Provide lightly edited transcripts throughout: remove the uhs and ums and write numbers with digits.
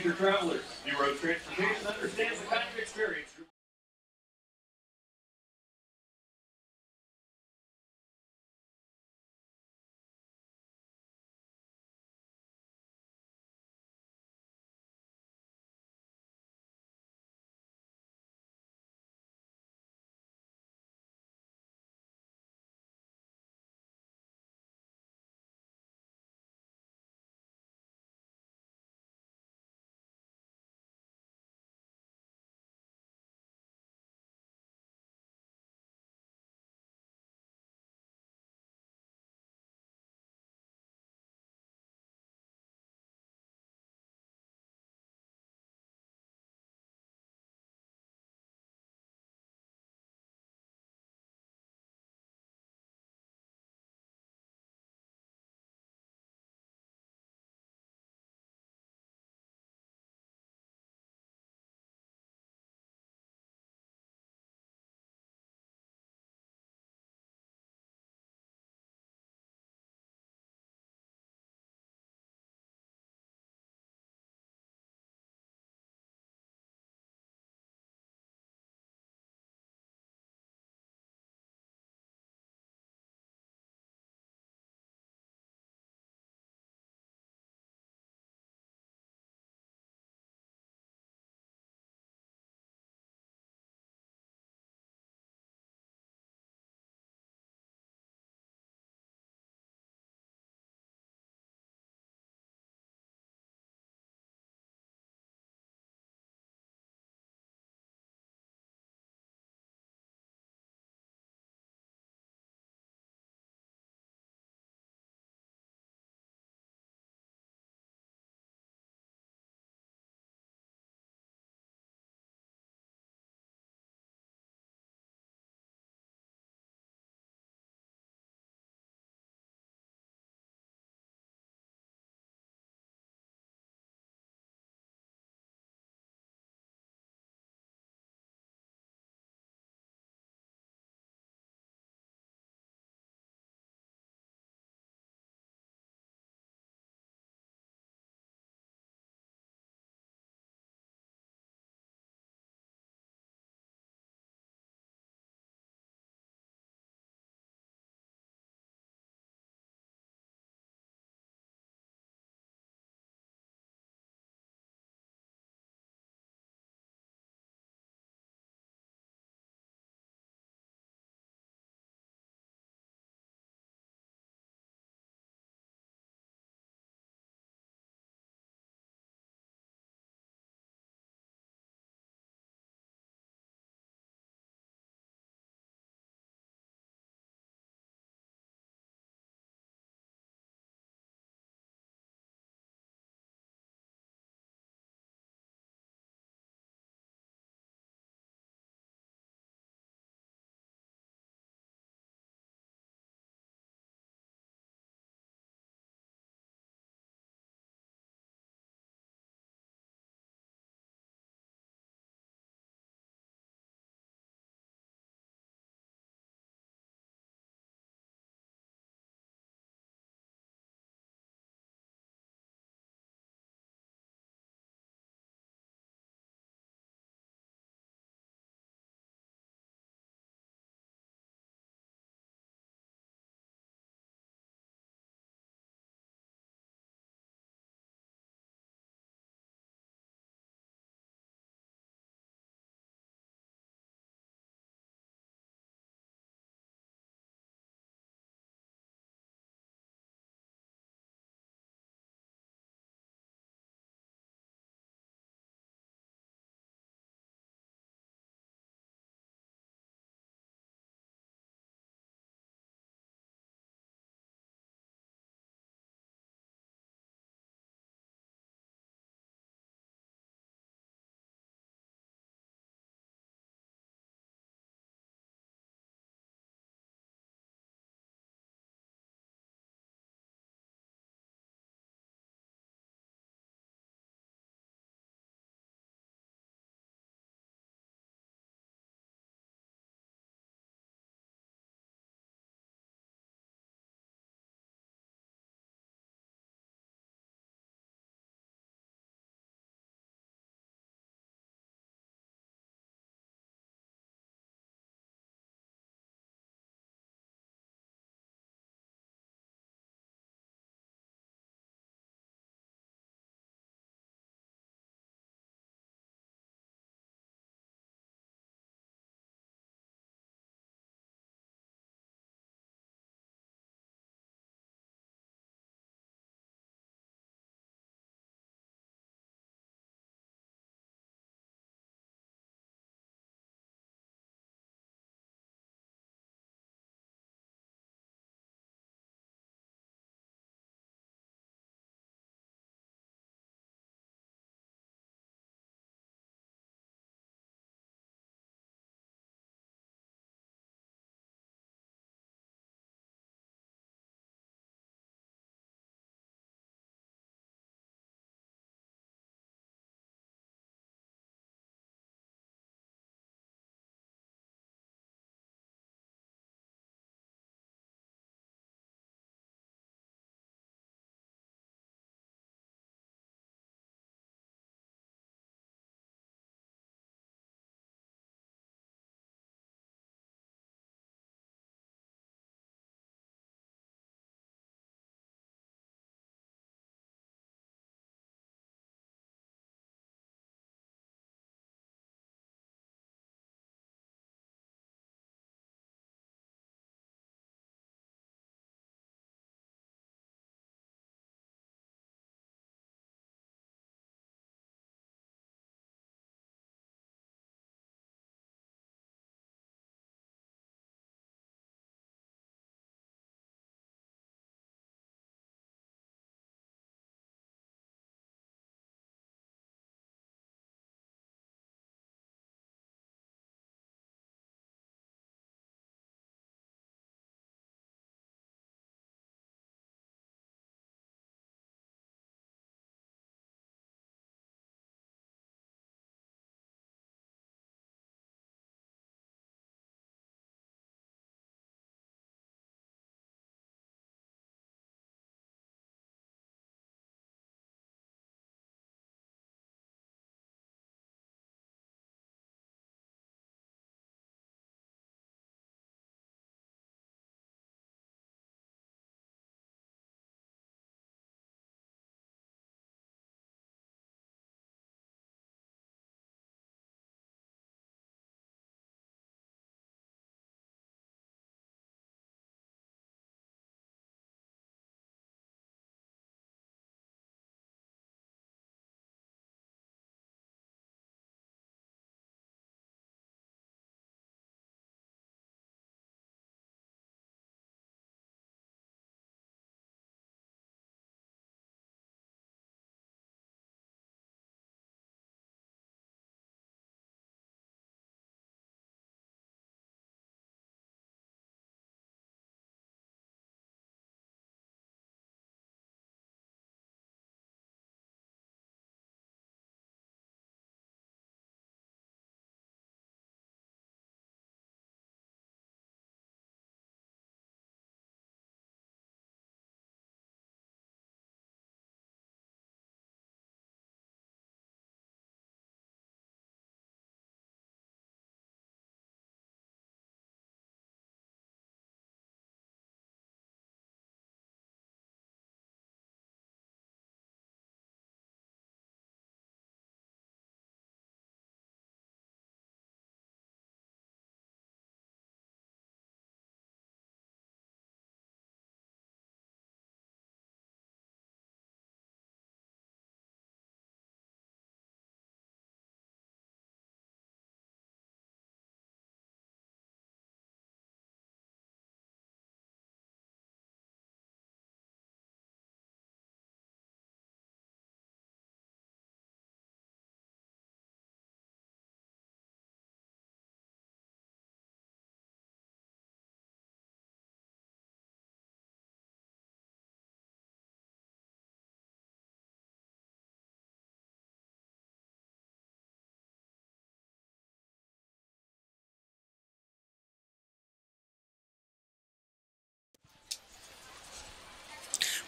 future travelers. New Road Transportation understands the kind of experience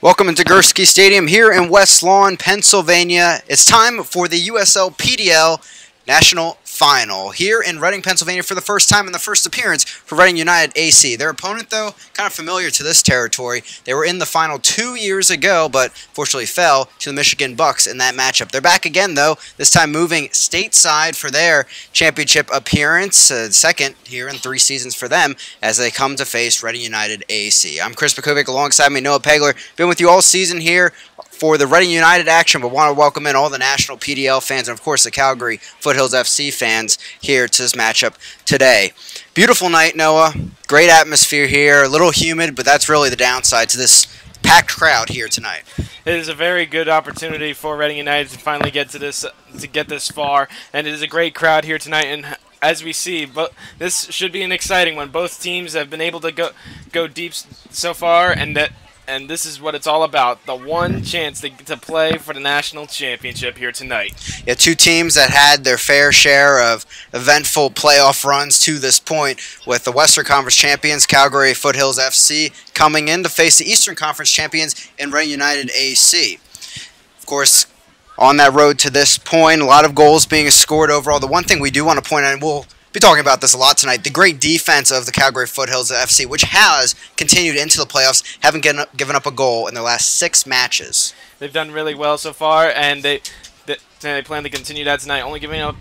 Welcome into Gursky Stadium here in West Lawn, Pennsylvania. It's time for the USL PDL National Final here in Reading, Pennsylvania for the first time in the first appearance for Reading United AC. Their opponent, though, kind of familiar to this territory. They were in the final 2 years ago, but fortunately fell to the Michigan Bucks in that matchup. They're back again, though, this time moving stateside for their championship appearance, second here in 3 seasons for them as they come to face Reading United AC. I'm Chris Pekovic, alongside me, Noah Pegler. Been with you all season here for the Reading United action, but want to welcome in all the national PDL fans and, of course, the Calgary Foothills FC fans here to this matchup today. Beautiful night, Noah. Great atmosphere here. A little humid, but that's really the downside to this packed crowd here tonight. It is a very good opportunity for Reading United to finally get to this far, and it is a great crowd here tonight. And as we see, but this should be an exciting one. Both teams have been able to go deep so far, and this is what it's all about, the one chance to play for the national championship here tonight. Yeah, 2 teams that had their fair share of eventful playoff runs to this point, with the Western Conference champions, Calgary Foothills FC, coming in to face the Eastern Conference champions in Reading United AC. Of course, on that road to this point, a lot of goals being scored overall. The one thing we do want to point out, and we'll be talking about this a lot tonight, the great defense of the Calgary Foothills FC, which has continued into the playoffs, haven't given up a goal in their last 6 matches. They've done really well so far, and they plan to continue that tonight, only giving up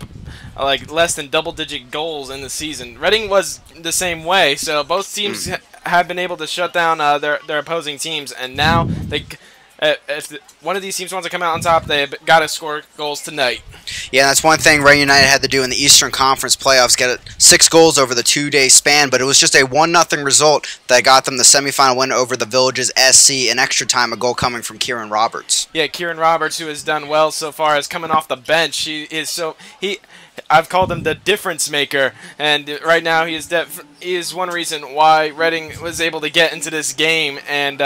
like less than double-digit goals in the season. Reading was the same way, so both teams have been able to shut down their opposing teams, and now if one of these teams wants to come out on top, they've got to score goals tonight. Yeah, that's one thing Reading United had to do in the Eastern Conference playoffs, get 6 goals over the 2-day span, but it was just a 1-0 result that got them the semifinal win over the Villages SC in extra time, a goal coming from Kieran Roberts. Yeah, Kieran Roberts, who has done well so far, is coming off the bench. I've called him the difference maker, and right now he is one reason why Reading was able to get into this game, and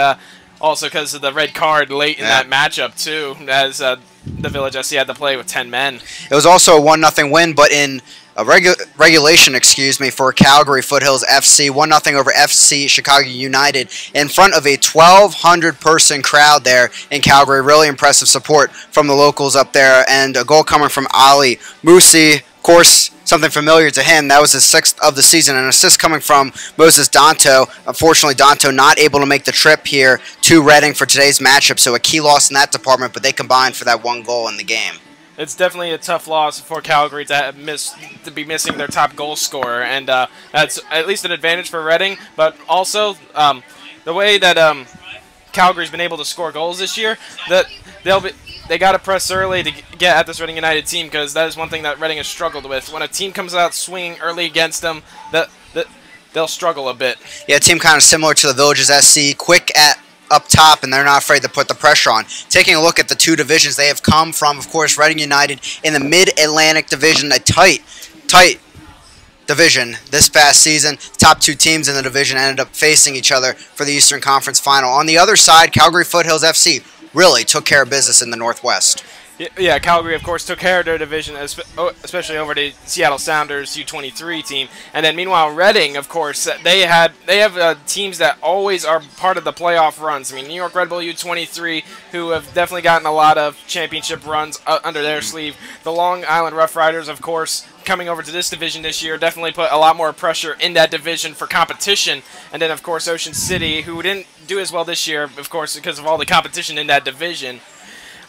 also because of the red card late in that matchup, too, as the Village SC had to play with 10 men. It was also a 1-0 win, but in a regulation, for Calgary Foothills FC, 1-0 over FC Chicago United in front of a 1,200-person crowd there in Calgary. Really impressive support from the locals up there, and a goal coming from Ali Musi. Of course, something familiar to him. That was his 6th of the season. An assist coming from Moses Danto. Unfortunately, Danto not able to make the trip here to Reading for today's matchup, so a key loss in that department, but they combined for that 1 goal in the game. It's definitely a tough loss for Calgary to be missing their top goal scorer, and that's at least an advantage for Reading, but also the way that Calgary's been able to score goals this year, that they got to press early to get at this Reading United team, because that is one thing that Reading has struggled with. When a team comes out swinging early against them, they'll struggle a bit. Yeah, a team kind of similar to the Villages SC, quick up top, and they're not afraid to put the pressure on. Taking a look at the 2 divisions they have come from, of course, Reading United in the Mid-Atlantic Division, a tight division this past season. Top 2 teams in the division ended up facing each other for the Eastern Conference Final. On the other side, Calgary Foothills FC really took care of business in the Northwest. Yeah, Calgary, of course, took care of their division, especially over the Seattle Sounders U23 team. And then, meanwhile, Reading, of course, they have teams that always are part of the playoff runs. I mean, New York Red Bull U23, who have definitely gotten a lot of championship runs under their sleeve. The Long Island Rough Riders, of course, coming over to this division this year, definitely put a lot more pressure in that division for competition. And then, of course, Ocean City, who didn't do as well this year, of course, because of all the competition in that division.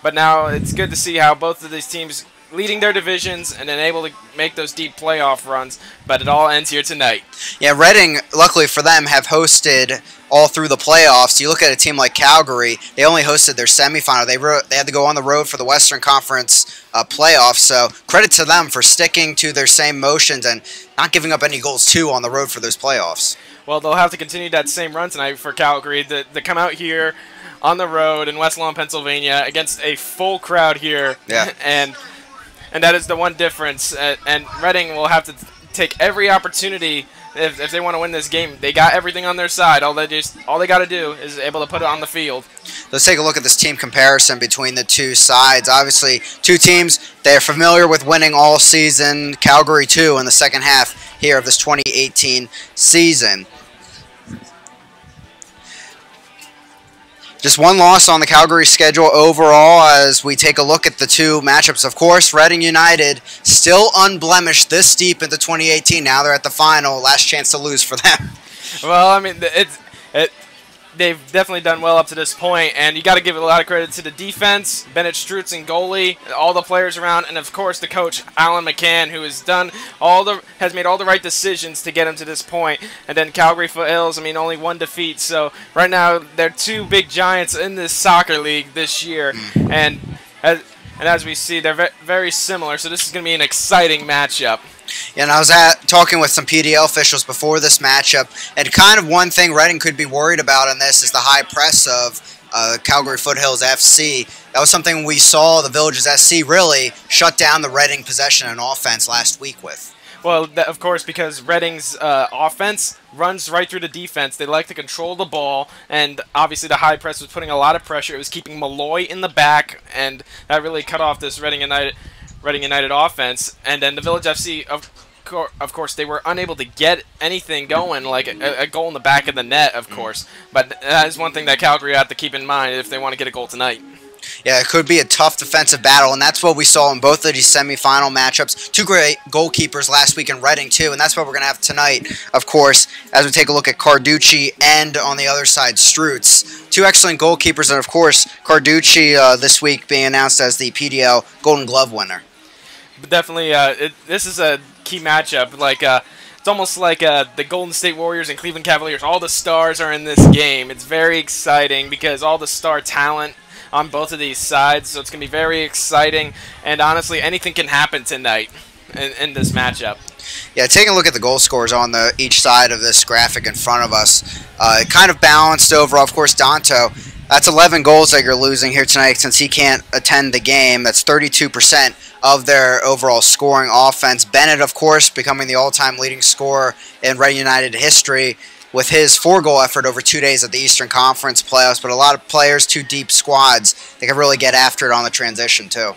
But now it's good to see how both of these teams leading their divisions and then able to make those deep playoff runs. But it all ends here tonight. Yeah, Reading, luckily for them, have hosted all through the playoffs. You look at a team like Calgary, they only hosted their semifinal. They had to go on the road for the Western Conference playoffs. So credit to them for sticking to their same motions and not giving up any goals, too, on the road for those playoffs. Well, they'll have to continue that same run tonight for Calgary to come out here on the road in West Lawn, Pennsylvania, against a full crowd here. Yeah. And that is the one difference. And Reading will have to take every opportunity if they want to win this game. They got everything on their side. All they got to do is able to put it on the field. Let's take a look at this team comparison between the 2 sides. Obviously, 2 teams, they're familiar with winning all season. Calgary, too, in the second half here of this 2018 season. Just one loss on the Calgary schedule overall as we take a look at the two matchups. Of course, Reading United still unblemished this deep into 2018. Now they're at the final. Last chance to lose for them. Well, I mean, they've definitely done well up to this point, and you got to give a lot of credit to the defense, Bennett Strutz and goalie, all the players around, and of course the coach Alan McCann, who has made all the right decisions to get them to this point. And then Calgary Foothills, I mean, only one defeat, so right now they're two big giants in this soccer league this year, and as we see, they're very similar. So this is going to be an exciting matchup. Yeah, and I was talking with some PDL officials before this matchup, and kind of one thing Reading could be worried about in this is the high press of Calgary Foothills FC. That was something we saw the Villages SC really shut down the Reading possession and offense last week with. Well, of course, because Reading's offense runs right through the defense. They like to control the ball, and obviously the high press was putting a lot of pressure. It was keeping Malloy in the back, and that really cut off this Reading United offense. And then the Village FC, of course, they were unable to get anything going, like a goal in the back of the net, of course. But that is one thing that Calgary have to keep in mind if they want to get a goal tonight. Yeah, it could be a tough defensive battle, and that's what we saw in both of these semifinal matchups. Two great goalkeepers last week in Reading, too, and that's what we're going to have tonight, of course, as we take a look at Carducci and, on the other side, Strutz. Two excellent goalkeepers, and, of course, Carducci this week being announced as the PDL Golden Glove winner. But definitely, this is a key matchup. Like, it's almost like the Golden State Warriors and Cleveland Cavaliers. All the stars are in this game. It's very exciting because all the star talent on both of these sides, so it's going to be very exciting, and honestly, anything can happen tonight in this matchup. Yeah, taking a look at the goal scorers on each side of this graphic in front of us, kind of balanced overall. Of course, Danto, that's 11 goals that you're losing here tonight since he can't attend the game. That's 32% of their overall scoring offense. Bennett, of course, becoming the all-time leading scorer in Reading United history with his 4-goal effort over 2 days at the Eastern Conference playoffs. But a lot of players, two deep squads, they can really get after it on the transition, too.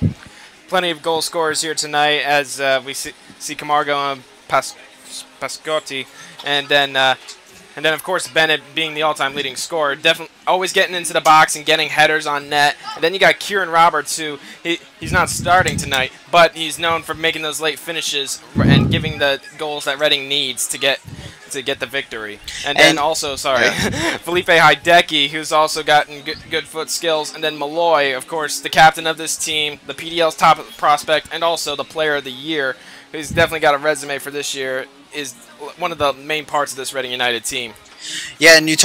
Plenty of goal scorers here tonight as we see Camargo and Pascotti, and then of course Bennett being the all-time leading scorer, definitely always getting into the box and getting headers on net. And then you got Kieran Roberts, who he's not starting tonight, but he's known for making those late finishes and giving the goals that Reading needs to get the victory. And then also, Felipe Hideki, who's also gotten good foot skills. And then Malloy, of course, the captain of this team, the PDL's top prospect, and also the player of the year, who's definitely got a resume for this year, is one of the main parts of this Reading United team. Yeah, and you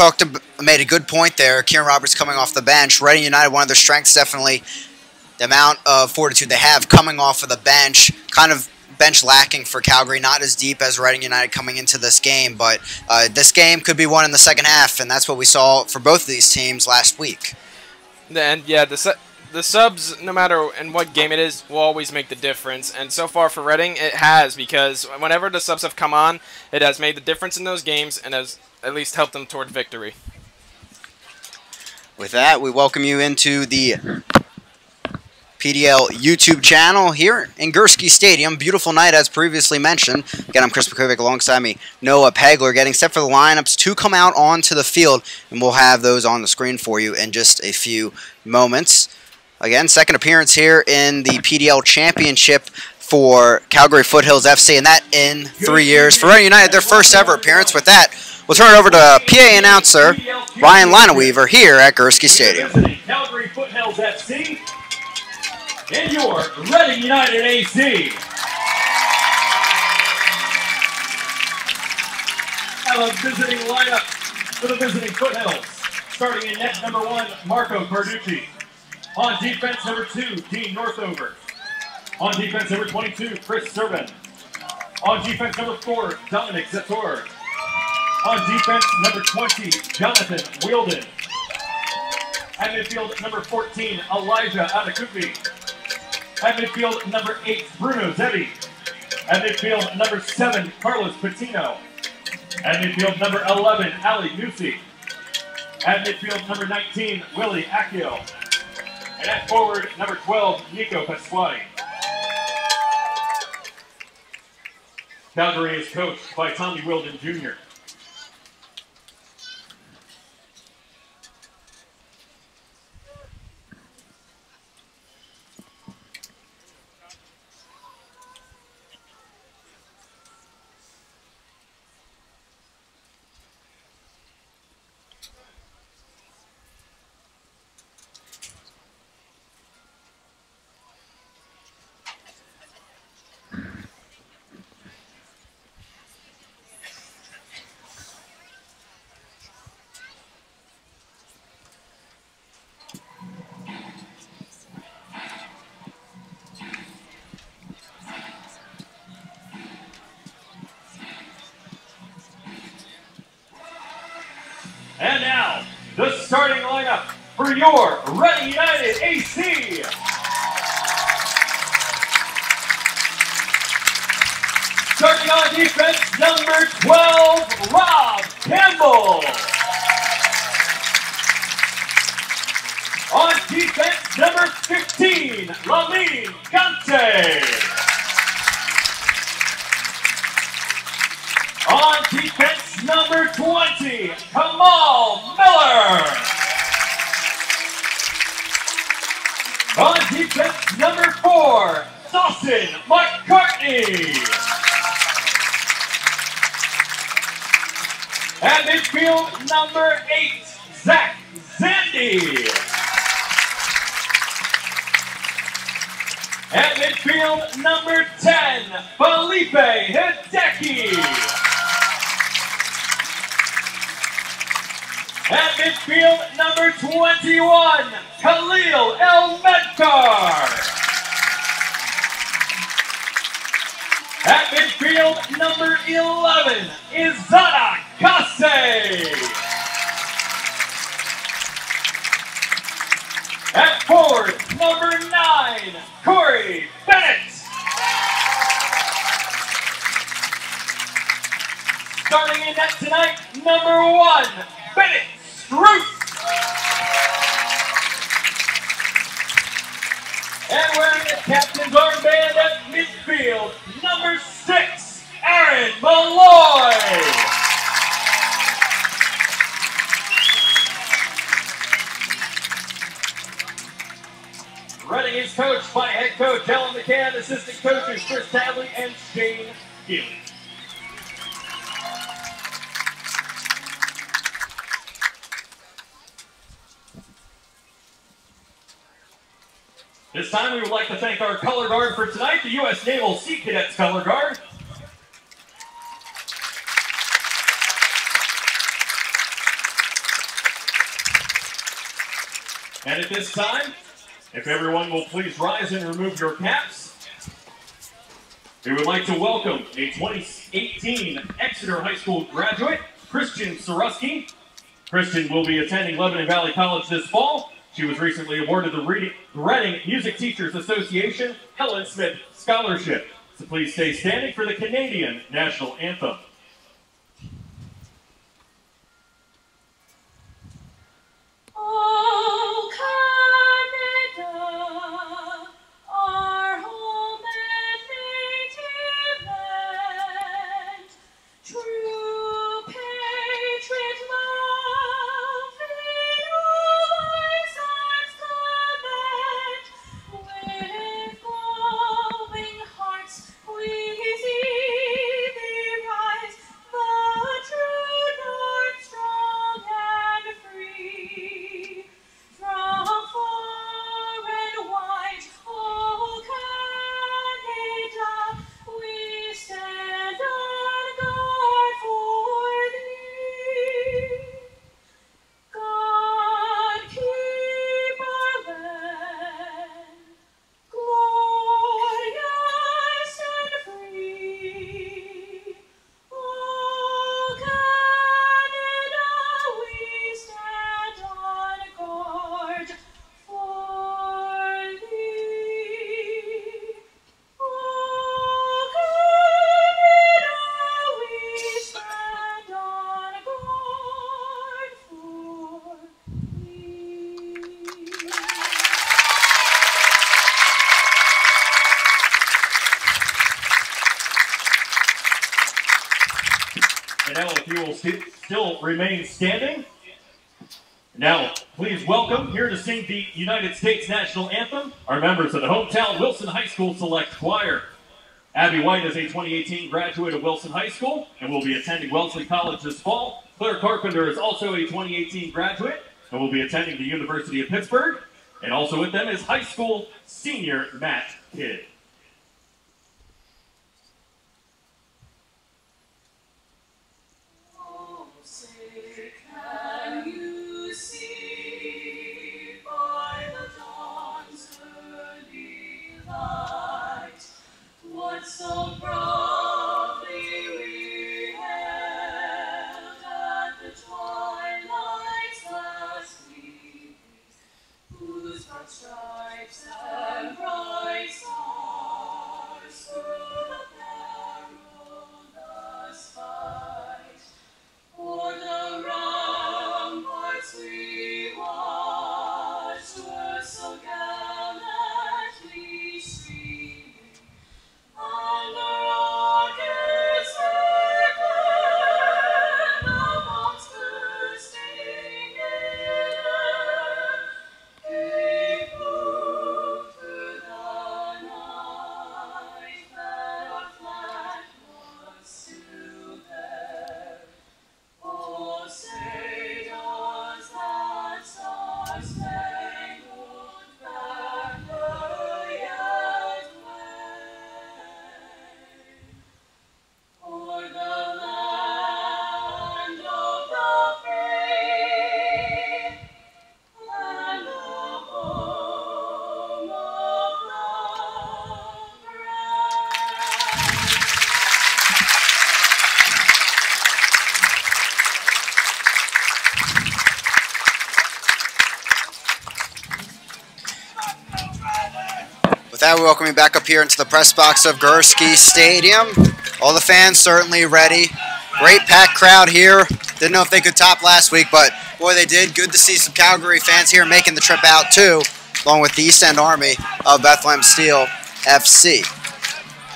made a good point there. Kieran Roberts coming off the bench. Reading United, one of their strengths, definitely the amount of fortitude they have coming off of the bench. Kind of bench lacking for Calgary, not as deep as Reading United coming into this game, but this game could be won in the second half, and that's what we saw for both of these teams last week. And yeah, the subs, no matter in what game it is, will always make the difference. And so far for Reading, it has, because whenever the subs have come on, it has made the difference in those games and has at least helped them toward victory. With that, we welcome you into the PDL YouTube channel here in Gursky Stadium. Beautiful night, as previously mentioned. Again, I'm Chris Pekovic. Alongside me, Noah Pegler, getting set for the lineups to come out onto the field, and we'll have those on the screen for you in just a few moments. Again, second appearance here in the PDL Championship for Calgary Foothills FC, and that in 3 years. For Reading United, their first ever appearance. With that, we'll turn it over to PA announcer Ryan Lineweaver here at Gursky Stadium. Calgary Foothills FC and your Reading United AC. Have a visiting lineup for the visiting Foothills. Starting in net number 1, Marco Carducci. On defense, number 2, Dean Northover. On defense, number 22, Chris Serban. On defense, number 4, Dominic Zator. On defense, number 20, Jonathan Wielden. At midfield, number 14, Elijah Adakupi. At midfield, number 8, Bruno Zebi. At midfield, number 7, Carlos Patino. At midfield, number 11, Ali Nusi. At midfield, number 19, Willie Accio. And at forward, number 12, Nico Pasquale. Calgary is coached by Tommy Wilden Jr. And now, the starting lineup for your Reading United AC. Starting on defense, number 12, Rob Campbell. On defense, number 15, Lamin Gante. On defense, number 20, Kamal Miller. On defense, number 4, Dawson McCartney. At midfield, number 8, Zach Zandy. At midfield, number 10, Felipe Hideki. At midfield, number 21, Khalil El-Medkar. At midfield, number 11, Izana Kase. At forward, number 9, Corey Bennett. Starting in net tonight, number 1, Bennett Struth. And wearing the captain's armband at midfield, number 6, Aaron Malloy. Reading is coached by head coach Ellen McCann, assistant coaches Chris Tadley and Shane Healy. This time we would like to thank our color guard for tonight, the U.S. Naval Sea Cadets color guard. And at this time, if everyone will please rise and remove your caps, we would like to welcome a 2018 Exeter High School graduate, Christian Sorusky. Christian will be attending Lebanon Valley College this fall. She was recently awarded the Reading Music Teachers Association Helen Smith Scholarship. So please stay standing for the Canadian National Anthem. Oh, Canada, our home and native land, true patriot love in all thy sons command. With glowing hearts we see thee rise, the true north strong and free. From far and wide, oh Canada, we stand on guard for thee. God keep our land glorious and free. Oh Canada, we stand on guard for thee. Oh Canada, we stand on guard for thee. And now if you will still remain standing. Now, please welcome, here to sing the United States National Anthem, our members of the hometown Wilson High School Select Choir. Abby White is a 2018 graduate of Wilson High School and will be attending Wellesley College this fall. Claire Carpenter is also a 2018 graduate and will be attending the University of Pittsburgh. And also with them is high school senior Matt Kidd. Oh, say, can you see by the dawn's early light what so proudly we held at the twilight That we welcome you back up here into the press box of Gursky Stadium. All the fans certainly ready. Great packed crowd here. Didn't know if they could top last week, but boy, they did. Good to see some Calgary fans here making the trip out too, along with the East End Army of Bethlehem Steel FC.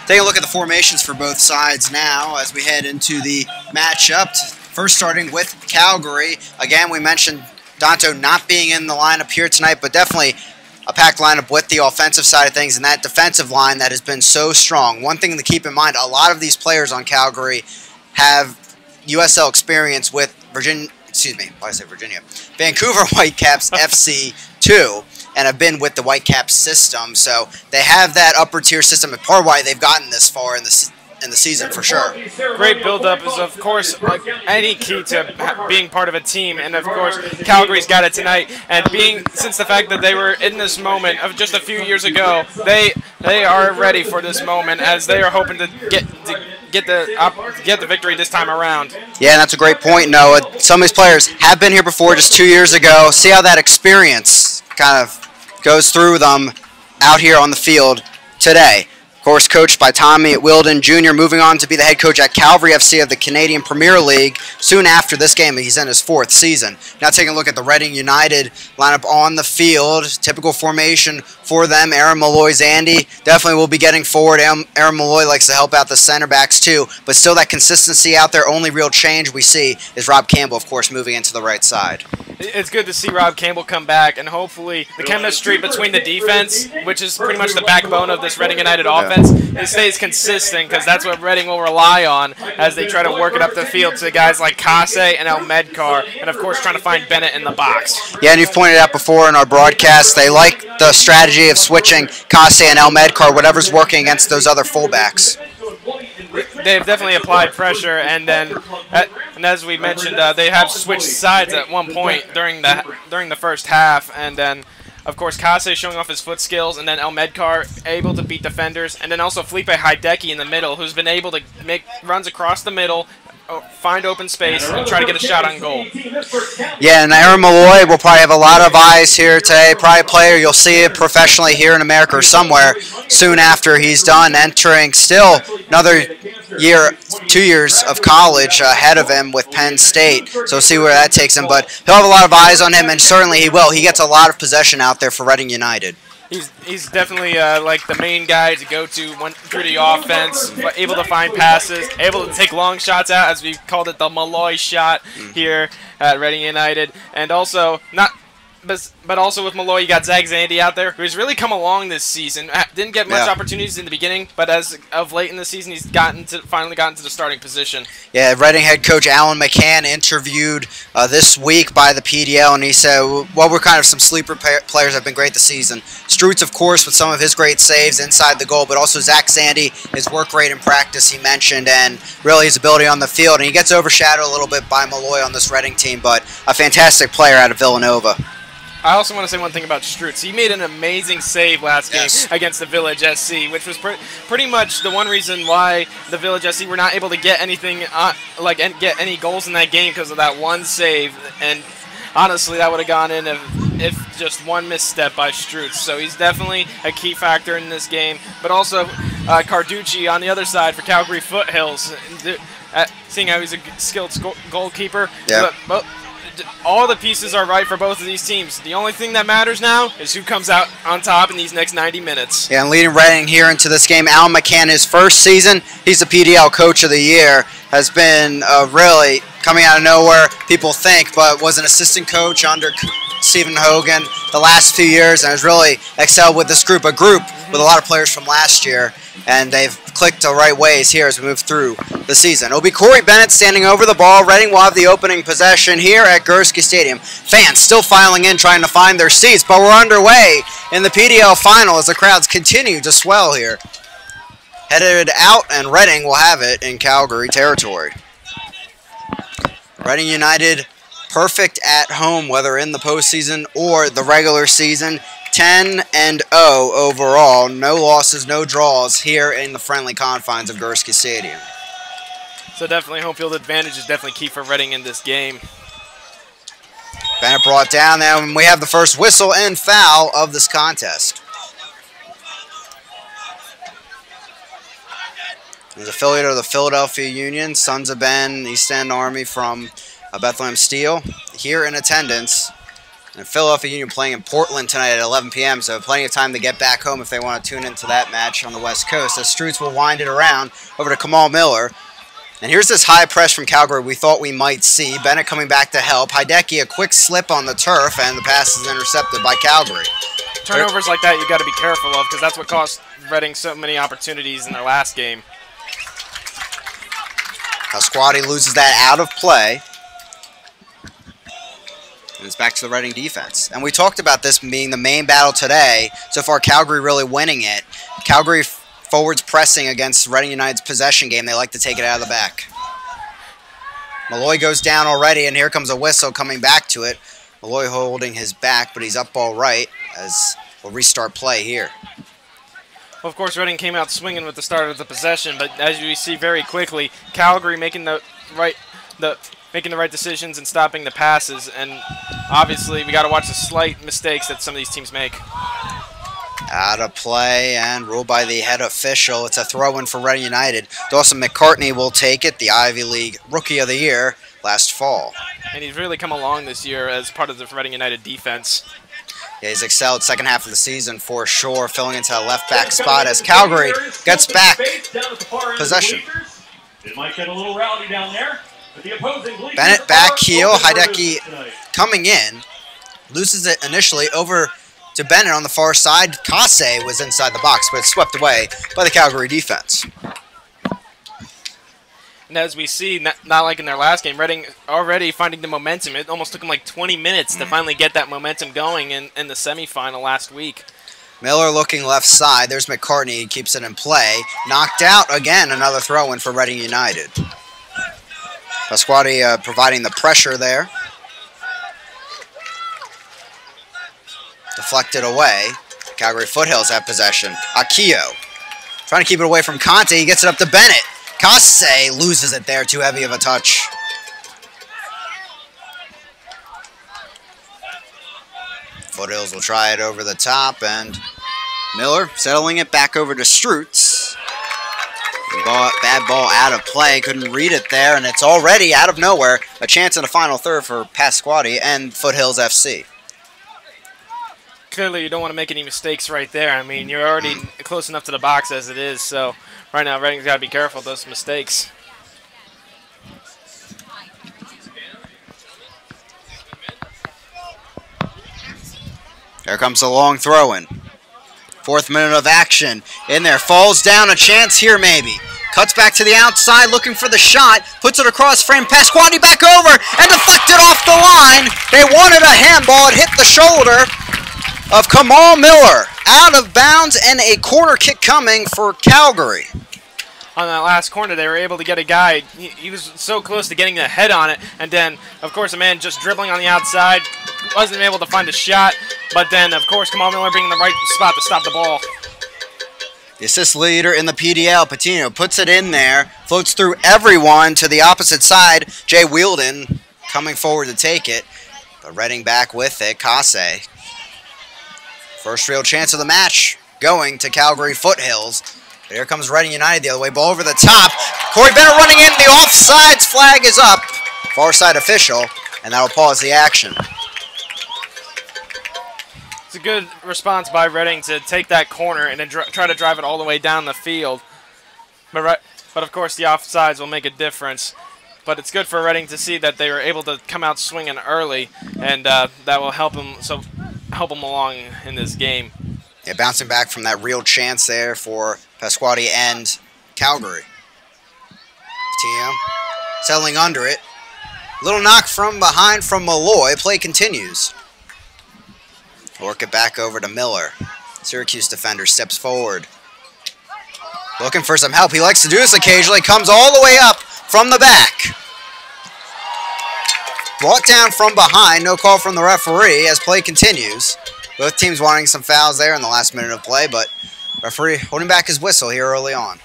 Taking a look at the formations for both sides now as we head into the matchup. First starting with Calgary. Again, we mentioned Danto not being in the lineup here tonight, but definitely a packed lineup with the offensive side of things and that defensive line that has been so strong. One thing to keep in mind, a lot of these players on Calgary have USL experience with Vancouver Whitecaps FC 2 and have been with the Whitecaps system. So they have that upper tier system, and part of why they've gotten this far in the season for sure. Great build-up is, of course, like any key to being part of a team, and of course, Calgary's got it tonight. And since the fact that they were in this moment of just a few years ago, they are ready for this moment as they are hoping to get the victory this time around. Yeah, and that's a great point, Noah. Some of these players have been here before, just 2 years ago. See how that experience kind of goes through them out here on the field today. Of course, coached by Tommy Wilden Jr., moving on to be the head coach at Calgary FC of the Canadian Premier League. Soon after this game, he's in his 4th season. Now taking a look at the Reading United lineup on the field. Typical formation for them. Aaron Malloy's Andy definitely will be getting forward. Aaron Malloy likes to help out the center backs too, but still that consistency out there. Only real change we see is Rob Campbell, of course, moving into the right side. It's good to see Rob Campbell come back, and hopefully the chemistry between the defense, which is pretty much the backbone of this Reading United offense, it stays consistent, because that's what Reading will rely on as they try to work it up the field to guys like Kase and El Medkar, and of course trying to find Bennett in the box. Yeah, and you've pointed out before in our broadcast, they like the strategy of switching Kase and El Medkar, whatever's working against those other fullbacks. They've definitely applied pressure, and then, and as we mentioned, they have switched sides at one point during the first half, and then, of course, Kase showing off his foot skills, and then El Medkar able to beat defenders, and then also Felipe Hideki in the middle, who's been able to make runs across the middle, find open space, and try to get a shot on goal. Yeah, and Aaron Malloy will probably have a lot of eyes here today. Probably a player you'll see it professionally here in America or somewhere soon after he's done, entering still another year, 2 years of college ahead of him with Penn State. So see where that takes him. But he'll have a lot of eyes on him, and certainly he will. He gets a lot of possession out there for Reading United. He's definitely like the main guy to go to through the offense, able to find passes, able to take long shots out, as we called it the Malloy shot here at Reading United. And also, but also with Malloy, you got Zach Zandy out there, who's really come along this season. Didn't get much opportunities in the beginning, but as of late in the season, he's finally gotten to the starting position. Yeah, Reading head coach Alan McCann interviewed this week by the PDL, and he said, well, we're kind of some sleeper players have been great this season. Strutz, of course, with some of his great saves inside the goal, but also Zach Zandy, his work rate in practice he mentioned, and really his ability on the field. And he gets overshadowed a little bit by Malloy on this Reading team, but a fantastic player out of Villanova. I also want to say one thing about Strutz. He made an amazing save last game against the Village SC, which was pretty much the one reason why the Village SC were not able to get anything, get any goals in that game, because of that one save. And honestly, that would have gone in if just one misstep by Strutz. So he's definitely a key factor in this game. But also Carducci on the other side for Calgary Foothills, seeing how he's a skilled goalkeeper. Yeah. But all the pieces are right for both of these teams. The only thing that matters now is who comes out on top in these next 90 minutes. Yeah, and leading Reading here into this game, Alan McCann, his first season, he's the PDL Coach of the Year, has been really coming out of nowhere, people think, but was an assistant coach under Stephen Hogan the last few years and has really excelled with this group, with a lot of players from last year, and they've clicked the right ways here as we move through the season. It'll be Corey Bennett standing over the ball. Reading will have the opening possession here at Gursky Stadium. Fans still filing in, trying to find their seats, but we're underway in the PDL final as the crowds continue to swell here. Headed out, and Reading will have it in Calgary territory. Reading United perfect at home, whether in the postseason or the regular season. 10-0 overall. No losses, no draws here in the friendly confines of Gursky Stadium. So definitely home field advantage is definitely key for Reading in this game. Bennett brought down, and we have the first whistle and foul of this contest. He's an affiliate of the Philadelphia Union, Sons of Ben, East End Army from Bethlehem Steel, here in attendance. And Philadelphia Union playing in Portland tonight at 11 p.m., so plenty of time to get back home if they want to tune into that match on the West Coast. As Strutz will wind it around over to Kamal Miller. And here's this high press from Calgary we thought we might see. Bennett coming back to help. Hideki, a quick slip on the turf, and the pass is intercepted by Calgary. Turnovers like that you got to be careful of, because that's what cost Reading so many opportunities in their last game. Pasquale loses that out of play. And it's back to the Reading defense. And we talked about this being the main battle today. So far, Calgary really winning it. Calgary forwards pressing against Reading United's possession game. They like to take it out of the back. Malloy goes down already, and here comes a whistle coming back to it. Malloy holding his back, but he's up all right as we'll restart play here. Well, of course, Reading came out swinging with the start of the possession, but as you see very quickly, Calgary making the right decisions and stopping the passes, and obviously we got to watch the slight mistakes that some of these teams make. Out of play and ruled by the head official. It's a throw-in for Reading United. Dawson McCartney will take it, the Ivy League Rookie of the Year last fall. And he's really come along this year as part of the Reading United defense. Yeah, he's excelled second half of the season for sure, filling into a left back spot as Calgary gets back possession. It might get a little rowdy down there. Bennett back heel, Hideki coming in, loses it initially over to Bennett on the far side. Kase was inside the box, but it's swept away by the Calgary defense. And as we see, not like in their last game, Reading already finding the momentum. It almost took them like 20 minutes to finally get that momentum going in the semifinal last week. Miller looking left side. There's McCartney. He keeps it in play. Knocked out again. Another throw-in for Reading United. Pasquale providing the pressure there. Deflected away. Calgary Foothills have possession. Akio trying to keep it away from Conte. He gets it up to Bennett. Kase loses it there. Too heavy of a touch. Foothills will try it over the top, and Miller settling it back over to Strutz. Bad ball out of play. Couldn't read it there, and it's already out of nowhere. A chance in the final third for Pasquale and Foothills FC. Clearly, you don't want to make any mistakes right there. I mean, you're already close enough to the box as it is, so right now, Reading's got to be careful of those mistakes. Here comes the long throw-in. Fourth minute of action. In there, falls down, a chance here maybe. Cuts back to the outside, looking for the shot. Puts it across frame. Pasquale back over and deflected off the line. They wanted a handball. It hit the shoulder of Kamal Miller. Out of bounds and a corner kick coming for Calgary. On that last corner, they were able to get a guy. He was so close to getting the head on it. And then, of course, a man just dribbling on the outside. Wasn't able to find a shot. But then, of course, Kamal Miller being in the right spot to stop the ball. The assist leader in the PDL, Patino, puts it in there. Floats through everyone to the opposite side. Jay Wielden coming forward to take it. But Reading back with it. Kase. First real chance of the match going to Calgary Foothills. But here comes Reading United the other way. Ball over the top. Corey Bennett running in. The offsides flag is up. Far side official. And that will pause the action. It's a good response by Reading to take that corner and then try to drive it all the way down the field. But of course, the offsides will make a difference. But it's good for Reading to see that they were able to come out swinging early, and that will help them along in this game. Yeah, bouncing back from that real chance there for Pasquale and Calgary. Patino settling under it. Little knock from behind from Malloy. Play continues. Work it back over to Miller. Syracuse defender steps forward. Looking for some help. He likes to do this occasionally. Comes all the way up from the back. Brought down from behind. No call from the referee as play continues. Both teams wanting some fouls there in the last minute of play, but referee holding back his whistle here early on.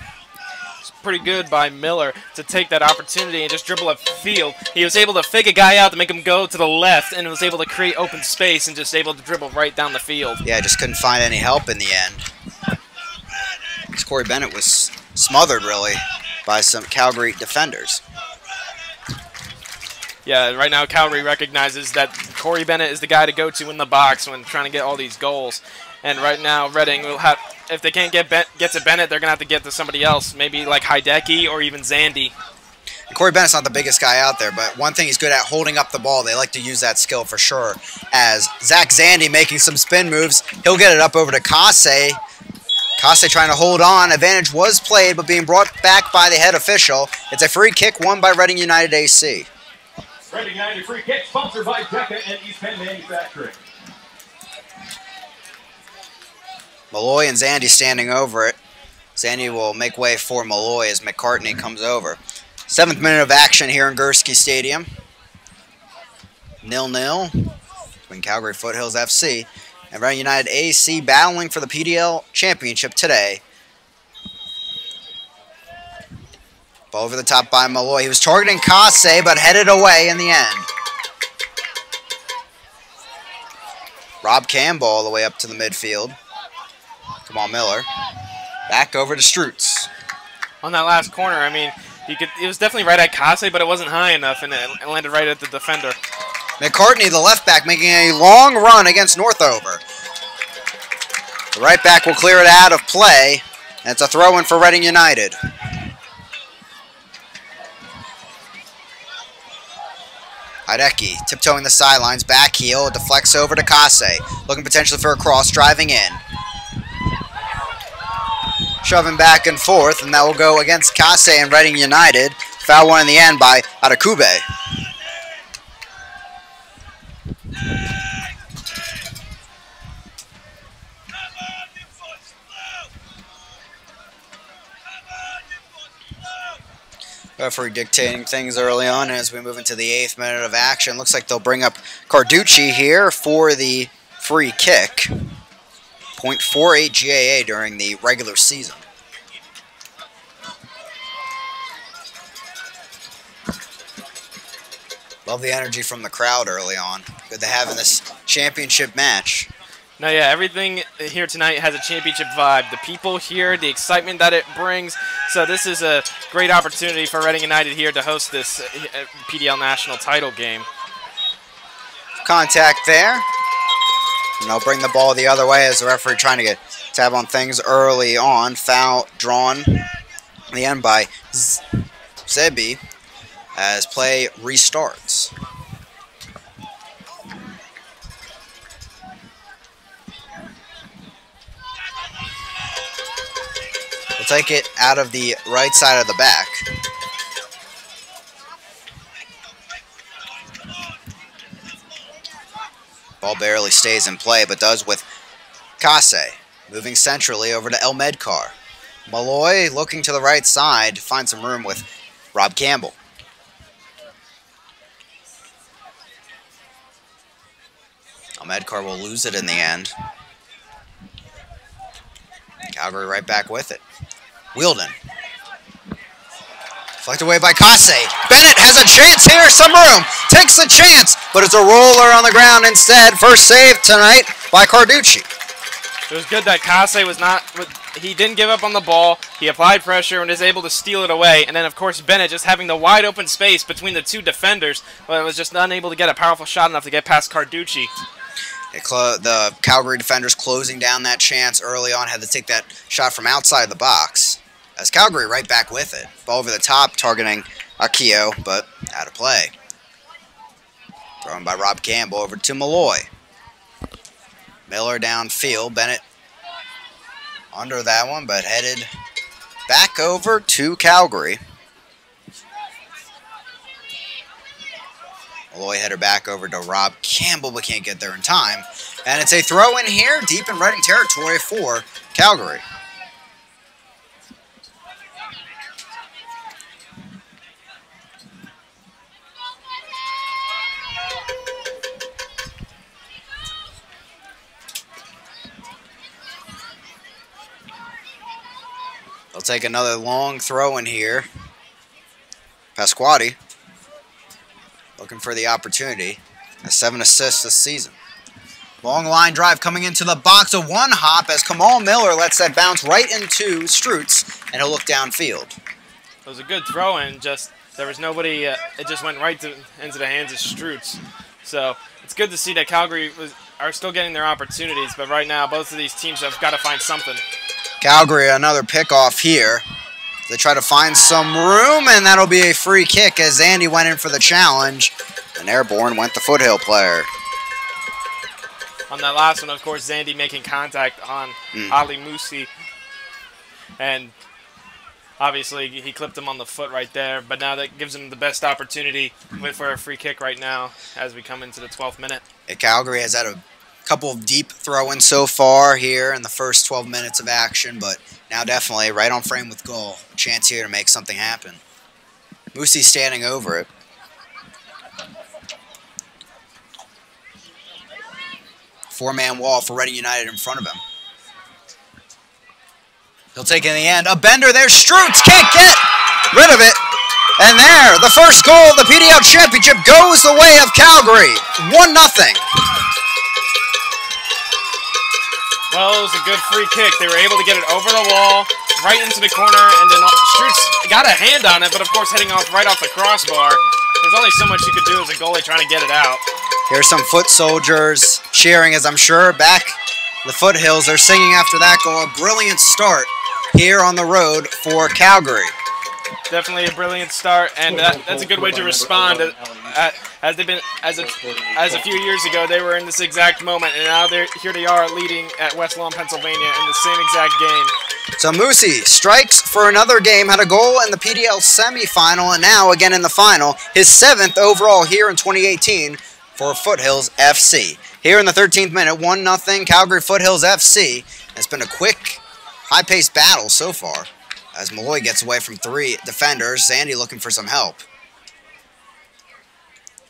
Pretty good by Miller to take that opportunity and just dribble upfield. He was able to fake a guy out to make him go to the left and was able to create open space and just able to dribble right down the field. Yeah, just couldn't find any help in the end. Corey Bennett was smothered, really. by some Calgary defenders. Yeah, right now Calgary recognizes that Corey Bennett is the guy to go to in the box when trying to get all these goals. And right now Reading will have, if they can't get to Bennett, they're going to have to get to somebody else, maybe like Hideki or even Zandy. And Corey Bennett's not the biggest guy out there, but one thing he's good at, holding up the ball. They like to use that skill for sure. As Zach Zandy making some spin moves, he'll get it up over to Kase. Kase trying to hold on. Advantage was played, but being brought back by the head official. It's a free kick won by Reading United AC. Reading United free kick sponsored by DECA and East Penn Manufacturing. Malloy and Zandy standing over it. Zandy will make way for Malloy as McCartney comes over. 7th minute of action here in Gursky Stadium. 0-0 between Calgary Foothills FC and Reading United AC battling for the PDL championship today. Ball over the top by Malloy. He was targeting Kase, but headed away in the end. Rob Campbell all the way up to the midfield. Come on, Miller. Back over to Strutz. On that last corner, I mean, it was definitely right at Kase, but it wasn't high enough, and it landed right at the defender. McCartney, the left back, making a long run against Northover. The right back will clear it out of play, and it's a throw-in for Reading United. Hideki tiptoeing the sidelines, back heel, deflects over to Kase, looking potentially for a cross, driving in. Shoving back and forth, and that will go against Kase and Reading United. Foul one in the end by Arakube. Referee dictating things early on as we move into the 8th minute of action. Looks like they'll bring up Carducci here for the free kick. .48 GAA during the regular season. Love the energy from the crowd early on. Good to have in this championship match. No, yeah, everything here tonight has a championship vibe. The people here, the excitement that it brings. So this is a great opportunity for Reading United here to host this PDL national title game. Contact there. And they'll bring the ball the other way as the referee trying to get tab on things early on. Foul drawn in the end by Zebi as play restarts. We'll take it out of the right side of the back. Ball barely stays in play, but does with Kase. Moving centrally over to El Medcar. Malloy looking to the right side to find some room with Rob Campbell. El Medcar will lose it in the end. Calgary right back with it. Wielden. Deflected away by Kase. Bennett has a chance here, some room. Takes a chance, but it's a roller on the ground instead. First save tonight by Carducci. It was good that Kase was not, he didn't give up on the ball. He applied pressure and is able to steal it away. And then, of course, Bennett just having the wide open space between the two defenders, but was just unable to get a powerful shot enough to get past Carducci. The Calgary defenders closing down that chance early on, had to take that shot from outside the box. As Calgary right back with it. Ball over the top, targeting Akio, but out of play. Thrown by Rob Campbell over to Malloy. Miller downfield. Bennett under that one, but headed back over to Calgary. Malloy header back over to Rob Campbell, but can't get there in time. And it's a throw in here, deep in Reading territory for Calgary. They'll take another long throw in here. Pasquati looking for the opportunity. Has 7 assists this season. Long line drive coming into the box. A one hop as Kamal Miller lets that bounce right into Strutz, and he'll look downfield. It was a good throw, and just there was nobody. It just went right into the hands of Strutz. So it's good to see that Calgary are still getting their opportunities, but right now both of these teams have got to find something. Calgary, another pickoff here. They try to find some room, and that'll be a free kick as Zandy went in for the challenge. And airborne went the Foothill player. On that last one, of course, Zandy making contact on Ali Musi. And obviously he clipped him on the foot right there, but now that gives him the best opportunity for a free kick right now as we come into the 12th minute. Calgary has had a couple of deep throw-ins so far here in the first 12 minutes of action, but now definitely right on frame with goal. A chance here to make something happen. Musi standing over it. Four-man wall for Reading United in front of him. He'll take it in the end. A bender there. Strutz can't get rid of it. And there, the first goal of the PDL Championship goes the way of Calgary. 1-0. Well, it was a good free kick. They were able to get it over the wall, right into the corner, and then Strutz got a hand on it, but of course heading off right off the crossbar. There's only so much you could do as a goalie trying to get it out. Here's some foot soldiers cheering, as I'm sure back the Foothills are singing after that goal. A brilliant start here on the road for Calgary. Definitely a brilliant start, and that's a good way to respond. As they've been, as a few years ago, they were in this exact moment, and now here they are leading at West Lawn, Pennsylvania, in the same exact game. So Musi strikes for another game, had a goal in the PDL semifinal, and now again in the final. His 7th overall here in 2018 for Foothills FC. Here in the 13th minute, 1-0 Calgary Foothills FC. It's been a quick, high-paced battle so far as Malloy gets away from 3 defenders. Zandy looking for some help.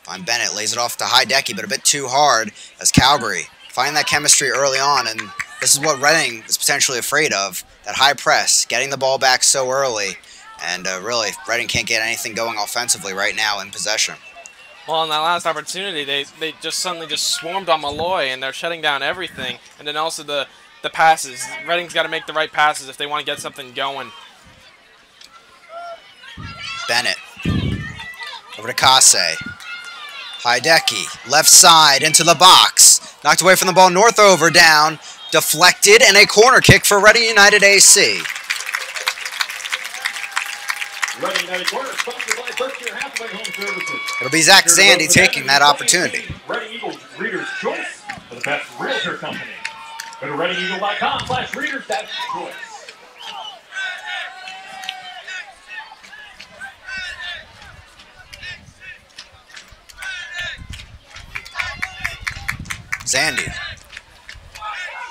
Fine Bennett lays it off to Hideki, but a bit too hard as Calgary find that chemistry early on, and this is what Reading is potentially afraid of, that high press, getting the ball back so early, and really, Reading can't get anything going offensively right now in possession. Well, on that last opportunity, they just suddenly just swarmed on Malloy, and they're shutting down everything, and then also the passes. Reading's got to make the right passes if they want to get something going. Bennett over to Kase. Hideki, left side into the box. Knocked away from the ball, Northover down. Deflected, and a corner kick for Reading United AC. Reading United corner, sponsored by First Year Halfway Home Services. It'll be Zach Zandy taking that opportunity. Reading Eagles Reader's Choice for the best realtor company. Go to readingeagle.com/readers-choice. Zandy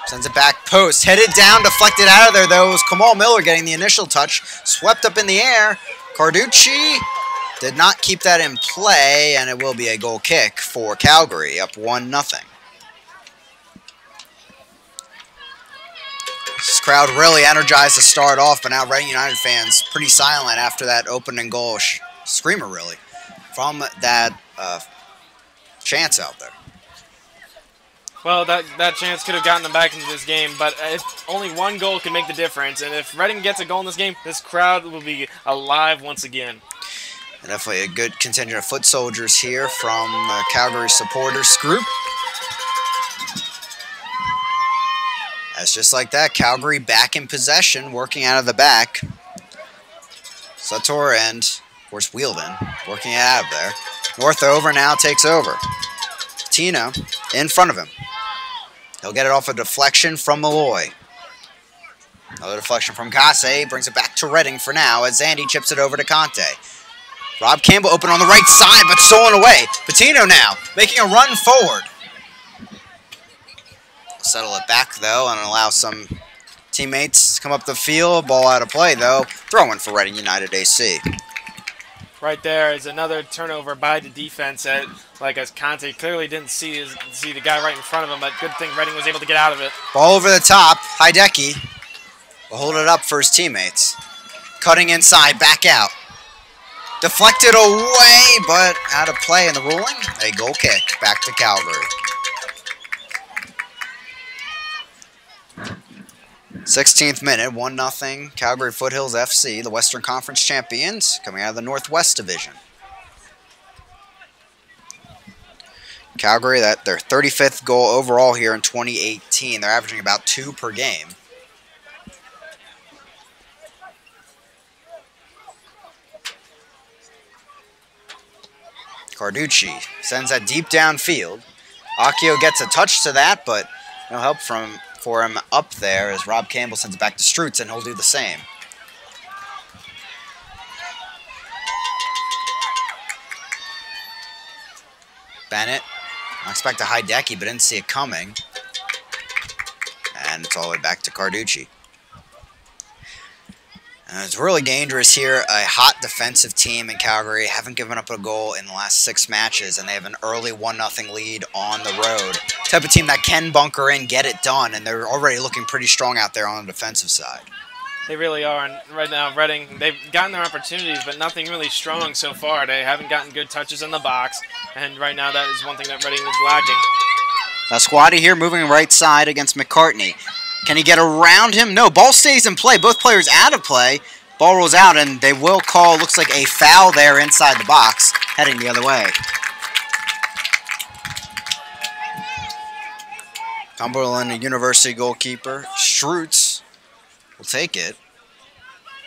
sends it back post, headed down, deflected out of there though. It was Kamal Miller getting the initial touch, swept up in the air. Carducci did not keep that in play, and it will be a goal kick for Calgary, up 1-0. This crowd really energized to start off, but now Reading United fans pretty silent after that opening goal screamer, really, from that chance out there. Well, that chance could have gotten them back into this game, but only one goal can make the difference. And if Reading gets a goal in this game, this crowd will be alive once again. And definitely a good contingent of foot soldiers here from Calgary supporters group. As just like that, Calgary back in possession, working out of the back. Sator and, of course, Wheeldon working it out of there. Northover now takes over. Tino in front of him. He'll get it off a deflection from Malloy. Another deflection from Kase. Brings it back to Reading for now as Zandy chips it over to Conte. Rob Campbell open on the right side, but stolen away. Patino now making a run forward. Settle it back, though, and allow some teammates to come up the field. Ball out of play, though. Throw-in for Reading United AC. Right there is another turnover by the defense. Like as Conte clearly didn't see the guy right in front of him, but good thing Reading was able to get out of it. Ball over the top. Hideki will hold it up for his teammates. Cutting inside, back out. Deflected away, but out of play in the ruling. A goal kick back to Calgary. 16th minute, 1-0 Calgary Foothills FC, the Western Conference champions, coming out of the Northwest Division. Calgary, that their 35th goal overall here in 2018. They're averaging about 2 per game. Carducci sends that deep downfield. Akio gets a touch to that, but no help for him up there as Rob Campbell sends it back to Strutz, and he'll do the same. Bennett knocks back to Hideki, but didn't see it coming. And it's all the way back to Carducci. It's really dangerous here. A hot defensive team in Calgary. Haven't given up a goal in the last 6 matches, and they have an early 1-0 lead on the road. Type of team that can bunker in, get it done, and they're already looking pretty strong out there on the defensive side. They really are, and right now Reading, they've gotten their opportunities, but nothing really strong so far. They haven't gotten good touches in the box, and right now that is one thing that Reading is lacking. Squatty here moving right side against McCartney. Can he get around him? No, ball stays in play. Both players out of play. Ball rolls out, and they will call, looks like a foul there inside the box, heading the other way. Cumberland University goalkeeper Strutz will take it.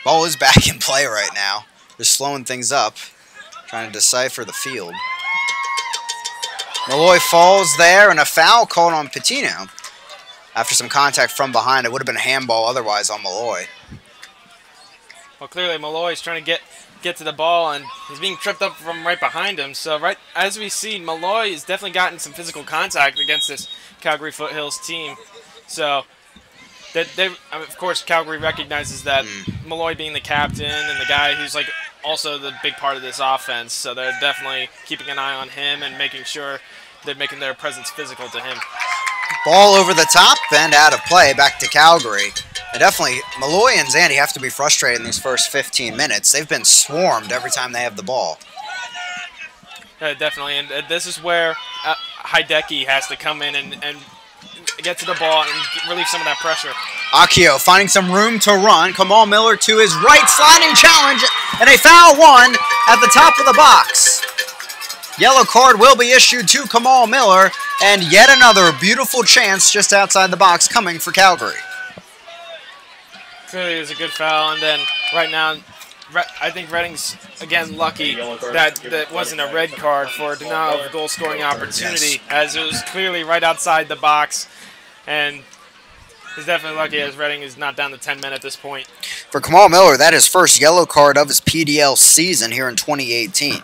Ball is back in play right now. They're slowing things up, trying to decipher the field. Malloy falls there, and a foul called on Patino. After some contact from behind, it would have been a handball otherwise on Malloy. Well, clearly Malloy is trying to get to the ball, and he's being tripped up from right behind him. So right as we see, Malloy has definitely gotten some physical contact against this Calgary Foothills team. So of course, Calgary recognizes that Malloy being the captain and the guy who's like also the big part of this offense. So they're definitely keeping an eye on him and making sure they're making their presence physical to him. Ball over the top and out of play, back to Calgary. And definitely, Malloy and Zandy have to be frustrated in these first 15 minutes. They've been swarmed every time they have the ball. Definitely, and this is where Hideki has to come in and get to the ball and relieve some of that pressure. Akio finding some room to run. Kamal Miller to his right, sliding challenge, and a foul one at the top of the box. Yellow card will be issued to Kamal Miller, and yet another beautiful chance just outside the box coming for Calgary. Clearly it was a good foul, and then right now I think Reading's, again, lucky that wasn't a red card for denial of goal scoring opportunity, as it was clearly right outside the box, and he's definitely lucky as Reading is not down to 10 men at this point. For Kamal Miller, that is first yellow card of his PDL season here in 2018.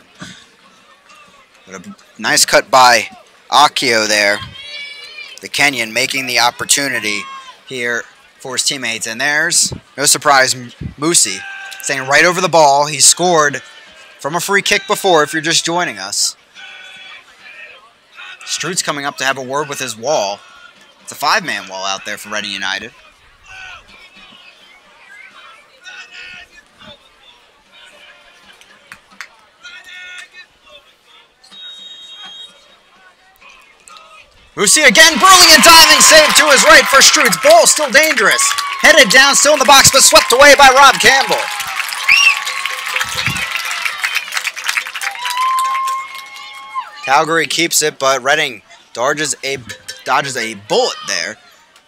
But a nice cut by Akio there. The Kenyan making the opportunity here for his teammates. And there's, no surprise, Musi staying right over the ball. He scored from a free kick before, if you're just joining us. Strutz coming up to have a word with his wall. It's a 5-man wall out there for Reading United. Musi again, brilliant diving save to his right for Strutz. Ball still dangerous. Headed down, still in the box, but swept away by Rob Campbell. Calgary keeps it, but Reading dodges a bullet there.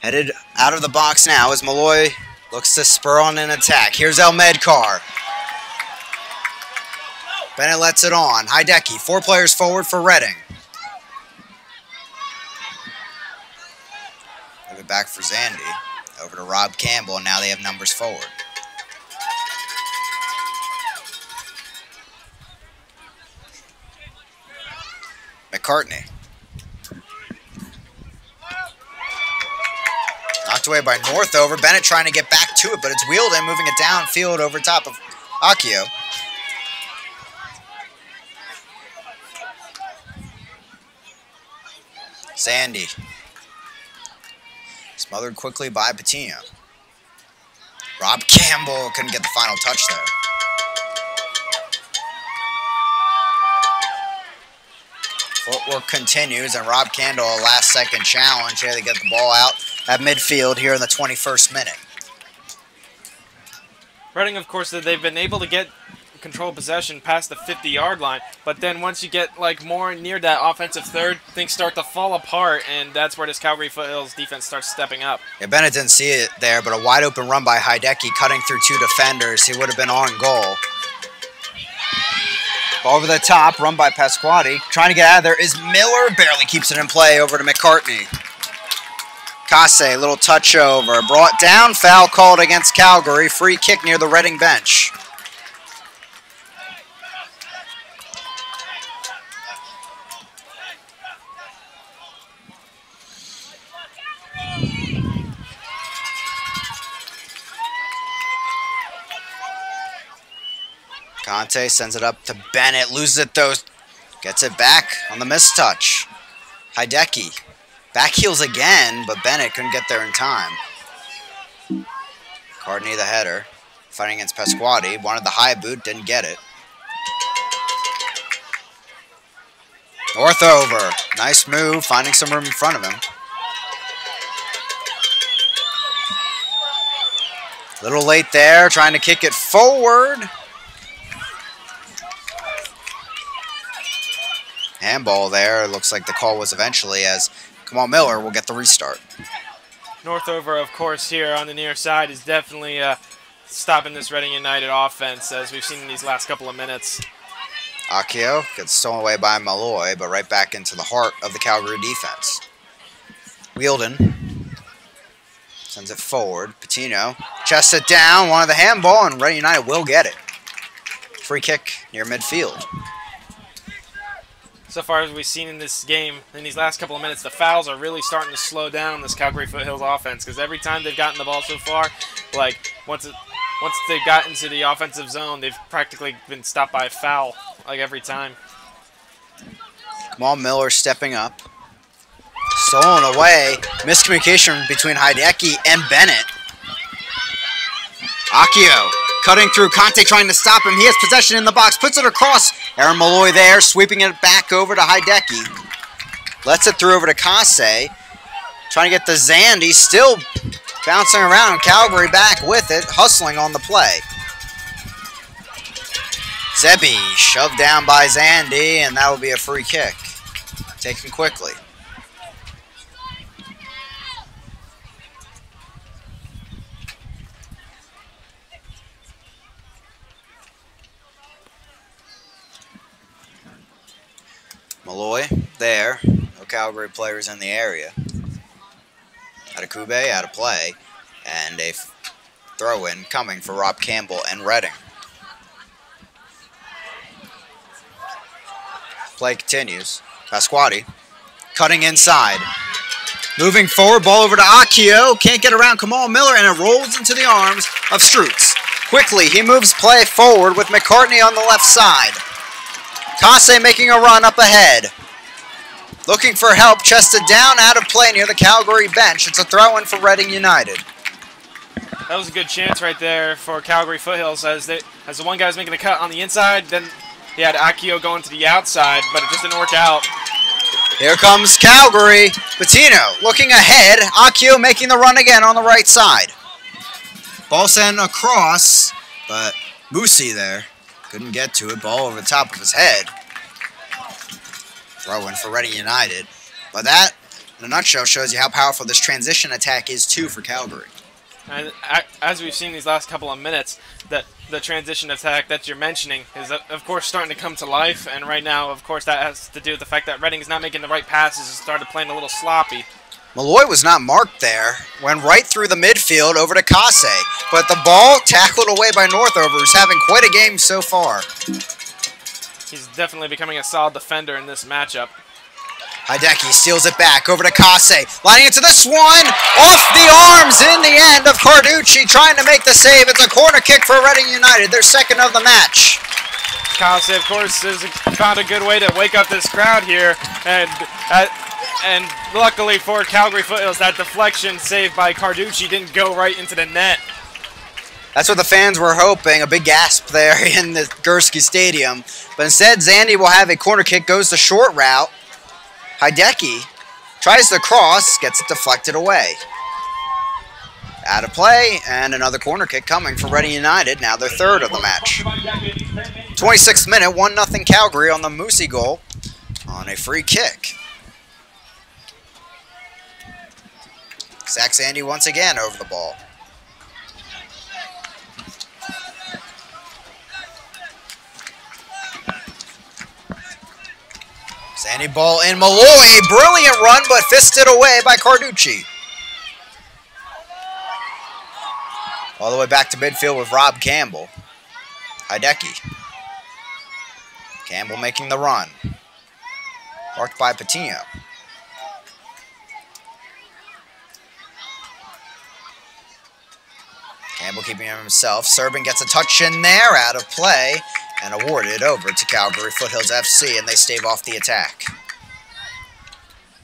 Headed out of the box now as Malloy looks to spur on an attack. Here's El Medkar. Bennett lets it on. Hideki, 4 players forward for Reading. Back for Zandy. Over to Rob Campbell, and now they have numbers forward. McCartney. Knocked away by Northover. Bennett trying to get back to it, but it's wheeled in, moving it downfield over top of Akio. Zandy. Smothered quickly by Patino. Rob Campbell couldn't get the final touch there. Footwork continues, and Rob Campbell, a last-second challenge here to get the ball out at midfield here in the 21st minute. Reading, of course, they've been able to get control possession past the 50-yard line, but then once you get like more near that offensive third, things start to fall apart, and that's where this Calgary Foothills defense starts stepping up. Yeah, Bennett didn't see it there, but a wide open run by Hideki cutting through 2 defenders. He would have been on goal. Ball over the top, run by Pasquati. Trying to get out of there is Miller, barely keeps it in play over to McCartney. Kase, little touch over, brought down, foul called against Calgary, free kick near the Reading bench. Conte sends it up to Bennett, loses it though, gets it back on the mistouch. Hideki, back heels again, but Bennett couldn't get there in time. Cardney the header, fighting against Pasquati, wanted the high boot, didn't get it. North over, nice move, finding some room in front of him. Little late there, trying to kick it forward. Handball there. Looks like the call was eventually as Kamal Miller will get the restart. Northover, of course, here on the near side is definitely stopping this Reading United offense, as we've seen in these last couple of minutes. Akio gets stolen away by Malloy, but right back into the heart of the Calgary defense. Wielden sends it forward. Patino chests it down, wanted the handball, and Reading United will get it. Free kick near midfield. So far as we've seen in this game, in these last couple of minutes, the fouls are really starting to slow down this Calgary Foothills offense, because every time they've gotten the ball so far, like once they've gotten to the offensive zone, they've practically been stopped by a foul, like every time. Kamal Miller stepping up. Stolen away. Miscommunication between Hideki and Bennett. Akio cutting through. Conte trying to stop him. He has possession in the box. Puts it across. Aaron Malloy there, sweeping it back over to Hideki. Lets it through over to Kase. Trying to get the Zandy. Still bouncing around. Calgary back with it. Hustling on the play. Zebi shoved down by Zandy, and that will be a free kick. Taken quickly. Malloy there. No Calgary players in the area. Adekube out of play. And a throw-in coming for Rob Campbell and Reading. Play continues. Pasquati cutting inside. Moving forward, ball over to Akio. Can't get around Kamal Miller, and it rolls into the arms of Strutz. Quickly, he moves play forward with McCartney on the left side. Kase making a run up ahead. Looking for help, chested down, out of play near the Calgary bench. It's a throw-in for Reading United. That was a good chance right there for Calgary Foothills, as the one guy was making the cut on the inside, then he had Akio going to the outside, but it just didn't work out. Here comes Calgary. Patino looking ahead. Akio making the run again on the right side. Ball sent across, but Musi there couldn't get to it. Ball over the top of his head. Throw in for Reading United. But that, in a nutshell, shows you how powerful this transition attack is, too, for Calgary. And as we've seen these last couple of minutes, that the transition attack that you're mentioning is, of course, starting to come to life. And right now, of course, that has to do with the fact that Reading is not making the right passes and started playing a little sloppy. Malloy was not marked there. Went right through the midfield over to Kase. But the ball tackled away by Northover, who's having quite a game so far. He's definitely becoming a solid defender in this matchup. Hideki steals it back over to Kase. Lining into this one. Off the arms in the end of Carducci, trying to make the save. It's a corner kick for Reading United, their second of the match. Kase, of course, has found a good way to wake up this crowd here. And luckily for Calgary Foothills, that deflection saved by Carducci didn't go right into the net. That's what the fans were hoping, a big gasp there in the Gursky Stadium. But instead, Zandy will have a corner kick, goes the short route. Hideki tries to cross, gets it deflected away. Out of play, and another corner kick coming for Reading United. Now their third of the match. 26th minute, 1-0 Calgary on the Moosey goal on a free kick. Zach Zandy once again over the ball. Zandy ball in, Malloy, brilliant run, but fisted away by Carducci. All the way back to midfield with Rob Campbell. Hideki. Campbell making the run. Marked by Patino. Campbell keeping him himself. Serban gets a touch in there, out of play, and awarded over to Calgary Foothills FC, and they stave off the attack.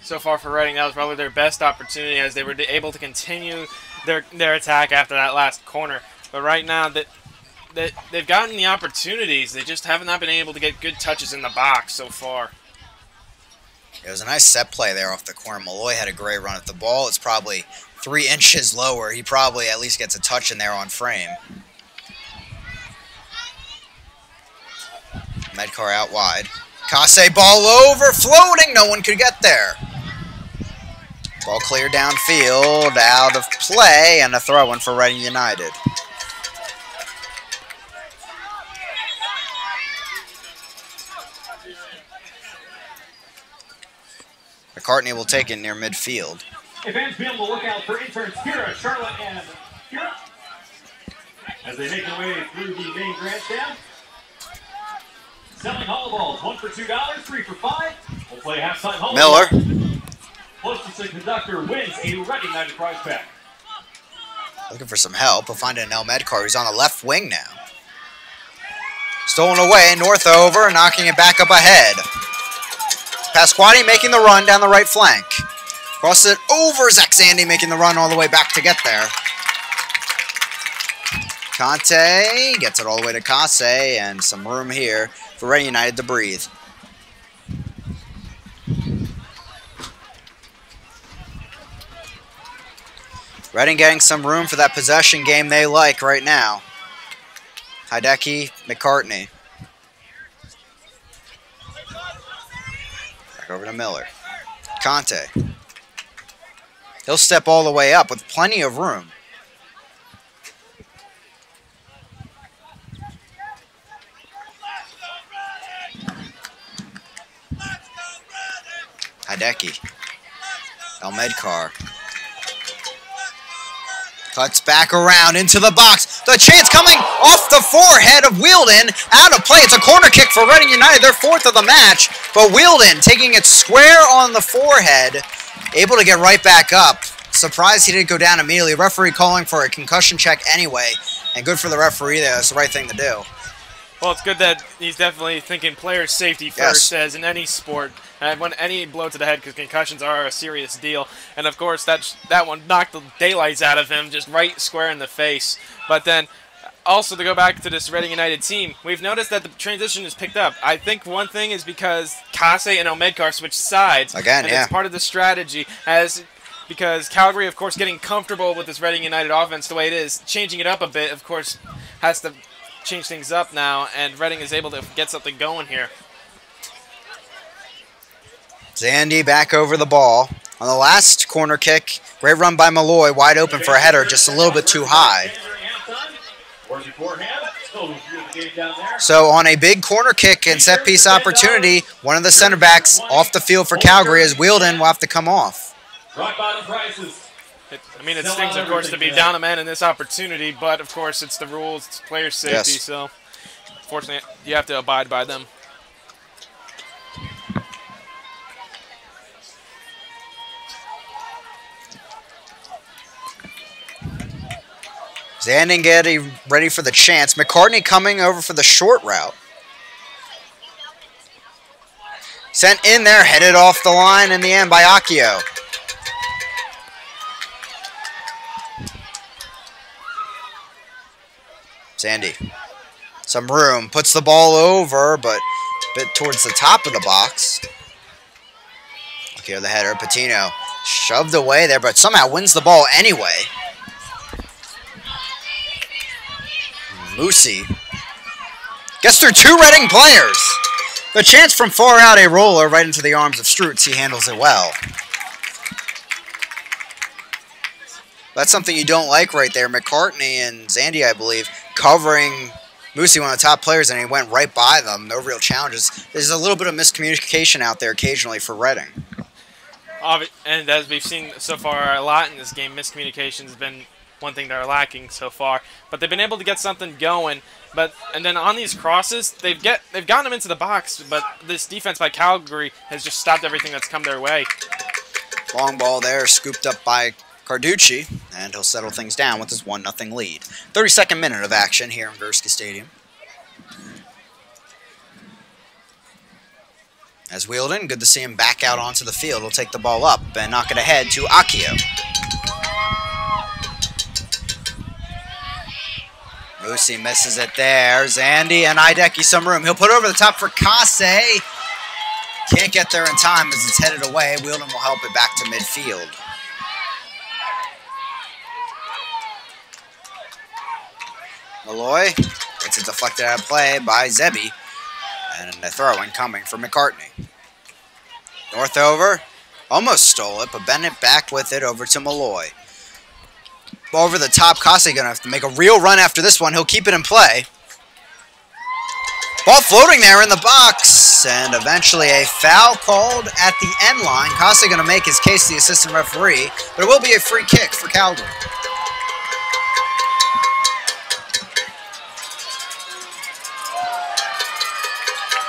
So far for Reading, that was probably their best opportunity as they were able to continue their attack after that last corner. But right now, they've gotten the opportunities. They just have not been able to get good touches in the box so far. It was a nice set play there off the corner. Malloy had a great run at the ball. It's probably 3 inches lower. He probably at least gets a touch in there on frame. Medcar out wide. Kase ball over, floating. No one could get there. Ball clear downfield, out of play, and a throw-in for Reading United. McCartney will take it near midfield. Hey fans, be on the lookout for interns Kira, Charlotte, and Kira as they make their way through the main grandstand. Selling hollow balls, 1 for $2, 3 for $5. We'll play halftime hollow Miller. ball. Closest to conductor wins a Reading United prize pack. Looking for some help. We'll find Anel Medcar, who's on the left wing now. Stolen away, Northover, knocking it back up ahead. Pasquati making the run down the right flank. Cross it over, Zach Zandy making the run all the way back to get there. Conte gets it all the way to Kase, and some room here for Reading United to breathe. Reading getting some room for that possession game they like right now. Hideki, McCartney. Back over to Miller. Conte. He'll step all the way up with plenty of room. Hideki. Medcar. Cuts back around into the box. The chance coming off the forehead of Wielden. Out of play. It's a corner kick for Reading United. Their 4th of the match. But Wielden taking it square on the forehead. Able to get right back up. Surprised he didn't go down immediately. Referee calling for a concussion check anyway. And good for the referee there. That's the right thing to do. Well, it's good that he's definitely thinking player safety first, as in any sport. And when any blow to the head, because concussions are a serious deal. And of course, that one knocked the daylights out of him, just right square in the face. But then, also to go back to this Reading United team, we've noticed that the transition is picked up. I think one thing is because Kase and Medcar switched sides. Again, and it's part of the strategy, because Calgary, of course, getting comfortable with this Reading United offense the way it is, changing it up a bit, of course, has to change things up now, and Reading is able to get something going here. Zandy back over the ball. On the last corner kick, great run by Malloy, wide open for a header, just a little bit too high. So on a big corner kick and set piece opportunity, one of the center backs off the field for Calgary as Wielden will have to come off. It stings, of course, to be down a man in this opportunity, but, of course, it's the rules, it's player safety, so fortunately, you have to abide by them. Zandy getting ready for the chance. McCartney coming over for the short route. Sent in there, headed off the line in the end by Akio. Zandy, some room, puts the ball over, but a bit towards the top of the box. Okay, the header, Patino shoved away there, but somehow wins the ball anyway. Musi gets through 2 Reading players. The chance from far out, a roller right into the arms of Strutz. He handles it well. That's something you don't like right there. McCartney and Zandy, I believe, covering Musi, one of the top players, and he went right by them. No real challenges. There's a little bit of miscommunication out there occasionally for Reading. And as we've seen so far a lot in this game, miscommunication has been one thing they're lacking so far. But they've been able to get something going. And then on these crosses, they've gotten them into the box, but this defense by Calgary has just stopped everything that's come their way. Long ball there, scooped up by Carducci, and he'll settle things down with his 1-0 lead. 32nd minute of action here in Gursky Stadium. As Wielden, good to see him back out onto the field. He'll take the ball up and knock it ahead to Akio. Musi misses it there. Zandy and Hideki some room. He'll put it over the top for Kase. Can't get there in time as it's headed away. Wielden will help it back to midfield. Malloy gets it deflected out of play by Zebi. And a throw-in coming for McCartney. Northover almost stole it, but Bennett back with it over to Malloy. Over the top, Kase going to have to make a real run after this one. He'll keep it in play. Ball floating there in the box, and eventually a foul called at the end line. Kase going to make his case to the assistant referee, but it will be a free kick for Calgary.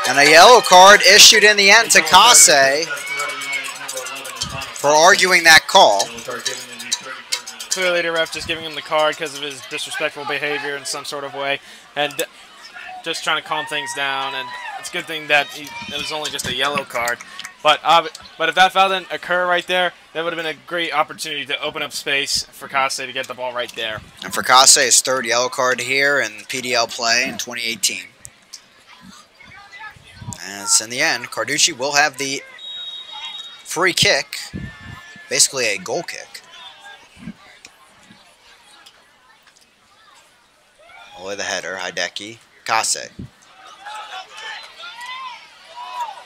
And a yellow card issued in the end to Kase for arguing that call. Clearly the ref just giving him the card because of his disrespectful behavior in some sort of way. And just trying to calm things down. And it's a good thing that it was only just a yellow card. But if that foul didn't occur right there, that would have been a great opportunity to open up space for Kase to get the ball right there. And for Kase, his 3rd yellow card here in PDL play in 2018. As in the end, Carducci will have the free kick, basically a goal kick. Away the header, Hideki, Kase.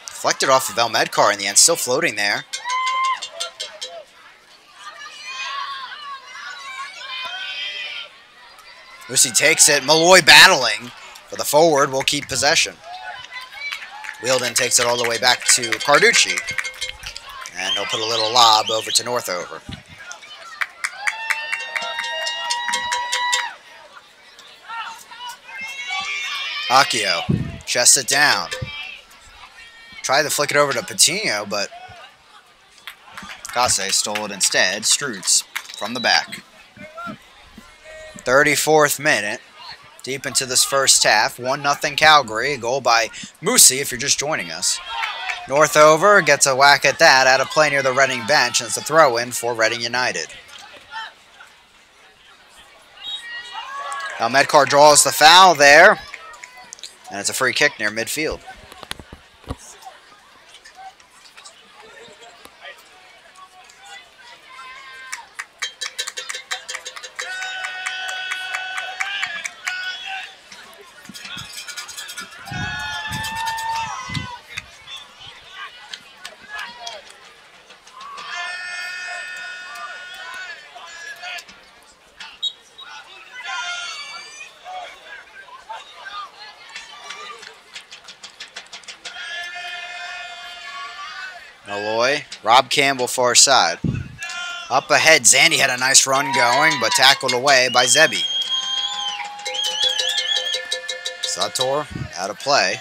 Deflected off of Elmedkar in the end, still floating there. Musi takes it, Malloy battling, but the forward will keep possession. Wielden takes it all the way back to Carducci. And he'll put a little lob over to Northover. Akio chests it down. Tried to flick it over to Patino, but Kase stole it instead. Strutz from the back. 34th minute. Deep into this first half. 1-0 Calgary. A goal by Musi if you're just joining us. Northover gets a whack at that out of play near the Reading bench, and it's a throw-in for Reading United. Elmedkar draws the foul there, and it's a free kick near midfield. Malloy, Rob Campbell far side. Up ahead, Zandy had a nice run going, but tackled away by Zebi. Sator out of play.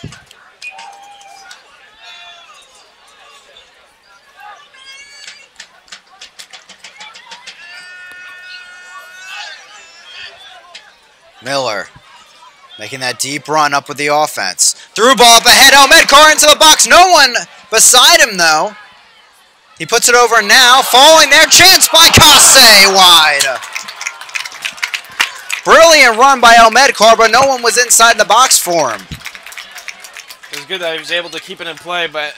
Miller making that deep run up with the offense. Through ball up ahead, Elmedkar into the box. No one beside him, though. He puts it over now. Falling there. Chance by Kase. Wide. Brilliant run by Elmedkar, but no one was inside the box for him. It was good that he was able to keep it in play, but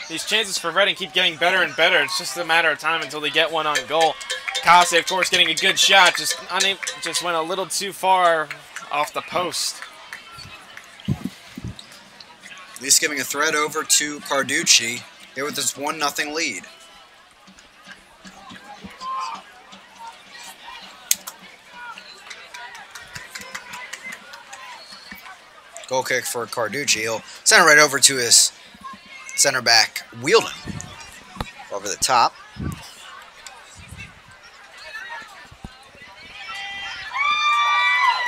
these chances for Reading keep getting better and better. It's just a matter of time until they get one on goal. Kase, of course, getting a good shot. Just went a little too far off the post. At least giving a threat over to Carducci here with this 1-0 lead. Goal kick for Carducci. He'll send it right over to his center back, Wheeldon. Over the top.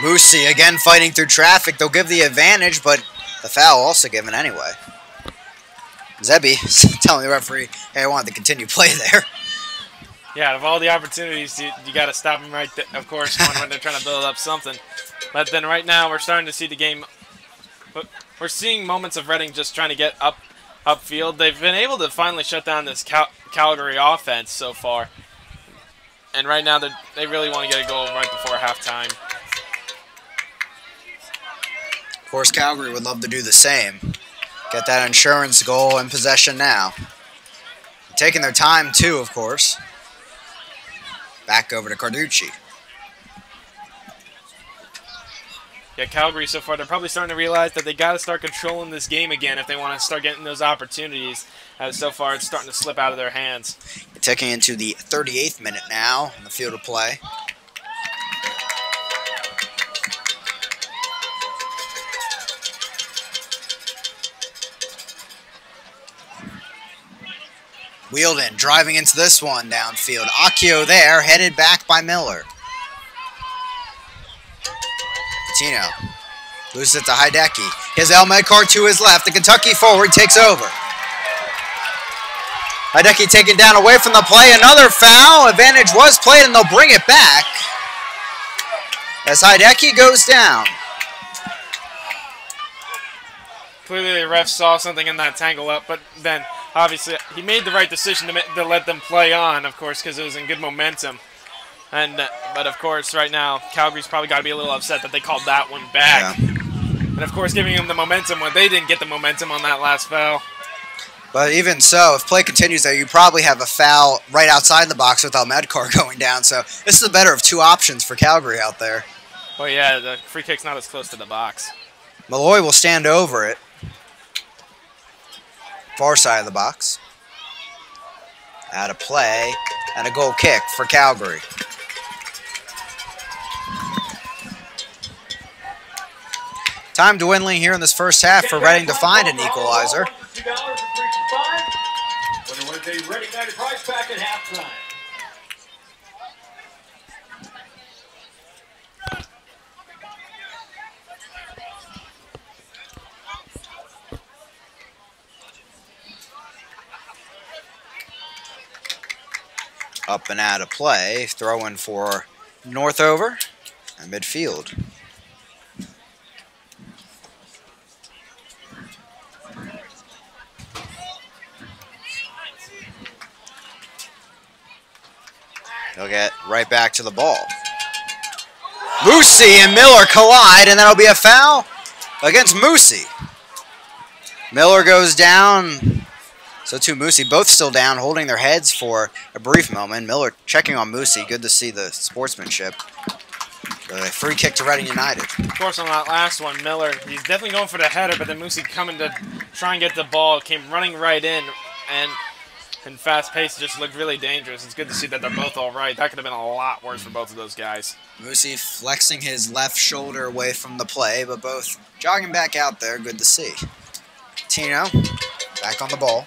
Moosey again fighting through traffic. They'll give the advantage, but the foul also given anyway. Zebi telling the referee, hey, I wanted to continue play there. Yeah, out of all the opportunities, you got to stop them right there, of course, when they're trying to build up something. But then right now we're starting to see the game. We're seeing moments of Reading just trying to get upfield. They've been able to finally shut down this Calgary offense so far. And right now they really want to get a goal right before halftime. Of course, Calgary would love to do the same. Get that insurance goal in possession now. Taking their time too, of course. Back over to Carducci. Yeah, Calgary so far, they're probably starting to realize that they got to start controlling this game again if they want to start getting those opportunities. As so far, it's starting to slip out of their hands. Taking into the 38th minute now in the field of play. Wheeldon driving into this one downfield. Accio there, headed back by Miller. Patino loses it to Hideki. He has El Medcar to his left. The Kentucky forward takes over. Hideki taken down away from the play. Another foul. Advantage was played, and they'll bring it back as Hideki goes down. Clearly the ref saw something in that tangle up, but then obviously he made the right decision to let them play on, of course, because it was in good momentum. But of course, right now, Calgary's probably got to be a little upset that they called that one back. Yeah. And of course, giving them the momentum when they didn't get the momentum on that last foul. But even so, if play continues there, you probably have a foul right outside the box with Medcar going down. So this is the better of two options for Calgary out there. Well, yeah, the free kick's not as close to the box. Malloy will stand over it. Far side of the box. Out of play, and a goal kick for Calgary. Time dwindling here in this first half for Reading to find an equalizer. Up and out of play, throw-in for Northover and midfield. They'll get right back to the ball. Moosey and Miller collide, and that'll be a foul against Moosey. Miller goes down. So too Moosey, both still down, holding their heads for a brief moment. Miller checking on Moosey. Good to see the sportsmanship. A free kick to Reading United. Of course, on that last one, Miller, he's definitely going for the header, but then Moosey coming to try and get the ball, came running right in, and fast pace just looked really dangerous. It's good to see that they're both all right. That could have been a lot worse for both of those guys. Moosey flexing his left shoulder away from the play, but both jogging back out there. Good to see. Tino back on the ball.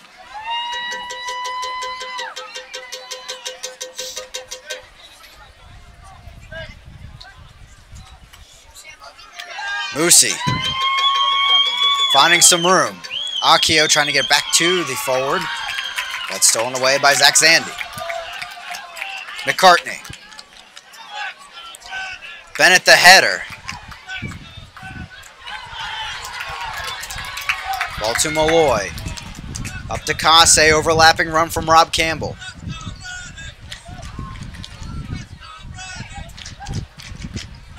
Moosey finding some room. Accio trying to get back to the forward. That's stolen away by Zach Zandy. McCartney. Bennett the header. Ball to Malloy. Up to Kase, overlapping run from Rob Campbell.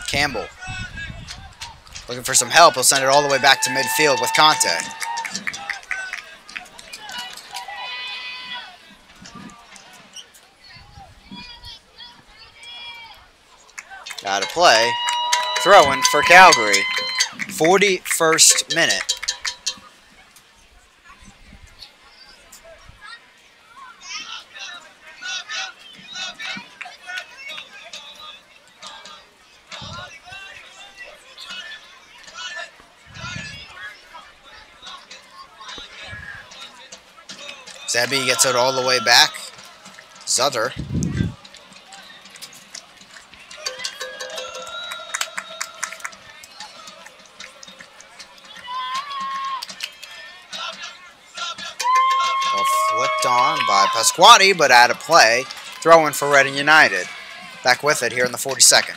Campbell. Looking for some help. He'll send it all the way back to midfield with Conte. Out of play. throwing for Calgary. 41st minute. Zebby gets it all the way back. Zutter. Well, flipped on by Pasquati, but out of play. Throwing for Reading United. Back with it here in the 42nd.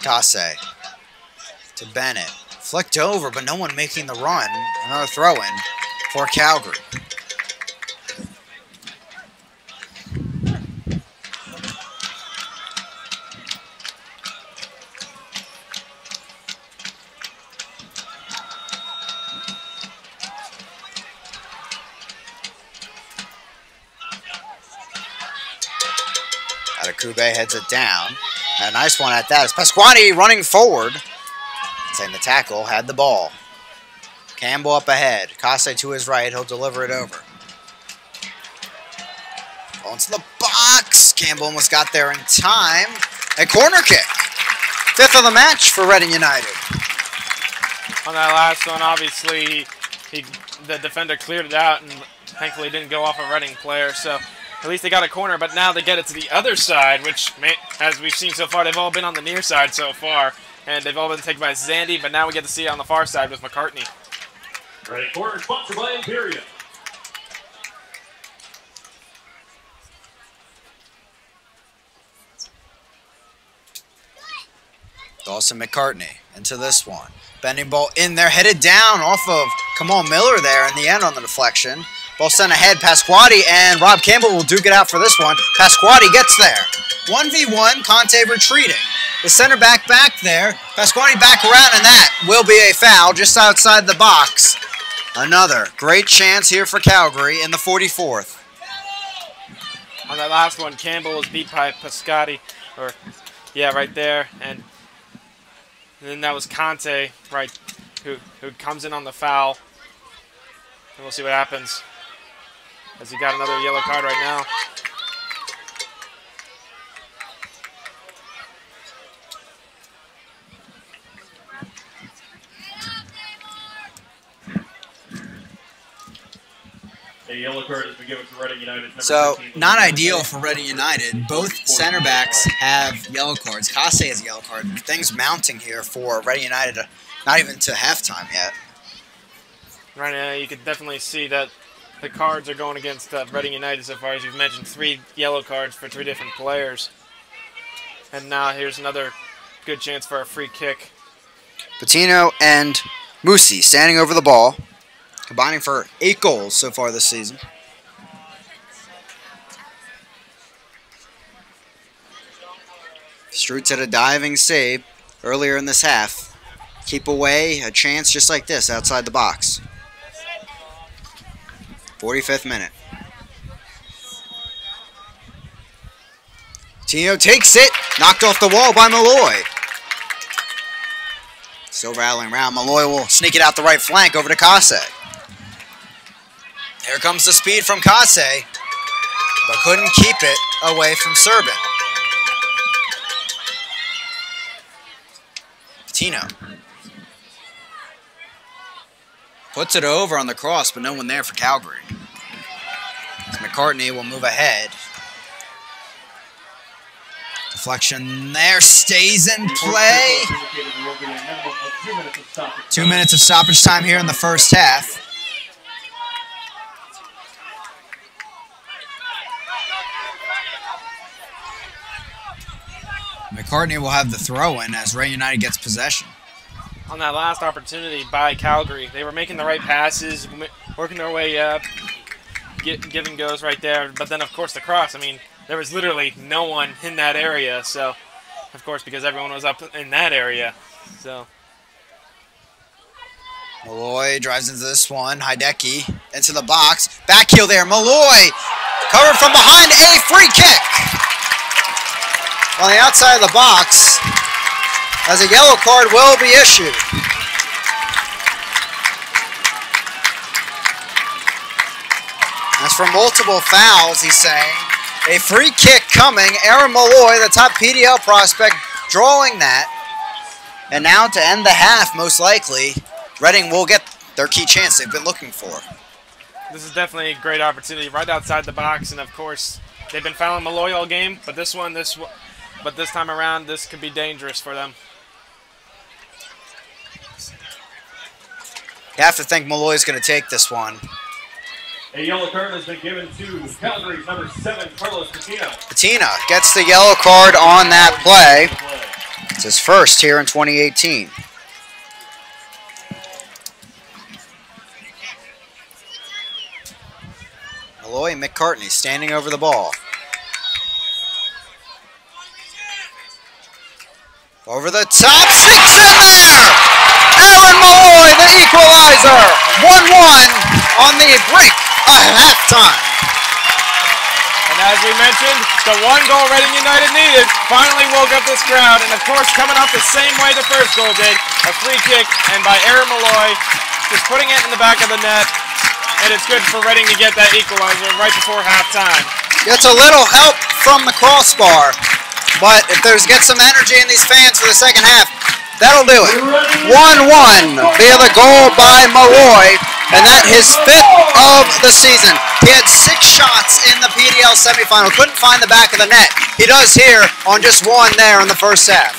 Kase to Bennett. Flicked over, but no one making the run. Another throw-in for Calgary. Adekube heads it down. A nice one at that. It's Pasquati running forward. Saying the tackle had the ball. Campbell up ahead. Kase to his right. He'll deliver it over. Ball into the box. Campbell almost got there in time. A corner kick. 5th of the match for Reading United. On that last one, obviously, the defender cleared it out and thankfully didn't go off a Reading player. So at least they got a corner, but now they get it to the other side, which, as we've seen so far, they've all been on the near side so far, and they've all been taken by Zandy, but now we get to see it on the far side with McCartney. Reading corner sponsored by Imperial. Dawson McCartney into this one. Bending ball in there, headed down off of Kamal Miller there in the end on the deflection. Ball sent ahead, Pasquati, and Rob Campbell will duke it out for this one. Pasquati gets there. 1v1, Conte retreating. The center back there. Pasquati back around, and that will be a foul just outside the box. Another great chance here for Calgary in the 44th. On that last one, Campbell was beat by Pasquati, right there, and then that was Conte, right, who comes in on the foul. And we'll see what happens, as he got another yellow card right now. A yellow card has been given to Reading United. So, not ideal for Reading United. Both center backs have yellow cards. Kase has a yellow card. Things mounting here for Reading United, not even to halftime yet. Right now, you can definitely see that the cards are going against Reading United so far. As you've mentioned, 3 yellow cards for 3 different players. And now here's another good chance for a free kick. Patino and Musi standing over the ball, combining for 8 goals so far this season. Strutz had a diving save earlier in this half. Keep away a chance just like this outside the box. 45th minute. Tino takes it. Knocked off the wall by Malloy. Still rattling around. Malloy will sneak it out the right flank over to Kase. Here comes the speed from Kase, but couldn't keep it away from Serbin. Tino puts it over on the cross, but no one there for Calgary. McCartney will move ahead. Deflection there, stays in play. 2 minutes of stoppage time here in the first half. McCartney will have the throw-in as Reading United gets possession. On that last opportunity by Calgary, they were making the right passes, working their way up, giving goes right there. But then, of course, the cross. I mean, there was literally no one in that area. So of course, because everyone was up in that area. So Malloy drives into this one. Hideki into the box. Back heel there. Malloy covered from behind. A free kick on the outside of the box as a yellow card will be issued. As for multiple fouls, he's saying. A free kick coming. Aaron Malloy, the top PDL prospect, drawing that. And now to end the half, most likely, Reading will get their key chance they've been looking for. this is definitely a great opportunity right outside the box, and of course they've been fouling Malloy all game, but this time around this could be dangerous for them. You have to think Malloy's going to take this one. A yellow card has been given to Calgary's number 7, Carlos Patina. Patina gets the yellow card on that play. It's his first here in 2018. Malloy and McCartney standing over the ball. Over the top, sticks in there! Aaron Malloy, the equalizer! 1-1 on the break of halftime. And as we mentioned, the one goal Reading United needed finally woke up this crowd, and of course coming off the same way the first goal did, a free kick, and by Aaron Malloy, just putting it in the back of the net, and it's good for Reading to get that equalizer right before halftime. Gets a little help from the crossbar, but if get some energy in these fans for the second half, that'll do it. 1-1 via the goal by Malloy, and that his 5th of the season. He had 6 shots in the PDL semifinal, couldn't find the back of the net. He does here on just 1 there in the first half.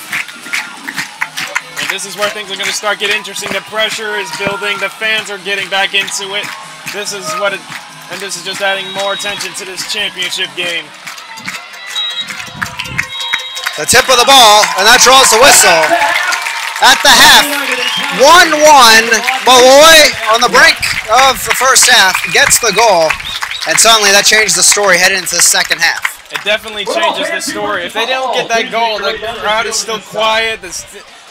And this is where things are going to start getting interesting. The pressure is building, the fans are getting back into it. This is this is just adding more attention to this championship game. The tip of the ball, and that draws the whistle. At the half, 1-1, Malloy on the brink of the first half gets the goal, and suddenly that changed the story heading into the second half. It definitely changes the story. If they don't get that goal, the crowd is still quiet.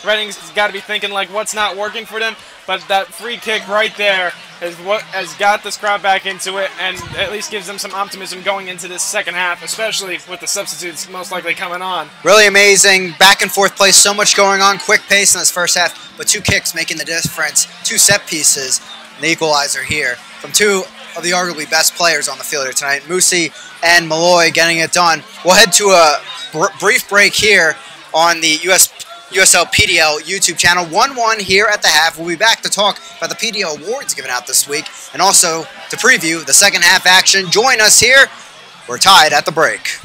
Reading's got to be thinking, like, what's not working for them? But that free kick right there is what has got this crowd back into it, and at least gives them some optimism going into this second half, especially with the substitutes most likely coming on. Really amazing, back and forth play, so much going on, quick pace in this first half, but 2 kicks making the difference, 2 set pieces, and the equalizer here from 2 of the arguably best players on the field here tonight, Musi and Malloy getting it done. We'll head to a brief break here on the USL PDL YouTube channel. 1-1 here at the half. We'll be back to talk about the PDL awards given out this week and also to preview the second half action. Join us here. We're tied at the break.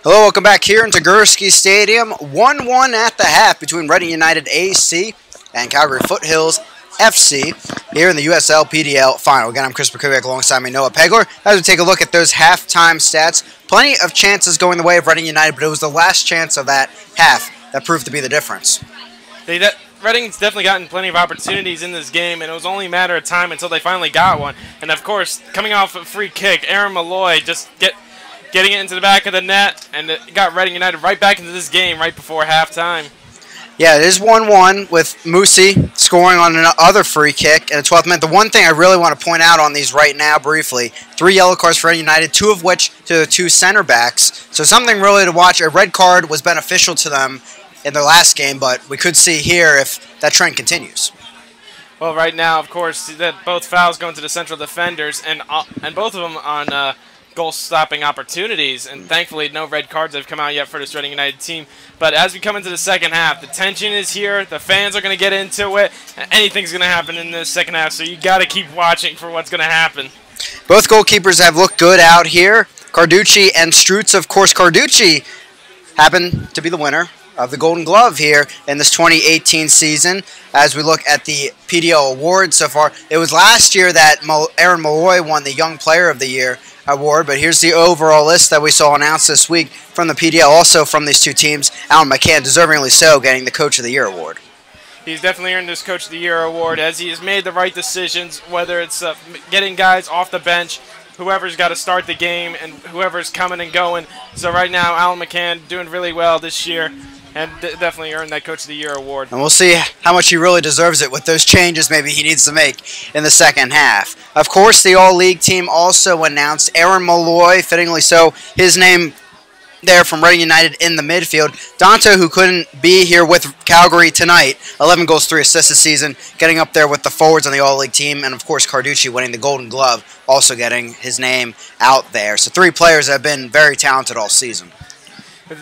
Hello, welcome back here into Gursky Stadium. 1-1 at the half between Reading United AC and Calgary Foothills FC here in the USL PDL final. Again, I'm Chris Berkovic alongside me, Noah Pegler. As we take a look at those halftime stats, plenty of chances going the way of Reading United, but it was the last chance of that half that proved to be the difference. Reading's definitely gotten plenty of opportunities in this game, and it was only a matter of time until they finally got one. And of course, coming off a free kick, Aaron Malloy just getting it into the back of the net, and it got Reading United right back into this game right before halftime. Yeah, it is 1-1 with Musi scoring on another free kick in the 12th minute. The one thing I really want to point out on these right now briefly, 3 yellow cards for Reading United, 2 of which to the 2 center backs. So something really to watch. A red card was beneficial to them in their last game, but we could see here if that trend continues. Well, right now, of course, that both fouls going to the central defenders, and both of them on goal-stopping opportunities, and thankfully no red cards have come out yet for this Reading United team. But as we come into the second half, the tension is here, the fans are going to get into it, and anything's going to happen in this second half, so you got to keep watching for what's going to happen. Both goalkeepers have looked good out here. Carducci and Strutz, of course. Carducci happened to be the winner of the Golden Glove here in this 2018 season. As we look at the PDL awards so far, it was last year that Aaron Malloy won the Young Player of the Year award, but here's the overall list that we saw announced this week from the PDL, also from these two teams. Alan McCann, deservingly so, getting the Coach of the Year award. He's definitely earned this Coach of the Year award as he has made the right decisions, whether it's getting guys off the bench, whoever's got to start the game, and whoever's coming and going. So right now, Alan McCann doing really well this year, and definitely earned that Coach of the Year award. And we'll see how much he really deserves it with those changes maybe he needs to make in the second half. Of course, the All-League team also announced Aaron Malloy, fittingly so, his name there from Reading United in the midfield. Danto, who couldn't be here with Calgary tonight, 11 goals, 3 assists this season, getting up there with the forwards on the All-League team. And, of course, Carducci winning the Golden Glove, also getting his name out there. So 3 players that have been very talented all season.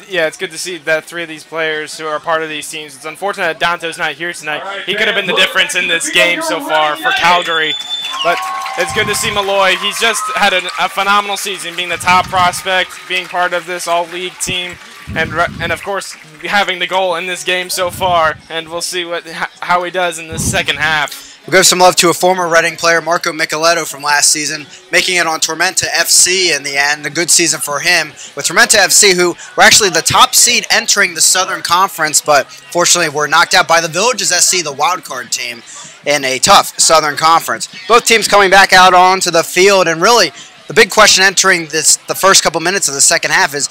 Yeah, it's good to see that 3 of these players who are part of these teams. It's unfortunate that Danto's not here tonight. He could have been the difference in this game so far for Calgary. But it's good to see Malloy. He's just had a phenomenal season, being the top prospect, being part of this all-league team, and of course, having the goal in this game so far. And we'll see how he does in the second half. We'll give some love to a former Reading player, Marco Micheletto, from last season, making it on Tormenta FC in the end. A good season for him with Tormenta FC, who were actually the top seed entering the Southern Conference, but fortunately were knocked out by the Villages SC, the wildcard team, in a tough Southern Conference. Both teams coming back out onto the field, and really the big question entering the first couple minutes of the second half is,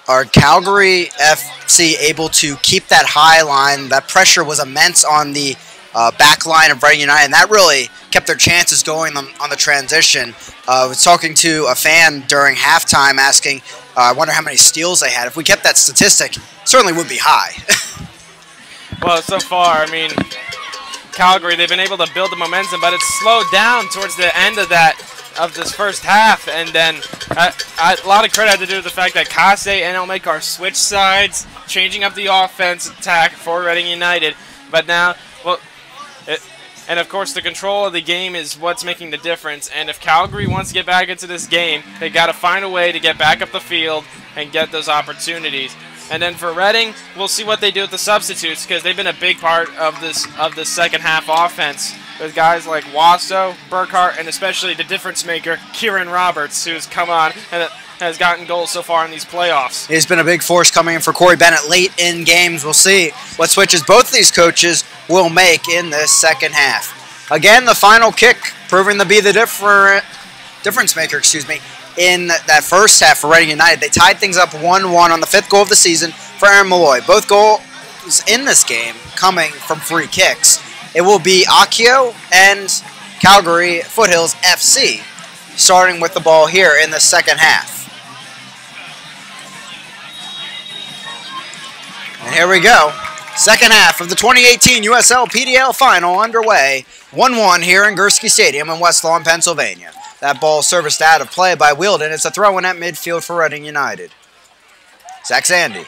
are Calgary FC able to keep that high line? That pressure was immense on the back line of Reading United, and that really kept their chances going on the transition. I was talking to a fan during halftime asking, I wonder how many steals they had. If we kept that statistic, it certainly would be high. Well, so far, I mean, Calgary, they've been able to build the momentum, but it's slowed down towards the end of this first half, and then a lot of credit had to do with the fact that Kase and Elmekar switched sides, changing up the offense attack for Reading United. But now, well, and of course the control of the game is what's making the difference, and if Calgary wants to get back into this game, they got to find a way to get back up the field and get those opportunities. And then for Reading, we'll see what they do with the substitutes, because they've been a big part of this second half offense, with guys like Wasso, Burkhart, and especially the difference maker, Kieran Roberts, who's come on and has gotten goals so far in these playoffs. He's been a big force coming in for Corey Bennett late in games. We'll see what switches both of these coaches will make in this second half. Again, the final kick proving to be the difference maker, in that first half for Reading United. They tied things up 1-1 on the 5th goal of the season for Aaron Malloy. Both goals in this game coming from free kicks. It will be Akio and Calgary Foothills FC starting with the ball here in the second half. And here we go. Second half of the 2018 USL PDL final underway. 1-1 here in Gursky Stadium in West Lawn, Pennsylvania. That ball serviced out of play by Wielden. It's a throw-in at midfield for Reading United. Zach Sandy.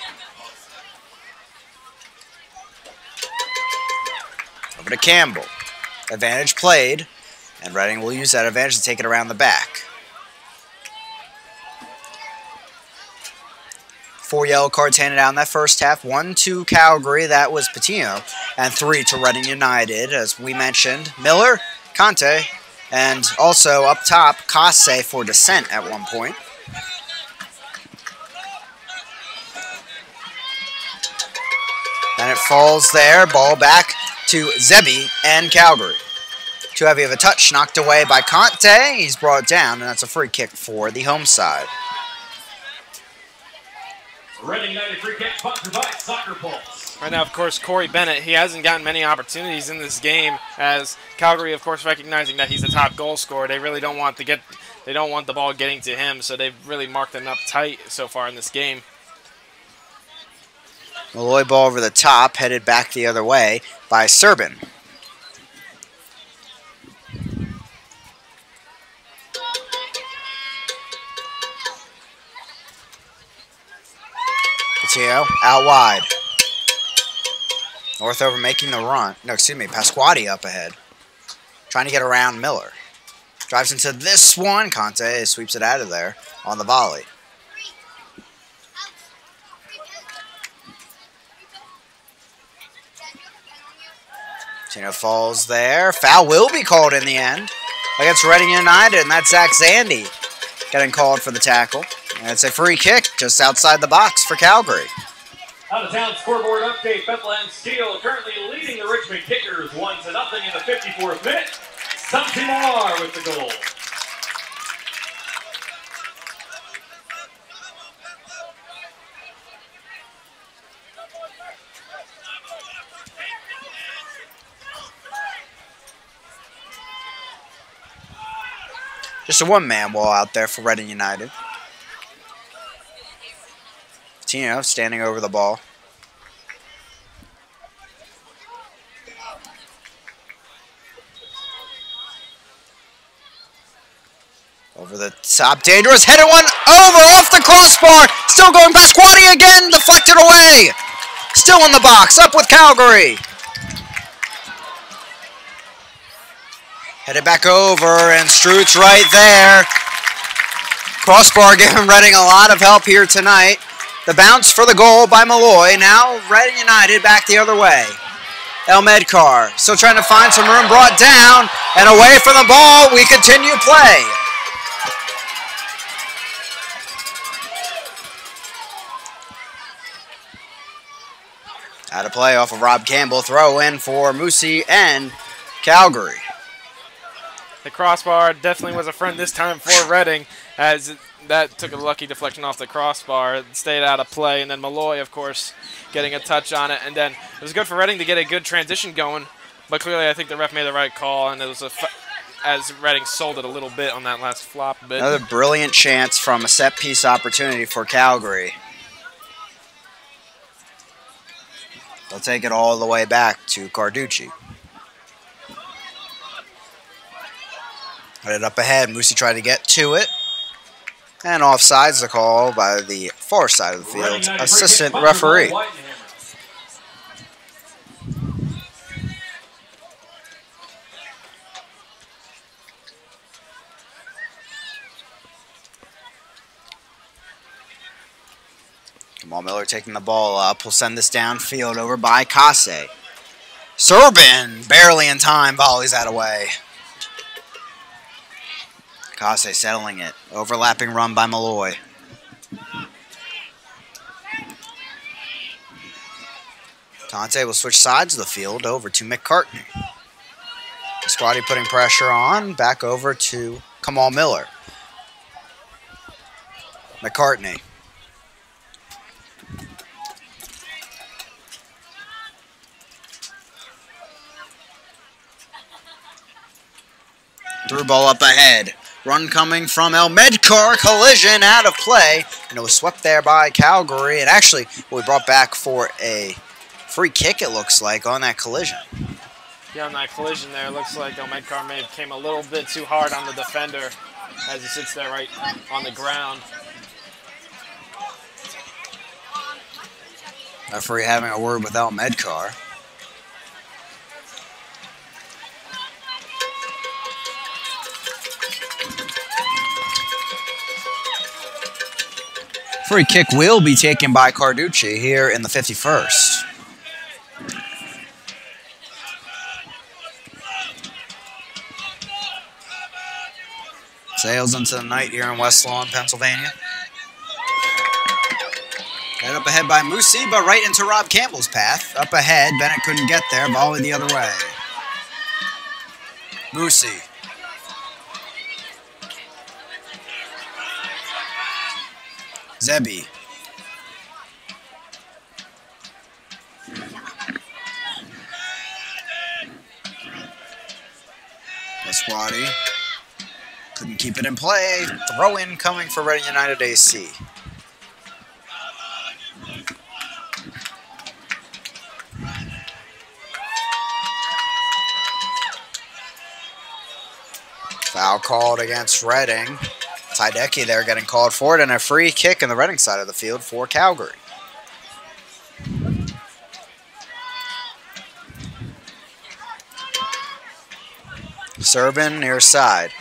Over to Campbell. Advantage played, and Reading will use that advantage to take it around the back. 4 yellow cards handed out in that first half. 1 to Calgary, that was Patino, and 3 to Reading United. As we mentioned, Miller, Conte, and also up top, Kasse for Descent at one point. And it falls there, ball back to Zebi and Calgary. Too heavy of a touch, knocked away by Conte. He's brought down, and that's a free kick for the home side. Reading United free kick sponsored by Soccer Pulse. Right now, of course, Corey Bennett, he hasn't gotten many opportunities in this game, as Calgary, of course, recognizing that he's the top goal scorer. They really don't want the ball getting to him, so they've really marked him up tight so far in this game. Malloy ball over the top, headed back the other way by Serbin. Patino out wide. Northover making the run. No, excuse me, Pasquati up ahead. Trying to get around Miller. Drives into this one. Conte sweeps it out of there on the volley. Patino falls there. Foul will be called in the end against Reading United, and that's Zach Zandy getting called for the tackle. And it's a free kick just outside the box for Calgary. Out of town scoreboard update. Bethlehem Steel currently leading the Richmond Kickers 1-0 in the 54th minute. Santi Moar with the goal. Just a one-man wall out there for Reading United. Patino standing over the ball. Over the top, dangerous, headed one over, off the crossbar. Still going, Pasquati again, deflected away. Still in the box, up with Calgary. Headed back over, and Struth's right there. Crossbar giving Reading a lot of help here tonight. The bounce for the goal by Malloy. Now Reading United back the other way. El Medcar still trying to find some room, brought down, and away from the ball. We continue play. Out of play off of Rob Campbell. Throw in for Musi and Calgary. The crossbar definitely was a friend this time for Reading, as that took a lucky deflection off the crossbar. It stayed out of play, and then Malloy, of course, getting a touch on it. And then it was good for Reading to get a good transition going, but clearly I think the ref made the right call, and it was as Reading sold it a little bit on that last flop bit. Another brilliant chance from a set-piece opportunity for Calgary. They'll take it all the way back to Carducci. Put it up ahead. Musi tried to get to it. And offsides the call by the far side of the field. Assistant referee. Kamal Miller taking the ball up. We'll send this downfield over by Kasse. Serbin barely in time. Volleys that away. Kasse settling it. Overlapping run by Malloy. Conte will switch sides of the field over to McCartney. Pasquati putting pressure on. Back over to Kamal Miller. McCartney. Through ball up ahead. Run coming from El Medcar. Collision out of play. And it was swept there by Calgary. And actually, we brought back for a free kick, it looks like, on that collision. Yeah, on that collision there, it looks like El Medcar may have came a little bit too hard on the defender as he sits there right on the ground. Referee having a word with El Medcar. Free kick will be taken by Carducci here in the 51st. Sails into the night here in West Lawn, Pennsylvania. Head up ahead by Musi, but right into Rob Campbell's path. Up ahead, Bennett couldn't get there, volley the other way. Musi. Zebi. Pasquati. Couldn't keep it in play. Throw in coming for Reading United AC. Foul called against Reading. Tydecki there getting called for it, and a free kick in the Reading side of the field for Calgary. Serban near side.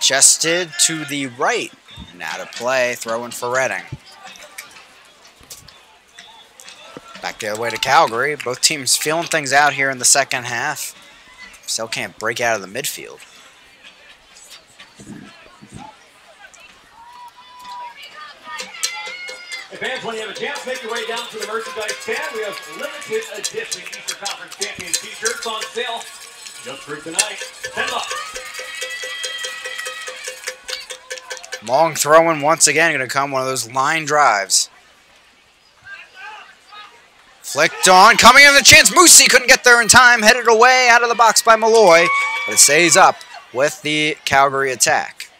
Chested to the right. Now to play, throwing for Reading. Back the other way to Calgary. Both teams feeling things out here in the second half. Still can't break out of the midfield. Hey fans, when you have a chance, make your way down to the merchandise stand. We have limited edition Easter Conference Champion t-shirts on sale just for tonight. $10. Long throwing once again, going to come one of those line drives. Flicked on, coming in the chance. Musi couldn't get there in time, headed away out of the box by Malloy, but it stays up with the Calgary attack.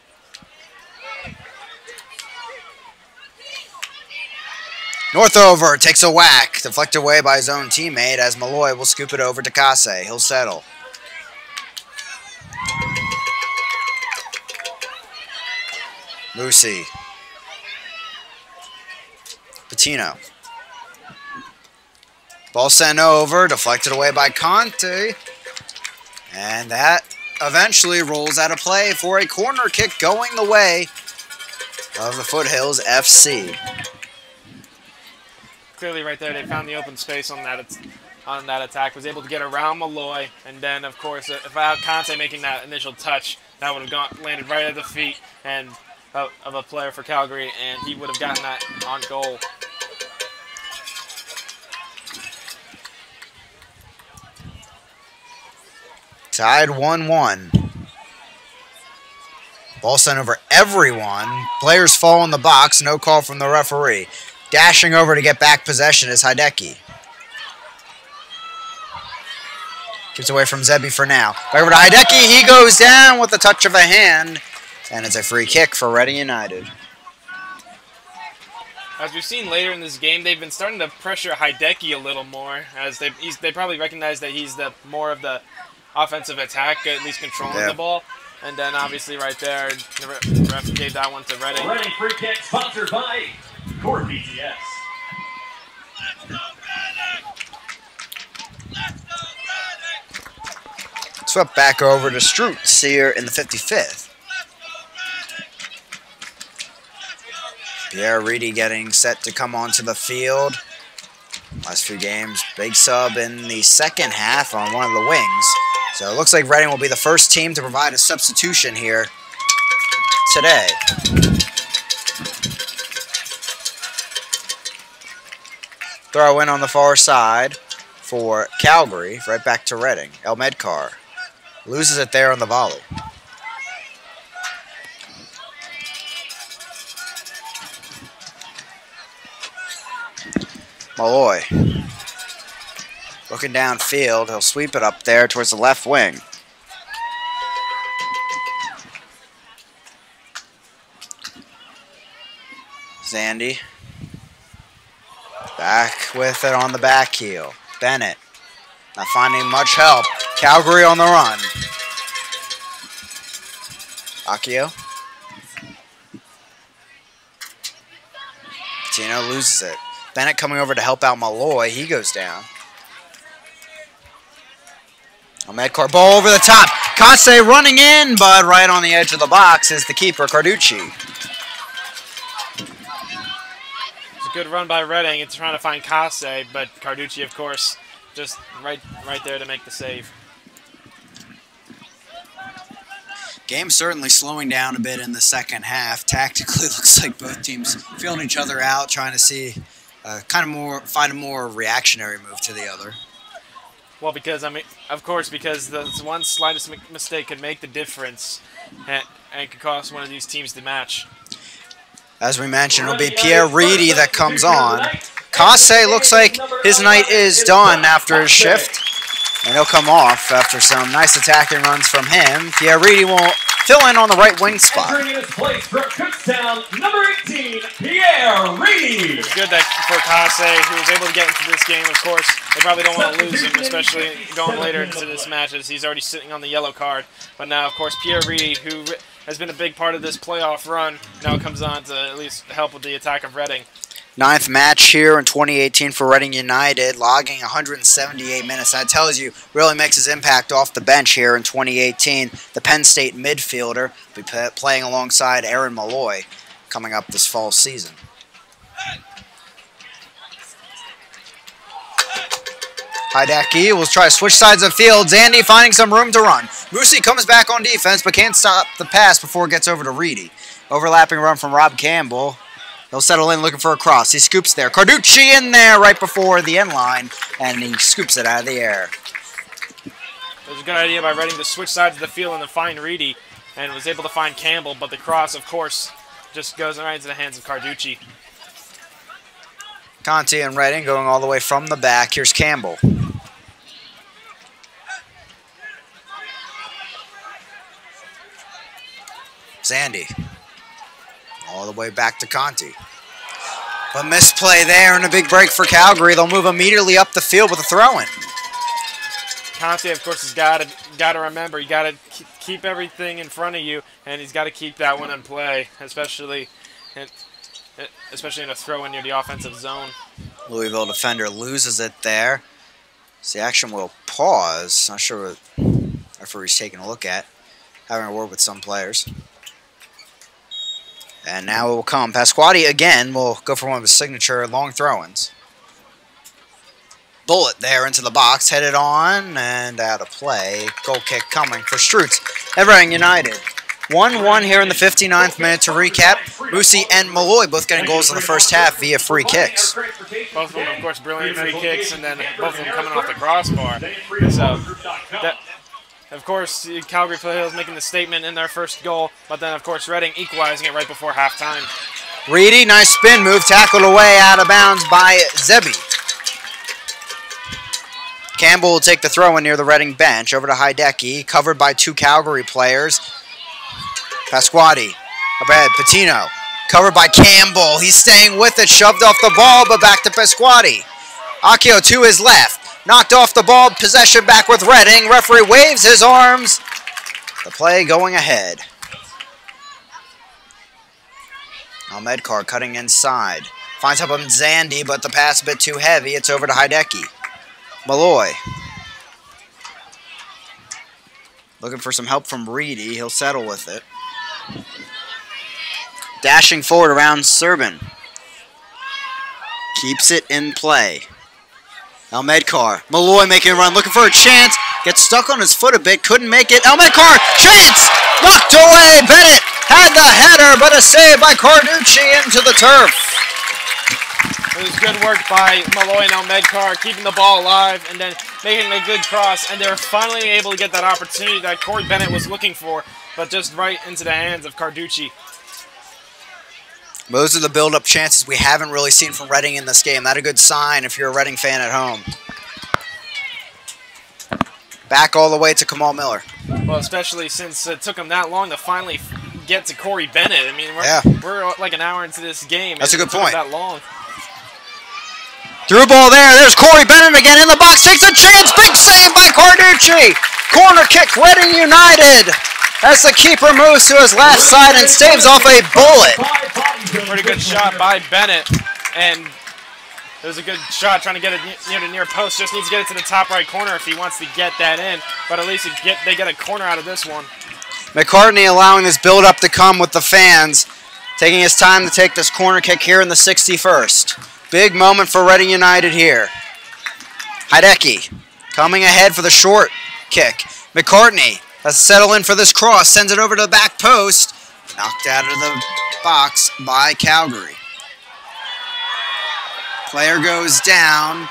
Northover takes a whack, deflected away by his own teammate as Malloy will scoop it over to Kase. He'll settle. Musi. Patino. Ball sent over, deflected away by Conte. And that eventually rolls out of play for a corner kick going the way of the Foothills FC. Clearly right there, they found the open space on that attack, was able to get around Malloy, and then, of course, without Conte making that initial touch, that would have landed right at the feet and of a player for Calgary, and he would have gotten that on goal. Tied 1-1. Ball sent over everyone. Players fall in the box. No call from the referee. Dashing over to get back possession is Hideki. Keeps away from Zebi for now. Back over to Hideki. He goes down with the touch of a hand. And it's a free kick for Reading United. As we've seen later in this game, they've been starting to pressure Hideki a little more, as they probably recognize that he's more of the offensive attack, at least controlling the ball. And then obviously right there, the ref gave that one to Reading. Reading free kick sponsored by Core BTS. Swept back over to Strutz here in the 55th. Pierre Reedy getting set to come onto the field. Last few games, big sub in the second half on one of the wings. So it looks like Reading will be the first team to provide a substitution here today. Throw in on the far side for Calgary, right back to Reading. El Medkar loses it there on the volley. Malloy. Looking downfield, he'll sweep it up there towards the left wing. Zandy. Back with it on the back heel. Bennett. Not finding much help. Calgary on the run. Accio. Patino loses it. Bennett coming over to help out Malloy. He goes down. Medcar ball over the top. Kase running in, but right on the edge of the box is the keeper, Carducci. It's a good run by Reading. It's trying to find Kase, but Carducci, of course, just right there to make the save. Game certainly slowing down a bit in the second half. Tactically, looks like both teams feeling each other out, trying to see find a more reactionary move to the other. Well, because, I mean, of course, because the one slightest mistake could make the difference and could cost one of these teams the match. As we mentioned, it'll be Pierre Reedy that comes on. Kase looks like his night is done after his shift, and he'll come off after some nice attacking runs from him. Pierre Reedy will fill in on the right wing spot. Entering in his place from Kutztown, number 18, Pierre Reedy. It's good that for Kase, who was able to get into this game, of course. They probably don't want to lose him, especially going later into this match, as he's already sitting on the yellow card. But now, of course, Pierre Reedy, who has been a big part of this playoff run, now comes on to at least help with the attack of Reading. 9th match here in 2018 for Reading United, logging 178 minutes. That tells you really makes his impact off the bench here in 2018. The Penn State midfielder will be playing alongside Aaron Malloy coming up this fall season. Hideki will try to switch sides of the field. Zandy finding some room to run. Musi comes back on defense but can't stop the pass before it gets over to Reedy. Overlapping run from Rob Campbell. He'll settle in looking for a cross. He scoops there. Carducci in there right before the end line, and he scoops it out of the air. It was a good idea by Reading to switch sides of the field and to find Reedy, and was able to find Campbell, but the cross, of course, just goes right into the hands of Carducci. Conti and Reading going all the way from the back. Here's Campbell. Zandy. All the way back to Conti. But misplay there and a big break for Calgary. They'll move immediately up the field with a throw-in. Conti, of course, has got to remember, you got to keep everything in front of you, and he's got to keep that one in play, especially in a throw-in near the offensive zone. Louisville defender loses it there. So the action will pause. Not sure what referee's taking a look at. Having a word with some players. And now it will come. Pasquati again will go for one of his signature long throw-ins. Bullet there into the box, headed on and out of play. Goal kick coming for Strutz at Reading United. 1-1 here in the 59th minute to recap. Musi and Malloy both getting goals in the first half via free kicks. Both of them, of course, brilliant free kicks, and then both of them coming off the crossbar. So, of course, Calgary Foothills making the statement in their first goal, but then, of course, Reading equalizing it right before halftime. Reedy, nice spin move, tackled away out of bounds by Zebi. Campbell will take the throw-in near the Reading bench, over to Hideki, covered by two Calgary players. Pasquati, ahead, Patino, covered by Campbell. He's staying with it, shoved off the ball, but back to Pasquati. Akio to his left. Knocked off the ball, possession back with Reading. Referee waves his arms. The play going ahead. Medcar cutting inside. Finds up on Zandy, but the pass a bit too heavy. It's over to Hideki. Malloy. Looking for some help from Reedy. He'll settle with it. Dashing forward around Serbin. Keeps it in play. Medcar. Malloy making a run, looking for a chance. Gets stuck on his foot a bit, couldn't make it. Medcar, chance! Knocked away. Bennett had the header, but a save by Carducci into the turf. It was good work by Malloy and Medcar, keeping the ball alive and then making a good cross. And they're finally able to get that opportunity that Corey Bennett was looking for, but just right into the hands of Carducci. Those are the build-up chances we haven't really seen from Reading in this game. That's a good sign if you're a Reading fan at home. Back all the way to Kamal Miller. Well, especially since it took him that long to finally get to Corey Bennett. I mean, we're like an hour into this game. That's a good point. That long. Through ball there. There's Corey Bennett again in the box. Takes a chance. Big save by Carducci. Corner kick, Reading United. As the keeper moves to his left side and saves off a bullet. Pretty good shot by Bennett. And there's a good shot trying to get it near the near post. Just needs to get it to the top right corner if he wants to get that in. But at least they get a corner out of this one. McCartney allowing this build-up to come with the fans. Taking his time to take this corner kick here in the 61st. Big moment for Reading United here. Hideki coming ahead for the short kick. McCartney has to settle in for this cross. Sends it over to the back post. Knocked out of the box by Calgary. Player goes down.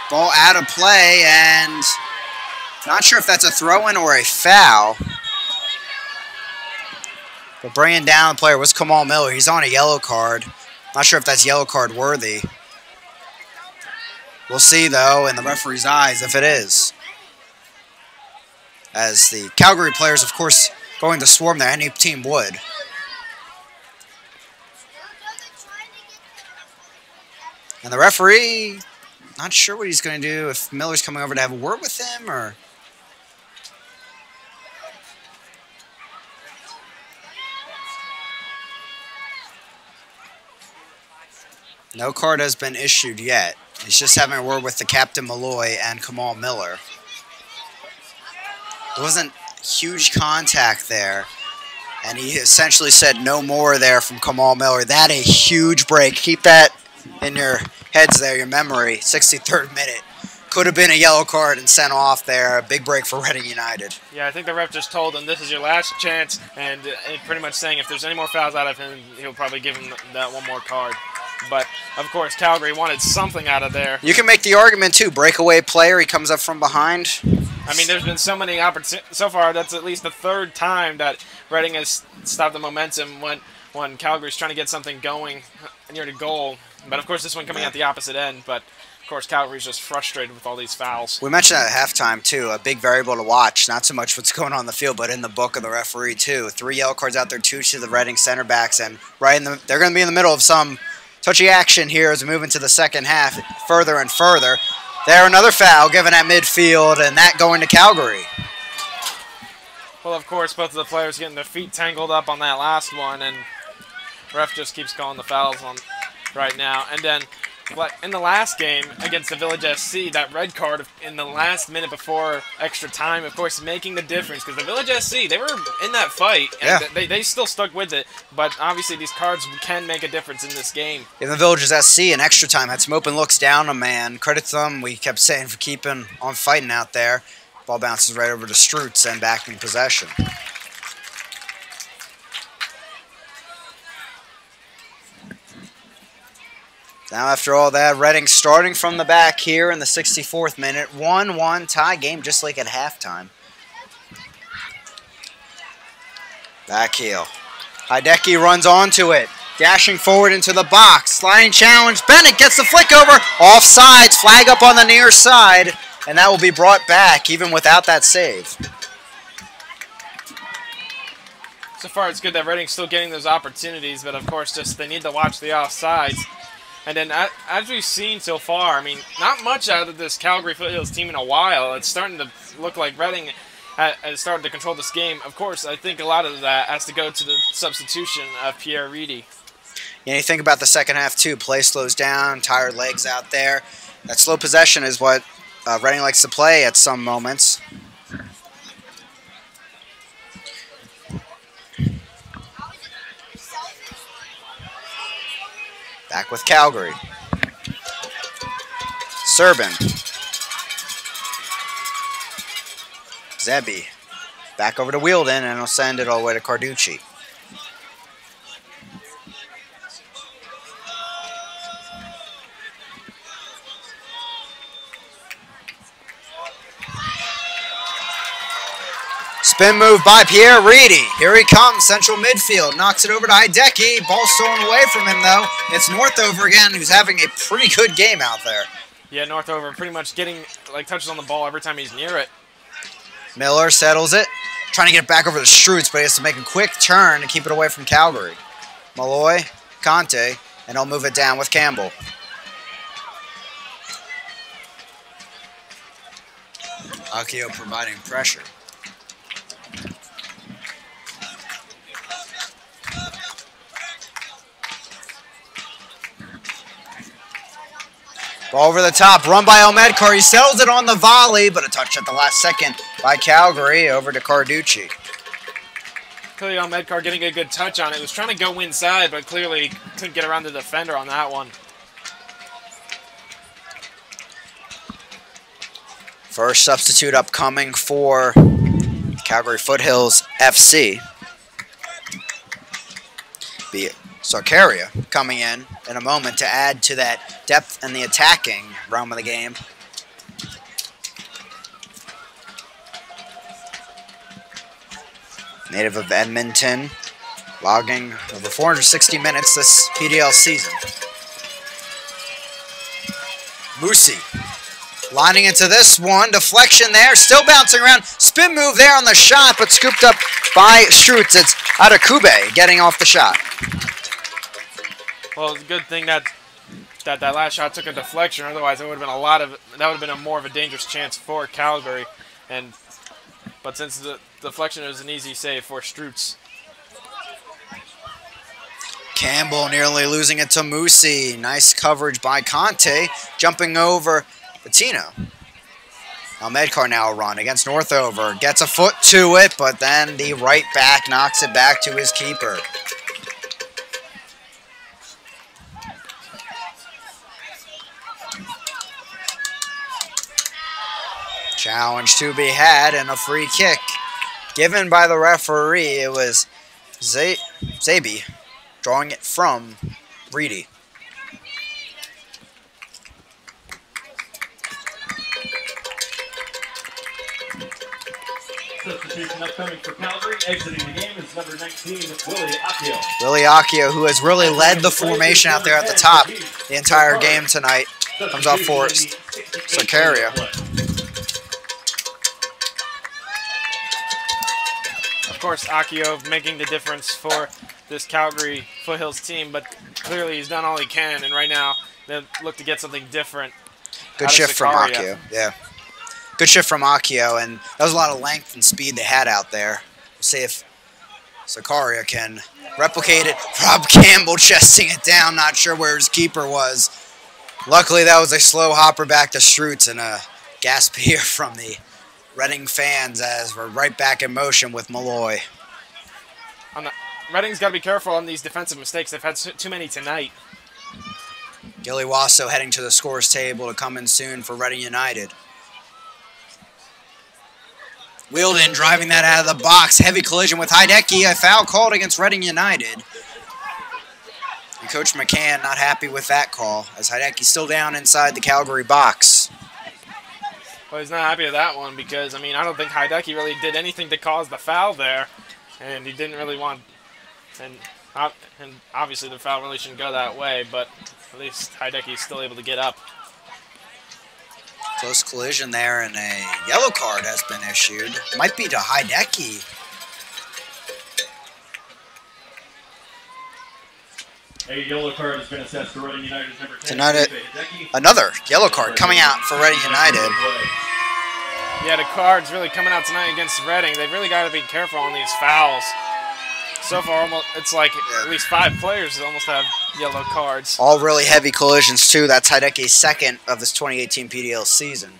Ball out of play, and not sure if that's a throw-in or a foul. But bringing down the player was Kamal Miller. He's on a yellow card. Not sure if that's yellow card worthy. We'll see, though, in the referee's eyes if it is. As the Calgary players, of course, going to swarm there. Any team would. And the referee, not sure what he's going to do, if Miller's coming over to have a word with him or... No card has been issued yet. He's just having a word with the Captain Malloy and Kamal Miller. There wasn't huge contact there. And he essentially said no more there from Kamal Miller. That a huge break. Keep that in your heads there, your memory. 63rd minute. Could have been a yellow card and sent off there. A big break for Reading United. Yeah, I think the ref just told him this is your last chance. And pretty much saying if there's any more fouls out of him, he'll probably give him that one more card. But, of course, Calgary wanted something out of there. You can make the argument, too. Breakaway player, he comes up from behind. I mean, there's been so many opportunities. So far, that's at least the third time that Reading has stopped the momentum when Calgary's trying to get something going near the goal. But, of course, this one coming at the opposite end. But, of course, Calgary's just frustrated with all these fouls. We mentioned that at halftime, too. A big variable to watch. Not so much what's going on in the field, but in the book of the referee, too. 3 yellow cards out there, 2 to the Reading center backs. And they're going to be in the middle of some touchy action here as we move into the second half further and further. There, another foul given at midfield, and that going to Calgary. Well, of course, both of the players getting their feet tangled up on that last one, and ref just keeps calling the fouls on right now. And then in the last game against the Village SC, that red card in the last minute before extra time, of course, making the difference. Because the Village SC, they were in that fight, and they still stuck with it. But obviously, these cards can make a difference in this game. In the Villages SC, in extra time, had some open looks down a man. Credit to them, we kept saying, for keeping on fighting out there. Ball bounces right over to Strutz and back in possession. Now, after all that, Reading starting from the back here in the 64th minute. 1-1 tie game, just like at halftime. Back heel. Hideki runs onto it. Dashing forward into the box. Sliding challenge. Bennett gets the flick over. Offsides. Flag up on the near side. And that will be brought back, even without that save. So far, it's good that Reading's still getting those opportunities. But, of course, just they need to watch the offsides. And then, as we've seen so far, I mean, not much out of this Calgary Foothills team in a while. It's starting to look like Reading has started to control this game. Of course, I think a lot of that has to go to the substitution of Pierre Reedy. Yeah, you think about the second half, too. Play slows down, tired legs out there. That slow possession is what Reading likes to play at some moments. Back with Calgary. Serbin. Zebi. Back over to Wheeldon, and he'll send it all the way to Carducci. Spin move by Pierre Reedy. Here he comes, central midfield. Knocks it over to Hideki. Ball stolen away from him, though. It's Northover again, who's having a pretty good game out there. Yeah, Northover pretty much getting touches on the ball every time he's near it. Miller settles it. Trying to get it back over to Strutz, but he has to make a quick turn to keep it away from Calgary. Malloy, Conte, and he'll move it down with Campbell. Akio providing pressure. Ball over the top, run by Almedkar. He settles it on the volley, but a touch at the last second by Calgary over to Carducci. Clearly Almedkar getting a good touch on it. Was trying to go inside, but clearly couldn't get around the defender on that one. First substitute upcoming for Calgary Foothills FC. Be it Sarkaria coming in a moment to add to that depth in the attacking realm of the game. Native of Edmonton, logging over 460 minutes this PDL season. Musi lining into this one, deflection there, still bouncing around, spin move there on the shot, but scooped up by Strutz. It's Adekube getting off the shot. Well, it's a good thing that last shot took a deflection. Otherwise, it would have been a more of a dangerous chance for Calgary. But since the deflection was an easy save for Strutz. Campbell nearly losing it to Musi. Nice coverage by Conte, jumping over Patino. Almedkar now a run against Northover. Gets a foot to it, but then the right back knocks it back to his keeper. Challenge to be had and a free kick given by the referee. It was Zabi drawing it from Reedy. Substitution upcoming for Calgary. Exiting the game is number 19, Willie Accio. Willie Accio, who has really led the formation out there at the top the entire game tonight, comes off for Sarkaria. Of course, Accio making the difference for this Calgary Foothills team, but clearly he's done all he can, and right now they look to get something different. Good shift from Accio, yeah. Good shift from Accio, and that was a lot of length and speed they had out there. We'll see if Sarkaria can replicate it. Rob Campbell chesting it down, not sure where his keeper was. Luckily, that was a slow hopper back to Strutz, and a gasp here from the Reading fans as we're right back in motion with Malloy. Reading's got to be careful on these defensive mistakes. They've had too many tonight. Gilly Wasso heading to the scores table to come in soon for Reading United. Wielden driving that out of the box. Heavy collision with Hideki. A foul called against Reading United. And Coach McCann not happy with that call as Hideki's still down inside the Calgary box. Well, he's not happy with that one because, I mean, I don't think Hideki really did anything to cause the foul there. And he didn't really want... And obviously the foul really shouldn't go that way, but at least Hideki is still able to get up. Close collision there, and a yellow card has been issued. Might be to Hideki. A yellow card has been assessed for Reading United's number 10. Tonight, another yellow card coming out for Reading United. Yeah, the cards really coming out tonight against Reading. They've really got to be careful on these fouls. So far, it's like at least 5 players that almost have yellow cards. All really heavy collisions, too. That's Hideki's second of this 2018 PDL season.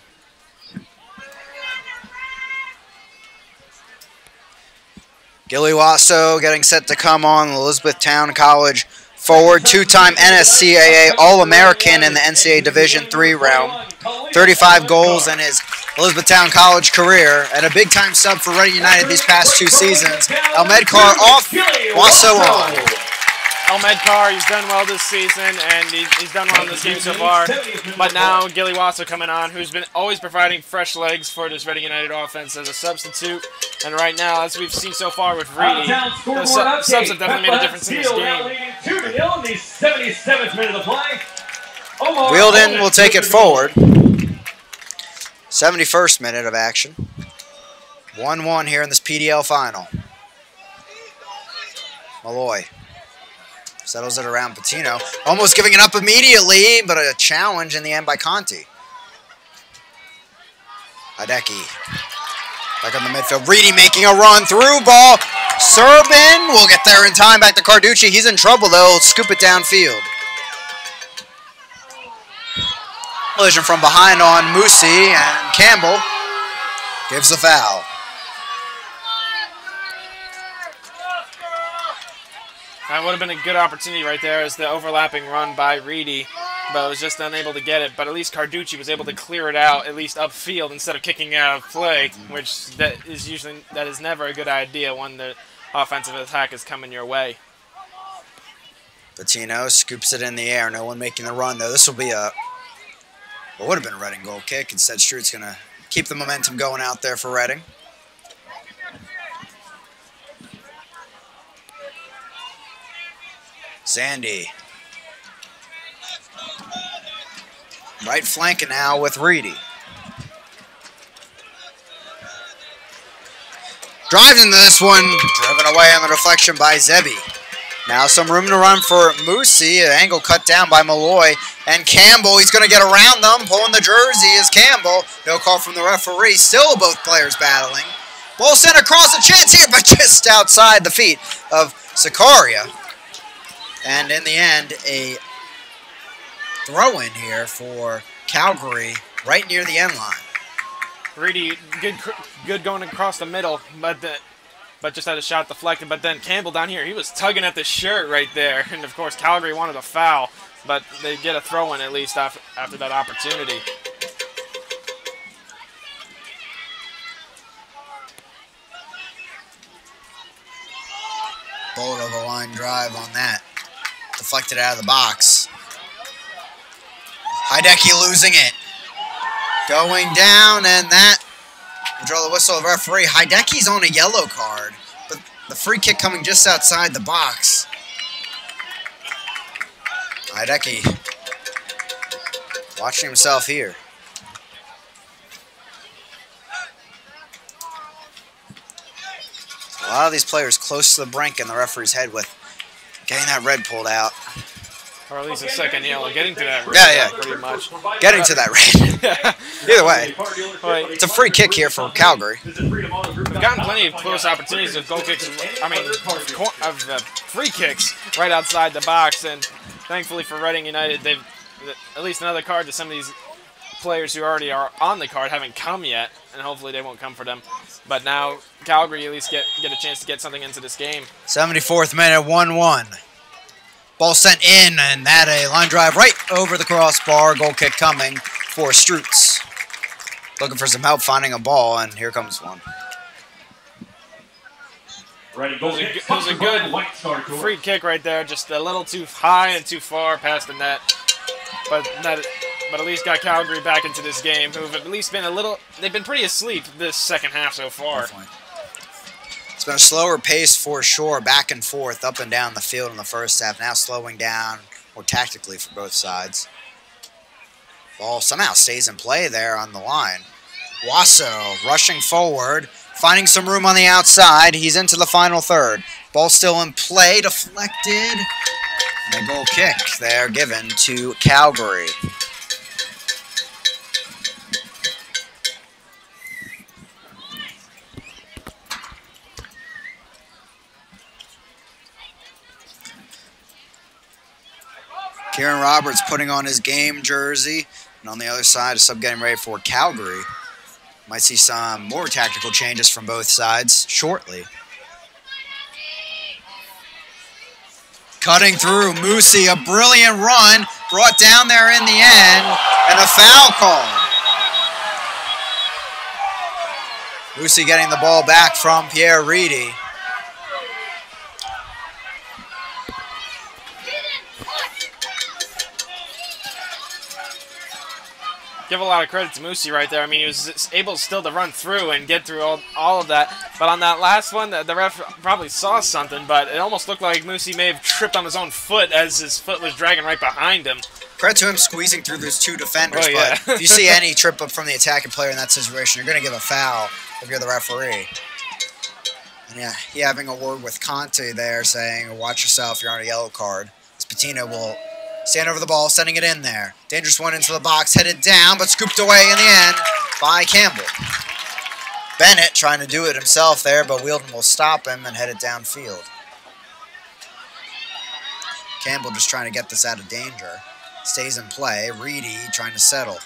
Gilly Wasso getting set to come on, Elizabethtown College forward, 2-time NSCAA All-American in the NCAA Division III realm. 35 goals in his Elizabethtown College career, and a big-time sub for Reading United these past 2 seasons. Almedkar off, Wasso on. Almedkar, he's done well this season, and he's done well in this game so far. But now Gilly Wasso coming on, who's been always providing fresh legs for this Reading United offense as a substitute. And right now, as we've seen so far with Reedy, the subs have definitely made a difference in this game. 2-0 in the 77th minute of play. Wielden will take it forward. 71st minute of action. 1-1 here in this PDL final. Malloy settles it around Patino. Almost giving it up immediately, but a challenge in the end by Conti. Hideki back on the midfield. Reedy making a run through ball. Serbin will get there in time. Back to Carducci. He's in trouble, though. Scoop it downfield. Collision from behind on Moosey, and Campbell gives the foul. That would have been a good opportunity right there as the overlapping run by Reedy, but was just unable to get it. But at least Carducci was able to clear it out, at least upfield, instead of kicking it out of play, which that is never a good idea when the offensive attack is coming your way. Patino scoops it in the air. No one making the run, though. This will be what would have been a Reading goal kick. Instead, Strutt's going to keep the momentum going out there for Reading. Sandy. Right flanking now with Reedy. Drives into this one. Driven away on the deflection by Zebi. Now some room to run for Moosey. An angle cut down by Malloy. And Campbell, he's going to get around them. Pulling the jersey is Campbell. No call from the referee. Still both players battling. Ball sent across, a chance here, but just outside the feet of Sicaria. And in the end, a throw-in here for Calgary right near the end line. Reedy, good going across the middle, but just had a shot deflected. But then Campbell down here, he was tugging at the shirt right there. And, of course, Calgary wanted a foul, but they get a throw-in at least after that opportunity. Bullet of a line drive on that. Deflected out of the box. Hideki losing it. Going down, and that will draw the whistle of the referee. Hideki's on a yellow card, but the free kick coming just outside the box. Hideki watching himself here. A lot of these players close to the brink in the referee's head with getting that red pulled out. Or at least a second yellow. Getting to that red. Yeah. Pretty much. Getting to that red. Either way, it's a free kick here for Calgary. We've gotten plenty of close opportunities of goal kicks. Of free kicks right outside the box. And thankfully for Reading United, they've at least another card to some of these players who already are on the card haven't come yet. And hopefully they won't come for them. But now Calgary at least get a chance to get something into this game. 74th minute, 1-1. Ball sent in, and that a line drive right over the crossbar. Goal kick coming for Strutz. Looking for some help finding a ball, and here comes one. It was a good free kick right there, just a little too high and too far past the net. But at least got Calgary back into this game, who've at least been they've been pretty asleep this second half so far. Definitely. It's been a slower pace for sure, back and forth, up and down the field in the first half. Now slowing down more tactically for both sides. Ball somehow stays in play there on the line. Wasso rushing forward, finding some room on the outside. He's into the final third. Ball still in play, deflected. And a goal kick there given to Calgary. Kieran Roberts putting on his game jersey. And on the other side, a sub getting ready for Calgary. Might see some more tactical changes from both sides shortly. Cutting through, Moosey, a brilliant run. Brought down there in the end. And a foul call. Moosey getting the ball back from Pierre Reedy. Give a lot of credit to Moosey right there. I mean, he was able still to run through and get through all of that. But on that last one, the ref probably saw something, but it almost looked like Moosey may have tripped on his own foot as his foot was dragging right behind him. Credit to him squeezing through those two defenders, yeah. But if you see any trip up from the attacking player in that situation, you're going to give a foul if you're the referee. And yeah, he having a word with Conte there saying, watch yourself, you're on a yellow card. Patino will stand over the ball, sending it in there. Dangerous one into the box, headed down, but scooped away in the end by Campbell. Bennett trying to do it himself there, but Wielden will stop him and head it downfield. Campbell just trying to get this out of danger. stays in play. Reedy trying to settle.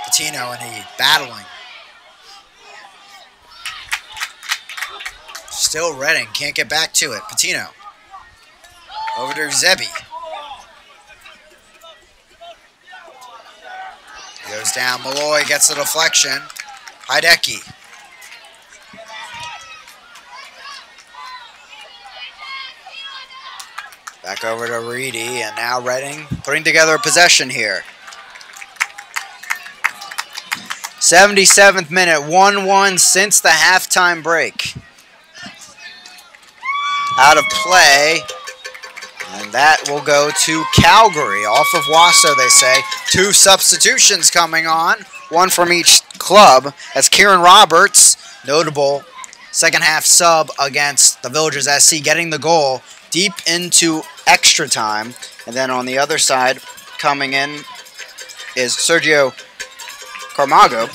Patino and he battling. Still Reading, can't get back to it. Patino. Over to Zebi. He goes down. Malloy gets the deflection. Hideki. Back over to Reedy, and now Reading putting together a possession here. 77th minute, 1-1 since the halftime break. Out of play, and that will go to Calgary. Off of Wasso, they say. 2 substitutions coming on, 1 from each club. That's Kieran Roberts, notable second half sub against the Villagers SC, getting the goal deep into extra time. And then on the other side, coming in is Sergio Carmago,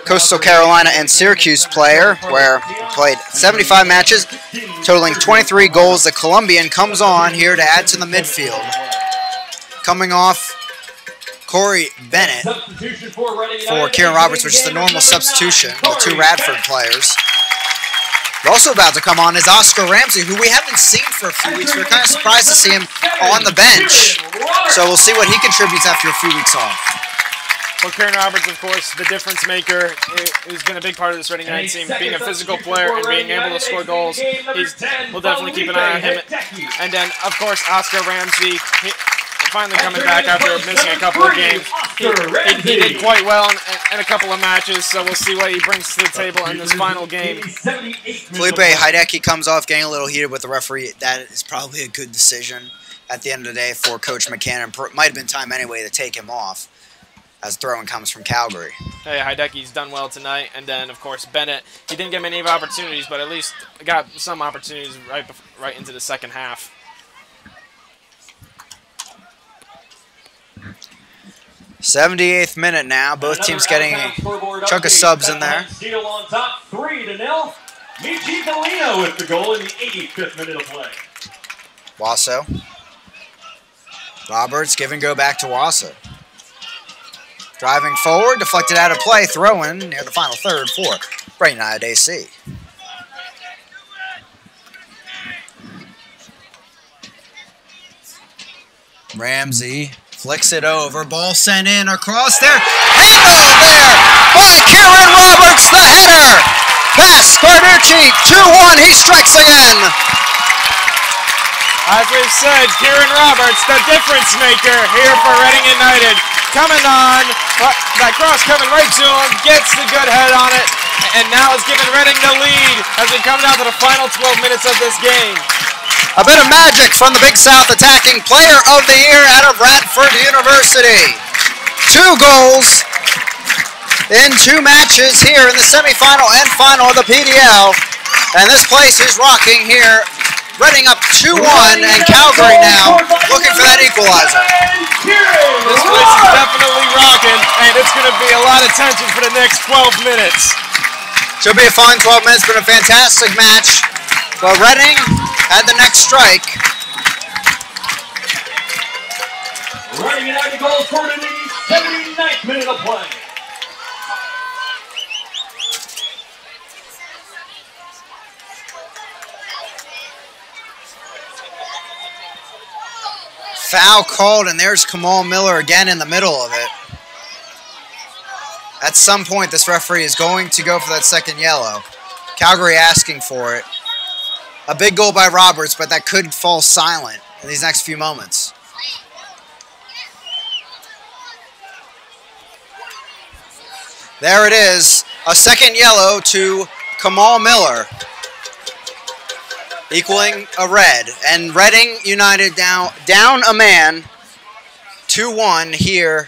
Coastal Carolina and Syracuse player, where he played 75 matches, totaling 23 goals. The Colombian comes on here to add to the midfield. Coming off Corey Bennett for Kieran Roberts, which is the normal substitution with 2 Radford players. Also about to come on is Oscar Ramsey, who we haven't seen for a few weeks. We're kind of surprised to see him on the bench. So we'll see what he contributes after a few weeks off. Well, Kieran Roberts, of course, the difference maker, who's been a big part of this Reading United team, being a physical player and being able to score goals. We'll definitely keep an eye on him. And then, of course, Oscar Ramsey, finally coming back after missing a couple of games. He did quite well in a couple of matches, so we'll see what he brings to the table in this final game. Felipe Hideki comes off getting a little heated with the referee. That is probably a good decision at the end of the day for Coach McCannon. Might have been time anyway to take him off, as throw-in comes from Calgary. Hey, Hideki's done well tonight, and then, of course, Bennett. He didn't get many opportunities, but at least got some opportunities right into the second half. 78th minute now. Both teams getting a chunk of subs in there. Steel on top, 3-0. Michi Galino with the goal in the 85th minute of play. Wasso. Roberts give and go back to Wasso. Driving forward, deflected out of play, throw-in near the final third for Reading United AC. Ramsey flicks it over, ball sent in across there. Handled there by Kieran Roberts, the header. Pass, Carducci, 2-1, he strikes again. As we've said, Kieran Roberts, the difference maker here for Reading United. Coming on, that cross coming right to him, gets the good head on it, and now it's giving Reading the lead as we come down to the final 12 minutes of this game. A bit of magic from the Big South attacking player of the year out of Radford University. 2 goals in 2 matches here in the semifinal and final of the PDL. And this place is rocking here. Reading up 2-1, and Calgary now looking for that equalizer. This place is definitely rocking, and it's going to be a lot of tension for the next 12 minutes. Should be a fun 12 minutes, but a fantastic match. But Reading had the next strike. Reading United goal scored in the 79th minute of play. Foul called, and there's Kamal Miller again in the middle of it. At some point, this referee is going to go for that second yellow. Calgary asking for it. A big goal by Roberts, but that could fall silent in these next few moments. There it is. A second yellow to Kamal Miller, equaling a red. And Reading United down a man, 2-1 here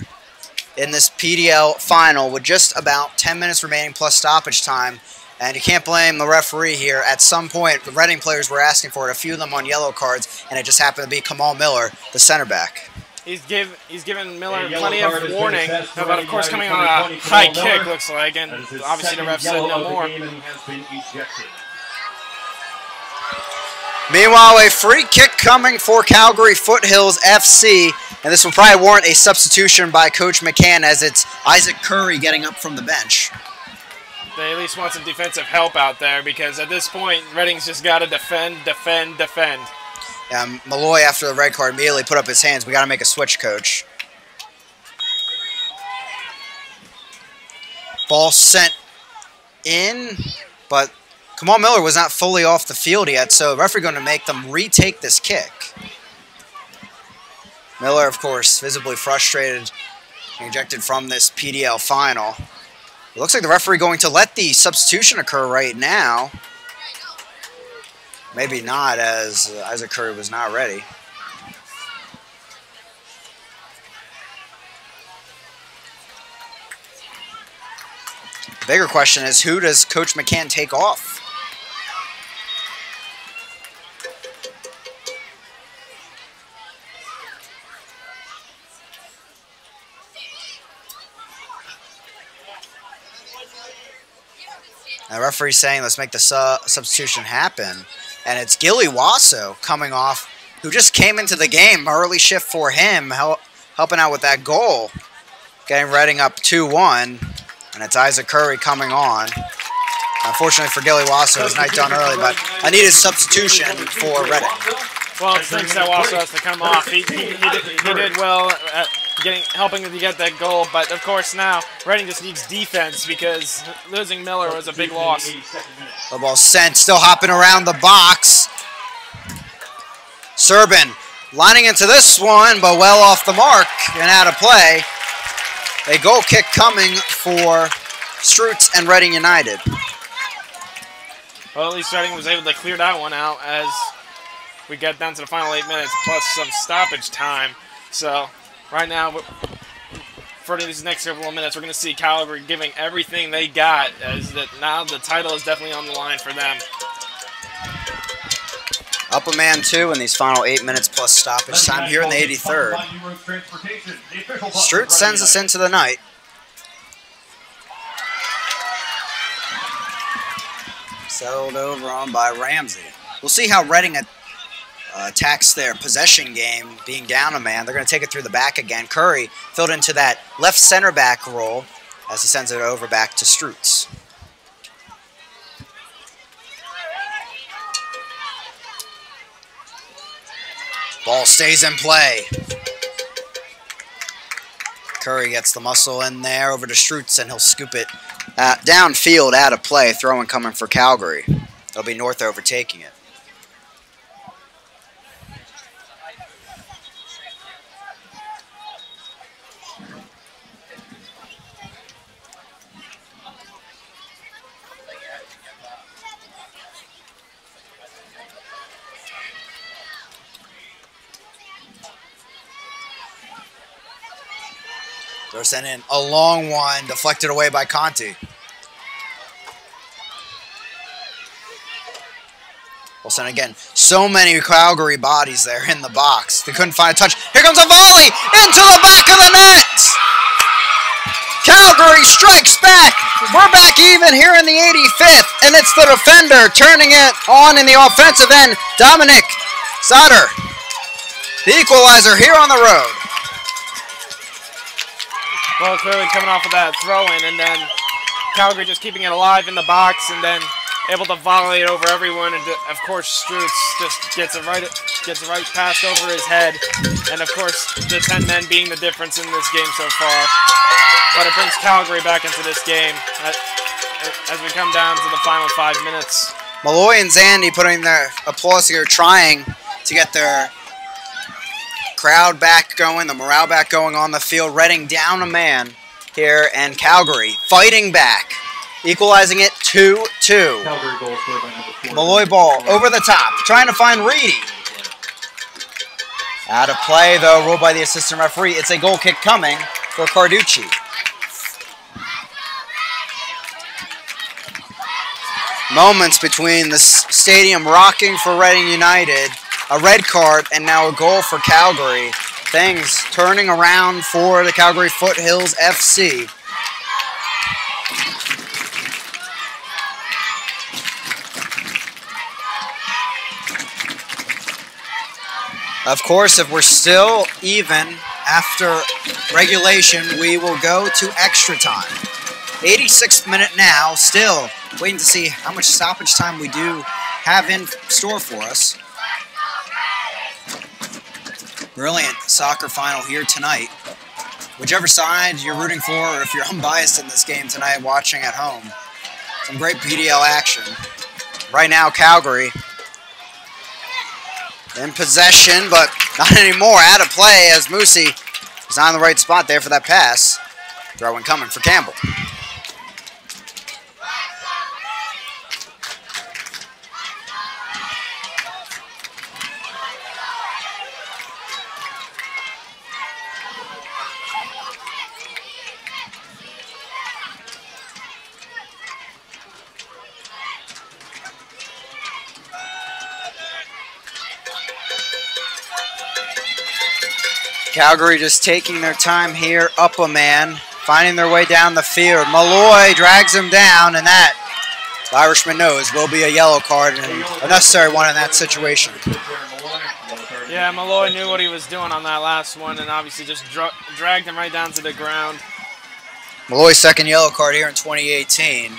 in this PDL final with just about 10 minutes remaining plus stoppage time. And you can't blame the referee here. At some point, the Reading players were asking for it, a few of them on yellow cards, and it just happened to be Kamal Miller, the center back. He's given Miller plenty of warning, but of course coming on a high kick, looks like, and obviously the ref said no more. Meanwhile, a free kick coming for Calgary Foothills FC, and this will probably warrant a substitution by Coach McCann as it's Isaac Curry getting up from the bench. They at least want some defensive help out there because at this point, Reading's just got to defend. Malloy, after the red card, immediately put up his hands. We got to make a switch, Coach. Ball sent in, but Kamal Miller was not fully off the field yet, so the referee going to make them retake this kick. Miller, of course, visibly frustrated and ejected from this PDL final. It looks like the referee going to let the substitution occur right now. Maybe not, as Isaac Curry was not ready. The bigger question is, who does Coach McCann take off? The referee's saying, let's make the substitution happen. And it's Gilly Wasso coming off, who just came into the game. Early shift for him, helping out with that goal. Getting Reading up 2-1. And it's Isaac Curry coming on. Unfortunately for Gilly Wasso, his night done early, but a needed substitution for Reading. Well, it seems that Wasso has to come off. He did well at helping to get that goal, but of course now Reading just needs defense because losing Miller was a big loss. The ball sent, still hopping around the box. Serbin lining into this one, but well off the mark and out of play. A goal kick coming for Strutz and Reading United. Well, at least Reading was able to clear that one out as we get down to the final 8 minutes plus some stoppage time. So right now, for these next several minutes, we're going to see Calgary giving everything they got, as that now the title is definitely on the line for them. Up a man two in these final 8 minutes plus stoppage time here in the 83rd. Strutz sends us into the night. Settled over on by Ramsey. We'll see how Reading attacks their possession game, being down a man. They're going to take it through the back again. Curry filled into that left center back role as he sends it over back to Strutz. Ball stays in play. Curry gets the muscle in there over to Strutz, and he'll scoop it downfield out of play. Throwing coming for Calgary. It'll be Northover taking it. They're sending a long one, deflected away by Conti. We'll send again. So many Calgary bodies there in the box. They couldn't find a touch. Here comes a volley into the back of the net. Calgary strikes back. We're back even here in the 85th, and it's the defender turning it on in the offensive end, Dominic Sauter. The equalizer here on the road. Well, clearly coming off of that throw-in, and then Calgary just keeping it alive in the box, and then able to volley it over everyone, and of course Strutz just gets it right passed over his head, and of course the 10 men being the difference in this game so far. But it brings Calgary back into this game as we come down to the final 5 minutes. Malloy and Zandy putting their applause here, trying to get their crowd back going, the morale back going on the field. Reading down a man here, and Calgary fighting back, equalizing it 2-2. Calgary goal scored by number 4. Malloy ball over the top, trying to find Reedy. Out of play, though, ruled by the assistant referee. It's a goal kick coming for Carducci. Moments between the stadium rocking for Reading United, a red card, and now a goal for Calgary. Things turning around for the Calgary Foothills FC. Of course, if we're still even after regulation, we will go to extra time. 86th minute now, still waiting to see how much stoppage time we do have in store for us. Brilliant soccer final here tonight. Whichever side you're rooting for, or if you're unbiased in this game tonight watching at home, some great PDL action. Right now, Calgary in possession, but not anymore. Out of play as Moosey is on the right spot there for that pass. Throw in coming for Campbell. Calgary just taking their time here, up a man, finding their way down the field. Malloy drags him down, and that, the Irishman knows, will be a yellow card, and a necessary one in that situation. Yeah, Malloy knew what he was doing on that last one, and obviously just dragged him right down to the ground. Malloy's second yellow card here in 2018,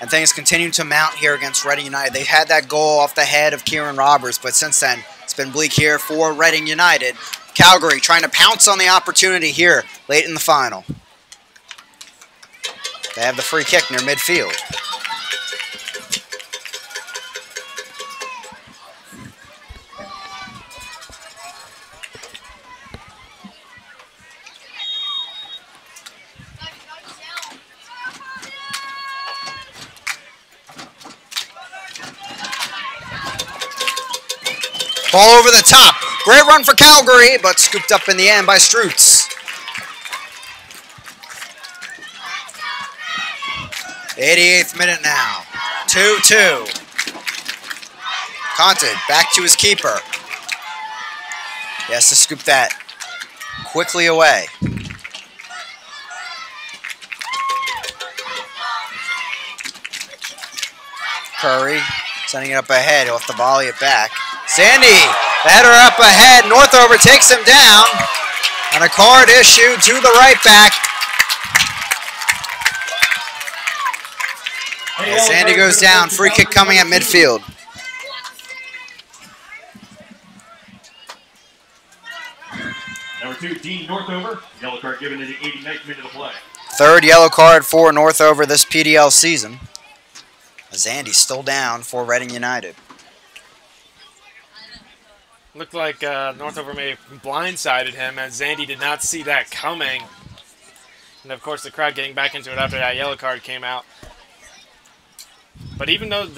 and things continue to mount here against Reading United. They had that goal off the head of Kieran Roberts, but since then, it's been bleak here for Reading United. Calgary trying to pounce on the opportunity here late in the final. They have the free kick near midfield. Ball over the top. Great run for Calgary, but scooped up in the end by Strutz. 88th minute now. 2-2. Conte back to his keeper. He has to scoop that quickly away. Curry sending it up ahead. He'll have to volley it back. Sandy, the header up ahead. Northover takes him down. And a card issued to the right back. As Sandy goes down, free kick coming at midfield. Number 2, Dean Northover. Yellow card given in the 89th minute of play. Third yellow card for Northover this PDL season. As Andy's still down for Reading United. Looked like Northover may have blindsided him, as Zandy did not see that coming. And of course the crowd getting back into it after that yellow card came out. But even though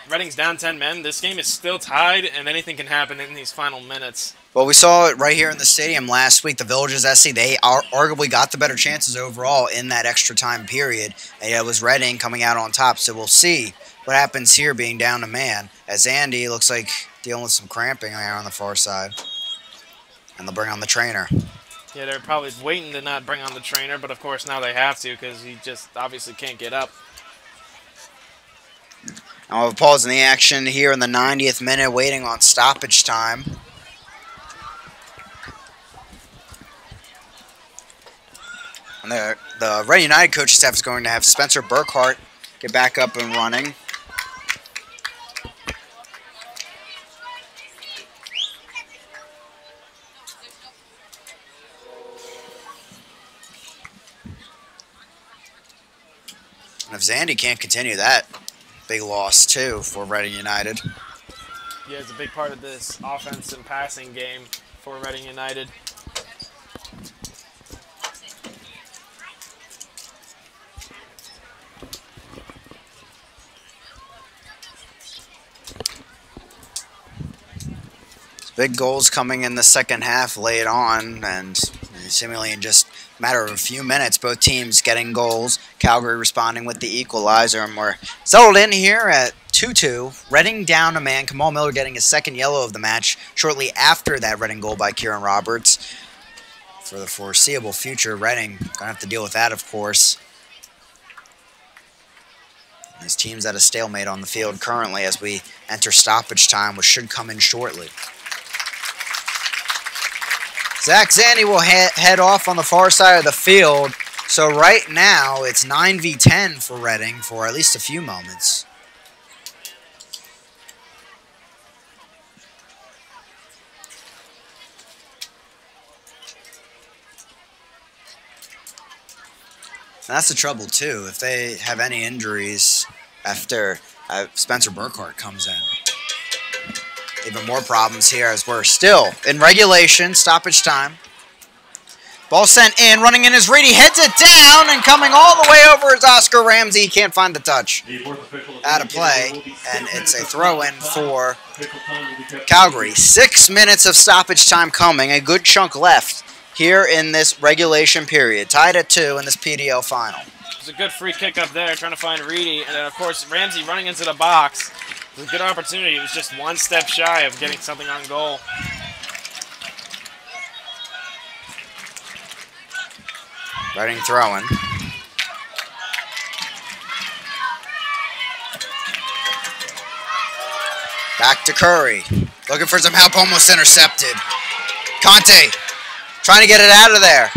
Reading's down 10 men, this game is still tied, and anything can happen in these final minutes. Well, we saw it right here in the stadium last week. The Villages SC, they arguably got the better chances overall in that extra time period. And it was Reading coming out on top. So we'll see what happens here being down a man. As Andy looks like dealing with some cramping there on the far side. And they'll bring on the trainer. Yeah, they're probably waiting to not bring on the trainer, but of course now they have to because he just obviously can't get up. Now we'll pause in the action here in the 90th minute, waiting on stoppage time. And the Reading United coaching staff is going to have Spencer Burkhart get back up and running. And if Zandy can't continue that, big loss too for Reading United. Yeah, it's a big part of this offense and passing game for Reading United. Big goals coming in the second half late on, and seemingly in just a matter of a few minutes, both teams getting goals. Calgary responding with the equalizer, and we're settled in here at 2-2. Reading down a man. Kamal Miller getting his second yellow of the match shortly after that Reading goal by Kieran Roberts. For the foreseeable future, Reading going to have to deal with that, of course. This team's at a stalemate on the field currently as we enter stoppage time, which should come in shortly. Zach Zandy will head off on the far side of the field. So right now, it's 9v10 for Reading for at least a few moments. And that's the trouble, too. If they have any injuries after Spencer Burkhart comes in. Even more problems here as we're still in regulation, stoppage time. Ball sent in, running in his read. He heads it down, and coming all the way over is Oscar Ramsey. He can't find the touch. Out of play, and it's a throw-in for Calgary. 6 minutes of stoppage time coming. A good chunk left here in this regulation period. Tied at 2 in this PDL final. It's a good free kick up there, trying to find Reedy. And then, of course, Ramsey running into the box. It was a good opportunity. It was just one step shy of getting something on goal. Reading throwing. Back to Curry. Looking for some help, almost intercepted. Conte trying to get it out of there.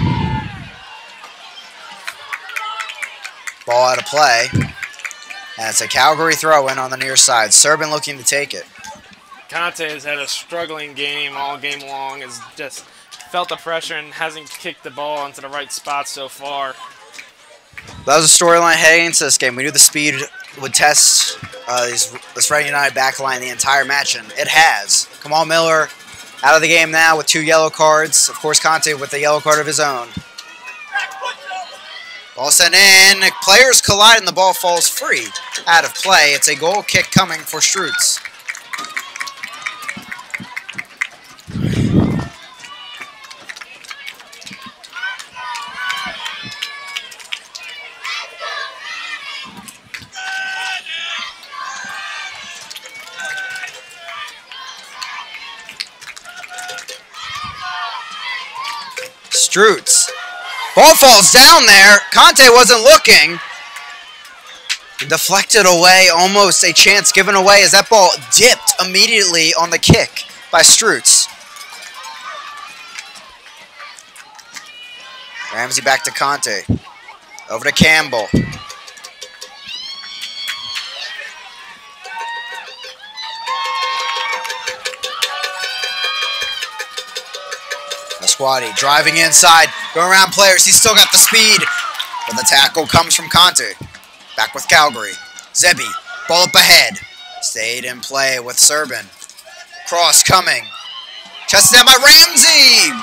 Ball out of play. And it's a Calgary throw-in on the near side. Serbin looking to take it. Conte has had a struggling game all game long. Has just felt the pressure and hasn't kicked the ball into the right spot so far. That was a storyline heading into this game. We knew the speed would test this Reading United back line the entire match, and it has. Kamal Miller out of the game now with 2 yellow cards. Of course, Conte with a yellow card of his own. Ball sent in. Players collide and the ball falls free. Out of play. It's a goal kick coming for Strutz. Strutz. Ball falls down there. Conte wasn't looking. Deflected away. Almost a chance given away as that ball dipped immediately on the kick by Strutz. Ramsey back to Conte. Over to Campbell. Squatty driving inside, going around players. He's still got the speed, but the tackle comes from Conte. Back with Calgary. Zebi, ball up ahead. Stayed in play with Serbin. Cross coming. Chested down by Ramsey.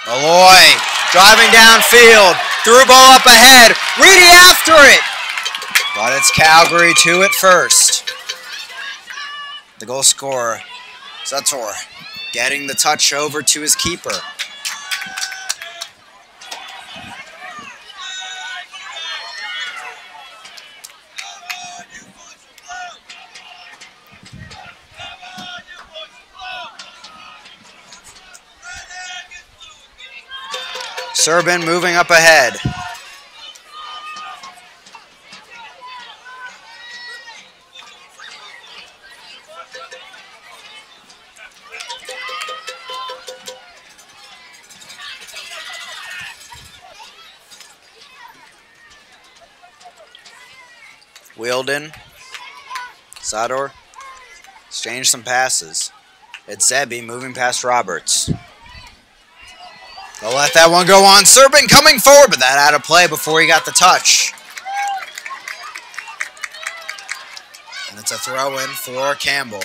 Malloy driving downfield. Threw ball up ahead. Reedy after it. But it's Calgary to it first. The goal scorer, Zator, getting the touch over to his keeper. Serbin moving up ahead. Wielden, Sador, exchange some passes. It's Zebi moving past Roberts. They'll let that one go on. Serbin coming forward, but that out of play before he got the touch. And it's a throw-in for Campbell.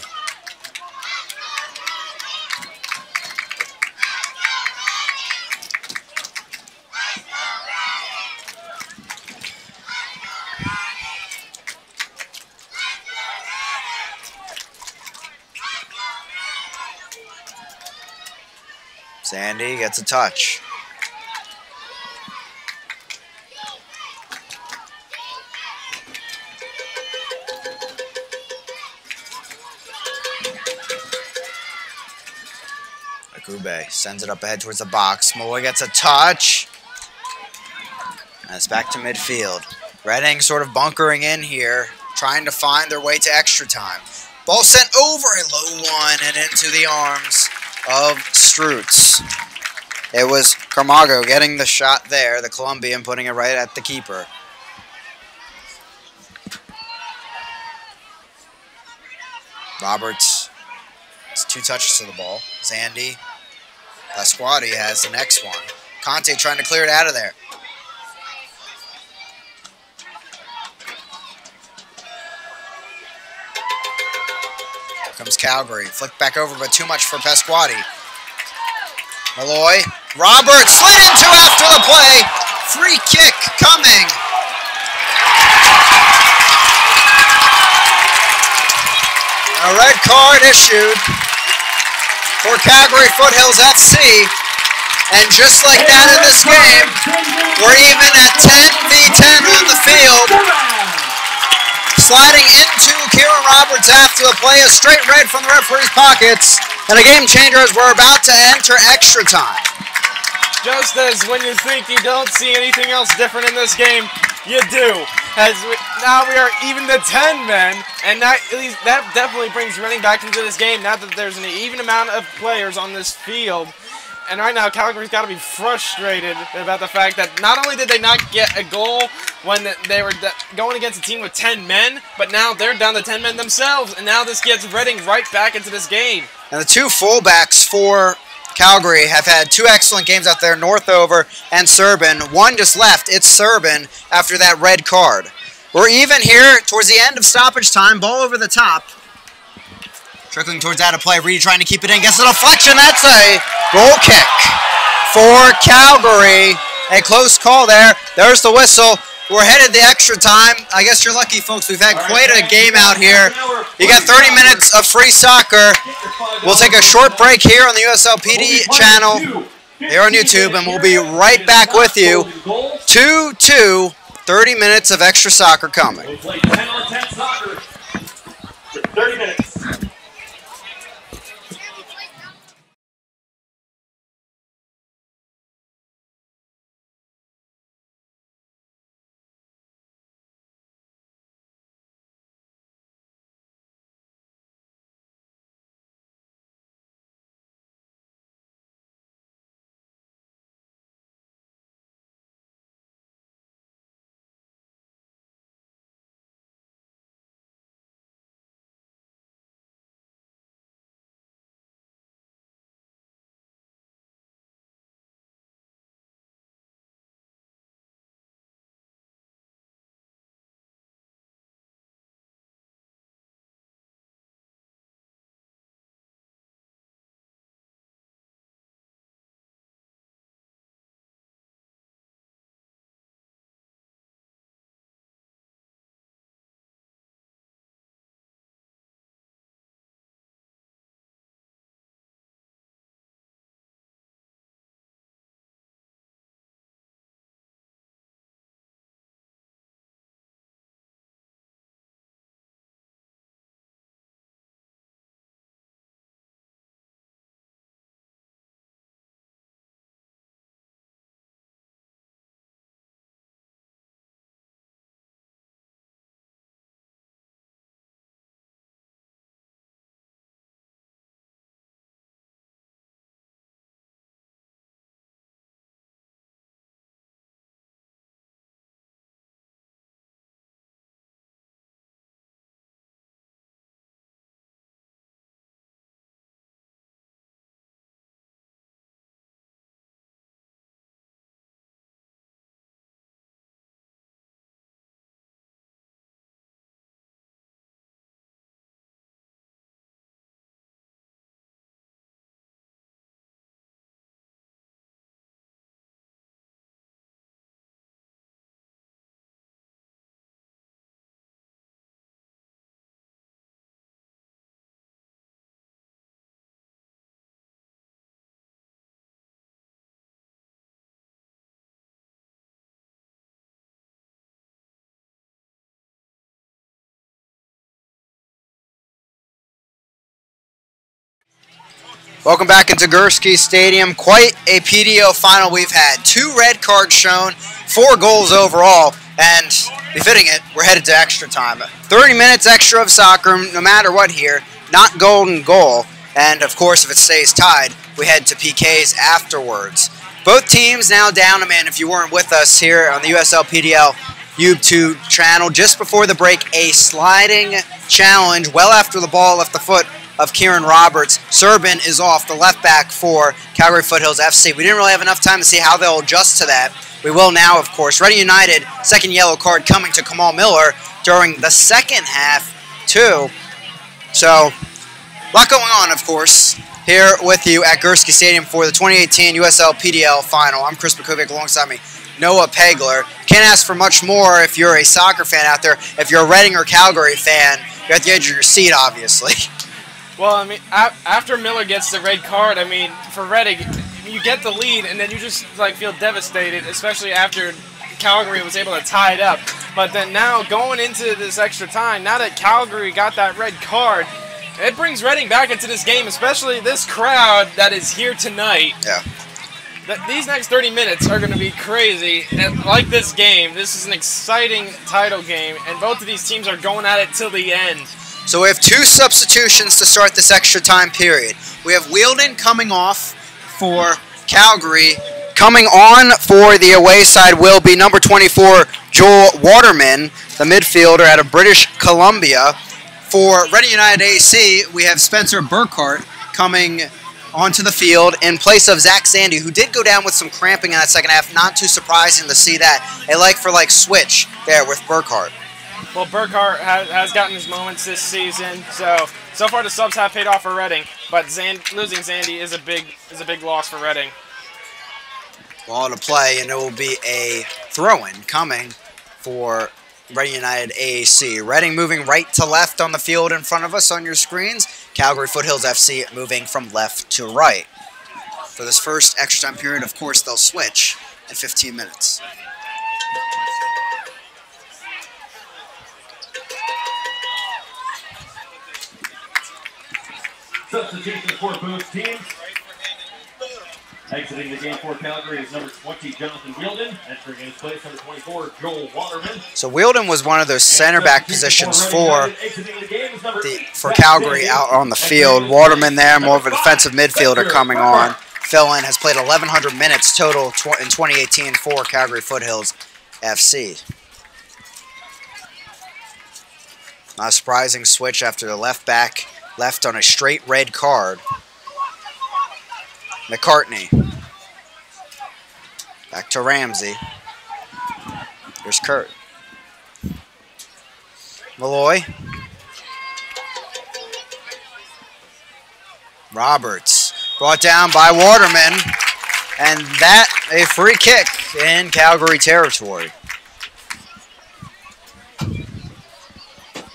Sandy gets a touch. Akube sends it up ahead towards the box. Malloy gets a touch. And it's back to midfield. Reading sort of bunkering in here, trying to find their way to extra time. Ball sent over a low one and into the arms of Strutz. It was Carmago getting the shot there, the Colombian putting it right at the keeper. Roberts has 2 touches to the ball. Zandi. Pasquati has the next one. Conte trying to clear it out of there. Here comes Calgary. Flicked back over, but too much for Pasquati. Malloy. Roberts slid into after the play. Free kick coming. A red card issued for Calgary Foothills FC. And just like that in this game, we're even at 10v10 on the field. Sliding into Kieran Roberts after the play, a straight red from the referee's pockets. And a game changer as we're about to enter extra time. Just as when you think you don't see anything else different in this game, you do. Now we are even to 10 men, and that definitely brings Reading back into this game now that there's an even amount of players on this field. And right now, Calgary's got to be frustrated about the fact that not only did they not get a goal when they were going against a team with 10 men, but now they're down to 10 men themselves, and now this gets Reading right back into this game. And the 2 fullbacks for Calgary have had 2 excellent games out there, Northover and Serban. One just left. It's Serban after that red card. We're even here towards the end of stoppage time. Ball over the top. Trickling towards out of play. Reed trying to keep it in. Gets a deflection. That's a goal kick for Calgary. A close call there. There's the whistle. We're headed to extra time. I guess you're lucky, folks. We've had quite a game out here. You got 30 minutes of free soccer. We'll take a short break here on the USL PD channel here on YouTube, and we'll be right back with you. 2-2, 30 minutes of extra soccer coming. We play 10 on 10 soccer for 30 minutes. Welcome back into Gursky Stadium. Quite a PDL final we've had. 2 red cards shown, 4 goals overall, And befitting it, we're headed to extra time. 30 minutes extra of soccer, no matter what here. Not golden goal. And, of course, if it stays tied, we head to PKs afterwards. Both teams now down a man. If you weren't with us here on the USL PDL YouTube channel, just before the break, a sliding challenge well after the ball left the foot of Kieran Roberts. Serbin is off, the left back for Calgary Foothills FC. We didn't really have enough time to see how they'll adjust to that. We will now, of course. Reading United, second yellow card coming to Kamal Miller during the second half, too. So, a lot going on, of course, here with you at Gursky Stadium for the 2018 USL PDL Final. I'm Chris Bukovic, alongside me, Noah Pegler. Can't ask for much more if you're a soccer fan out there. If you're a Reading or Calgary fan, you're at the edge of your seat, obviously. Well, I mean, after Miller gets the red card, I mean, for Reading, you get the lead, and then you just, like, feel devastated, especially after Calgary was able to tie it up. But then now, going into this extra time, now that Calgary got that red card, it brings Reading back into this game, especially this crowd that is here tonight. Yeah. These next 30 minutes are going to be crazy. And like this game, this is an exciting title game, and both of these teams are going at it till the end. So we have two substitutions to start this extra time period. We have Wielden coming off for Calgary. Coming on for the away side will be number 24, Joel Waterman, the midfielder out of British Columbia. For Reading United AC, we have Spencer Burkhart coming onto the field in place of Zach Sandy, who did go down with some cramping in that second half. Not too surprising to see that. A like-for-like switch there with Burkhart. Well, Burkhart has gotten his moments this season, so far the subs have paid off for Reading, but losing Zandy is a big loss for Reading. Ball to play, and it will be a throw-in coming for Reading United AAC. Reading moving right to left on the field in front of us on your screens. Calgary Foothills FC moving from left to right. For this first extra time period, of course, they'll switch in 15 minutes. Substitution for both teams. Exiting the game for Calgary is number 20, Jonathan Wielden. Entering in his place, number 24, Joel Waterman. So Wielden was one of those center back positions for Calgary out on the field. Waterman there, more of a defensive midfielder coming on. Fill-in has played 1,100 minutes total in 2018 for Calgary Foothills FC. Not a surprising switch after the left back left on a straight red card. McCartney. Back to Ramsey. Here's Kurt. Malloy. Roberts. Brought down by Waterman. And that, a free kick in Calgary territory.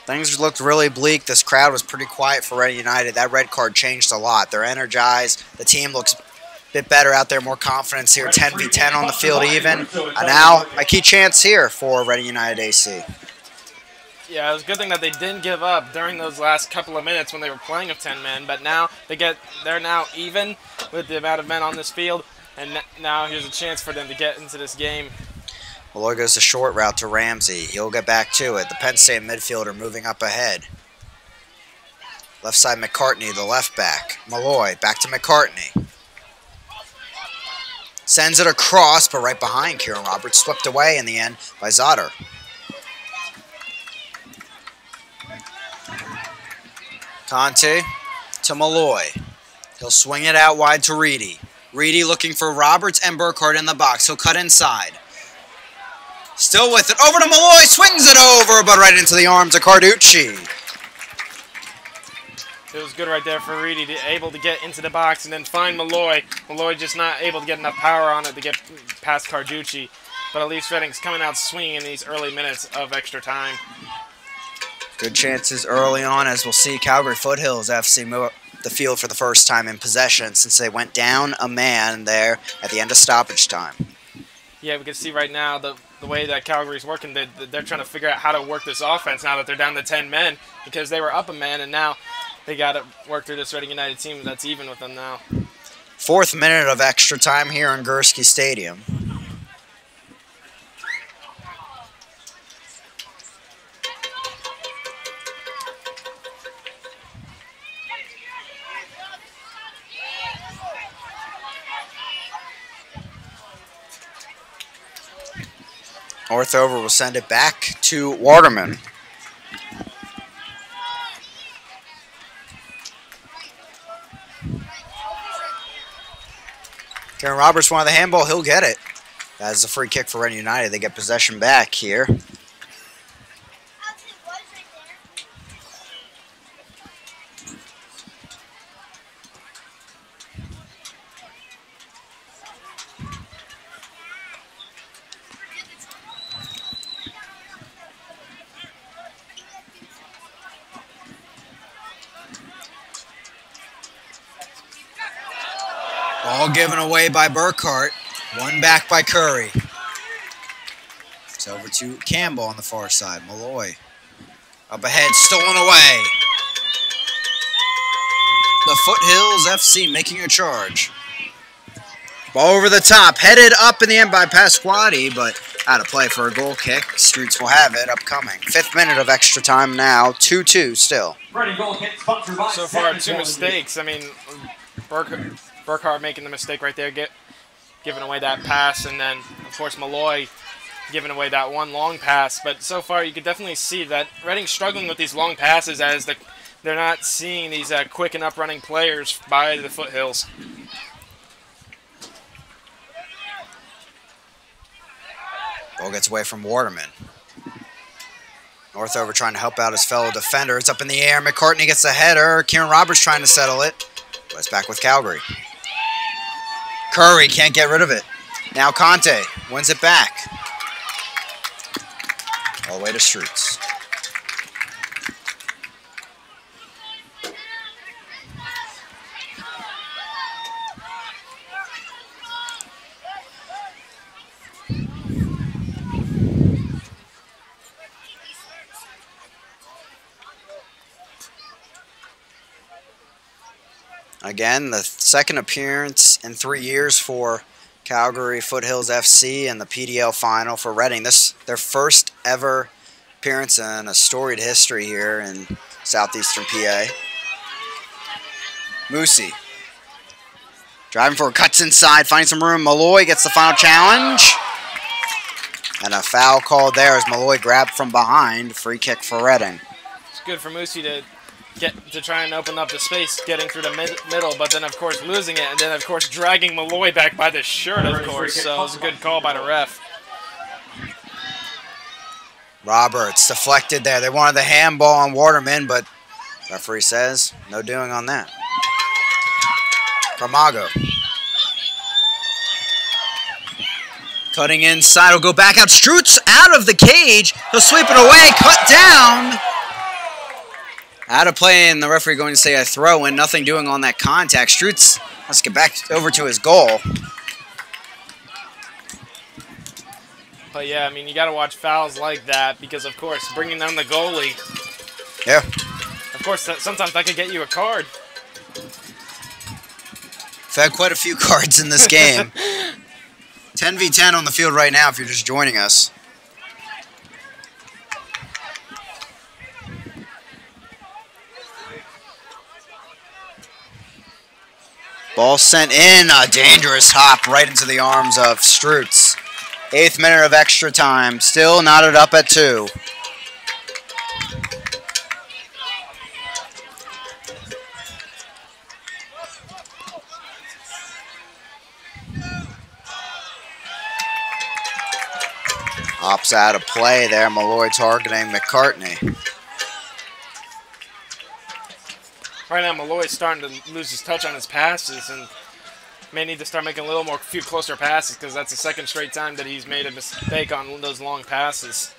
Things looked really bleak. This crowd was pretty quiet for Reading United. That red card changed a lot. They're energized. The team looks a bit better out there, more confidence here. 10v10 on the field even. And now a key chance here for Reading United AC. Yeah, it was a good thing that they didn't give up during those last couple of minutes when they were playing of 10 men. But now they're now even with the amount of men on this field. And now here's a chance for them to get into this game. Malloy goes the short route to Ramsey. He'll get back to it. The Penn State midfielder moving up ahead. Left side McCartney, the left back. Malloy back to McCartney. Sends it across, but right behind Kieran Roberts. Swept away in the end by Zotter. Conte to Malloy. He'll swing it out wide to Reedy. Reedy looking for Roberts and Burkhart in the box. He'll cut inside. Still with it. Over to Malloy. Swings it over, but right into the arms of Carducci. It was good right there for Reedy, able to get into the box and then find Malloy. Malloy just not able to get enough power on it to get past Carducci. But at least Reading's coming out swinging in these early minutes of extra time. Good chances early on, as we'll see Calgary Foothills FC move up the field for the first time in possession since they went down a man there at the end of stoppage time. Yeah, we can see right now the way that Calgary's working. They're trying to figure out how to work this offense now that they're down to 10 men because they were up a man, and now they got to work through this Reading United team that's even with them now. Fourth minute of extra time here in Gursky Stadium. Northover will send it back to Waterman. Karen Roberts wanted the handball. He'll get it. That's a free kick for Reading United. They get possession back here. Ball given away by Burkhart. One back by Curry. It's over to Campbell on the far side. Malloy up ahead, stolen away. The Foothills FC making a charge. Ball over the top, headed up in the end by Pasquati, but out of play for a goal kick. Streets will have it upcoming. 5th minute of extra time now, 2-2 still. So far, 2 mistakes. I mean, Burkhart making the mistake right there, giving away that pass, and then, of course, Malloy giving away that one long pass. But so far, you could definitely see that Reading's struggling with these long passes as they're not seeing these quick and up-running players by the Foothills. Ball gets away from Waterman. Northover trying to help out his fellow defender. It's up in the air. McCartney gets the header. Kieran Roberts trying to settle it. But it's back with Calgary. Curry can't get rid of it. Now Conte wins it back. All the way to Streets. Again, the second appearance in 3 years for Calgary Foothills FC and the PDL final for Reading. This their first ever appearance in a storied history here in southeastern PA. Moosey driving for cuts inside, finding some room. Malloy gets the final challenge. And a foul called there as Malloy grabbed from behind. Free kick for Reading. It's good for Moosey to try and open up the space, getting through the middle, but then, of course, losing it, and then, of course, dragging Malloy back by the shirt, of course, so it was a good call by the ref. Roberts deflected there. They wanted the handball on Waterman, but referee says no doing on that. Carmago. Cutting inside, will go back out. Strutz out of the cage. He'll sweep it away, cut down. Out of play, and the referee going to say a throw in. Nothing doing on that contact. Strutz has to get back over to his goal. But yeah, I mean, you got to watch fouls like that because, of course, bringing down the goalie. Yeah. Of course, sometimes that could get you a card. We've had quite a few cards in this game. 10v10 on the field right now if you're just joining us. Ball sent in, a dangerous hop right into the arms of Strutz. 8th minute of extra time, still knotted up at 2. Hops out of play there, Malloy targeting McCartney. Right now, Malloy's starting to lose his touch on his passes and may need to start making a few closer passes because that's the second straight time that he's made a mistake on those long passes.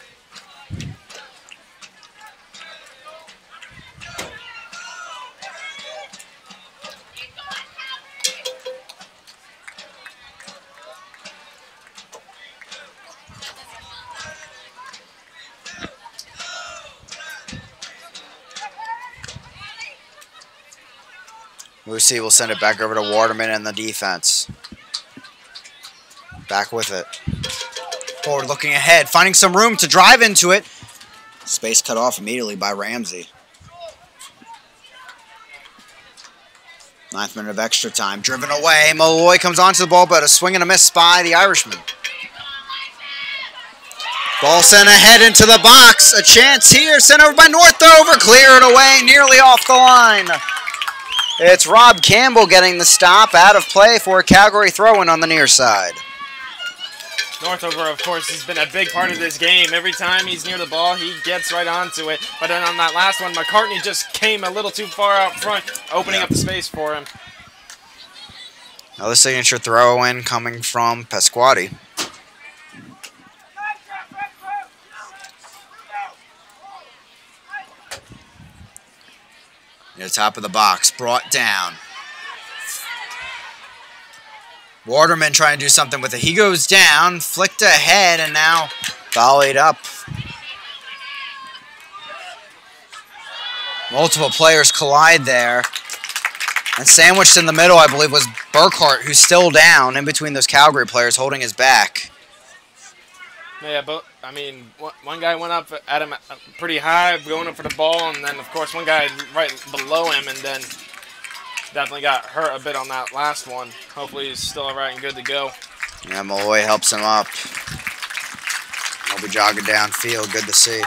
Moosey will send it back over to Waterman and the defense. Back with it. Forward looking ahead, finding some room to drive into it. Space cut off immediately by Ramsey. 9th minute of extra time, driven away. Malloy comes onto the ball, but a swing and a miss by the Irishman. Ball sent ahead into the box. A chance here. Sent over by Northover. Cleared away. Nearly off the line. It's Rob Campbell getting the stop. Out of play for a Calgary throw-in on the near side. Northover, of course, has been a big part of this game. Every time he's near the ball, he gets right onto it. But then on that last one, McCartney just came a little too far out front, opening up the space for him. Another signature throw-in coming from Pasquati. Near the top of the box, brought down. Waterman trying to do something with it. He goes down, flicked ahead, and now volleyed up. Multiple players collide there. And sandwiched in the middle, I believe, was Burkhart, who's still down in between those Calgary players holding his back. Yeah, but, I mean, one guy went up at him pretty high, going up for the ball, and then, of course, one guy right below him, and then definitely got hurt a bit on that last one. Hopefully he's still all right and good to go. Yeah, Malloy helps him up. He'll be jogging downfield. Good to see.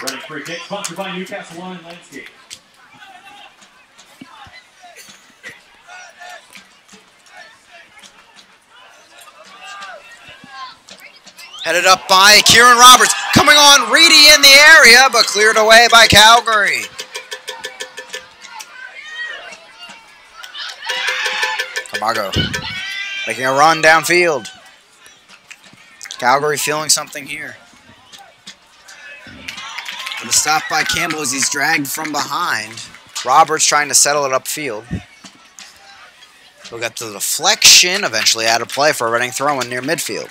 Running free kick, sponsored by Newcastle Lawn and Landscape. Headed up by Kieran Roberts. Coming on, Reedy in the area, but cleared away by Calgary. Camargo making a run downfield. Calgary feeling something here. But a stop by Campbell as he's dragged from behind. Roberts trying to settle it upfield. We'll get to the deflection, eventually out of play for a running throw-in near midfield.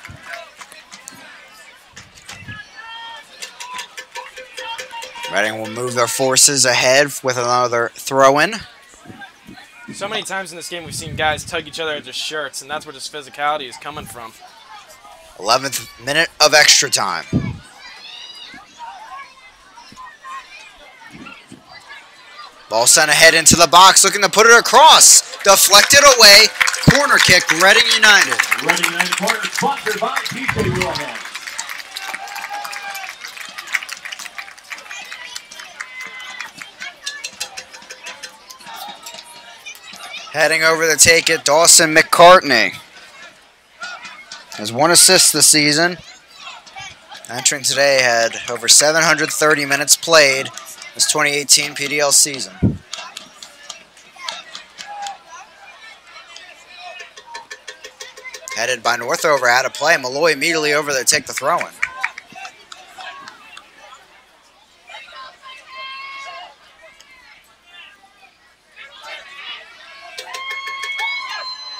Reading will move their forces ahead with another throw-in. So many times in this game we've seen guys tug each other at their shirts, and that's where this physicality is coming from. 11th minute of extra time. Ball sent ahead into the box, looking to put it across. Deflected away. Corner kick, Reading United. Reading United corner, sponsored by PJ Wilhelm. Heading over to take it, Dawson McCartney. Has 1 assist this season. Entering today had over 730 minutes played this 2018 PDL season. Headed by Northover, out of play. Malloy immediately over there to take the throw-in.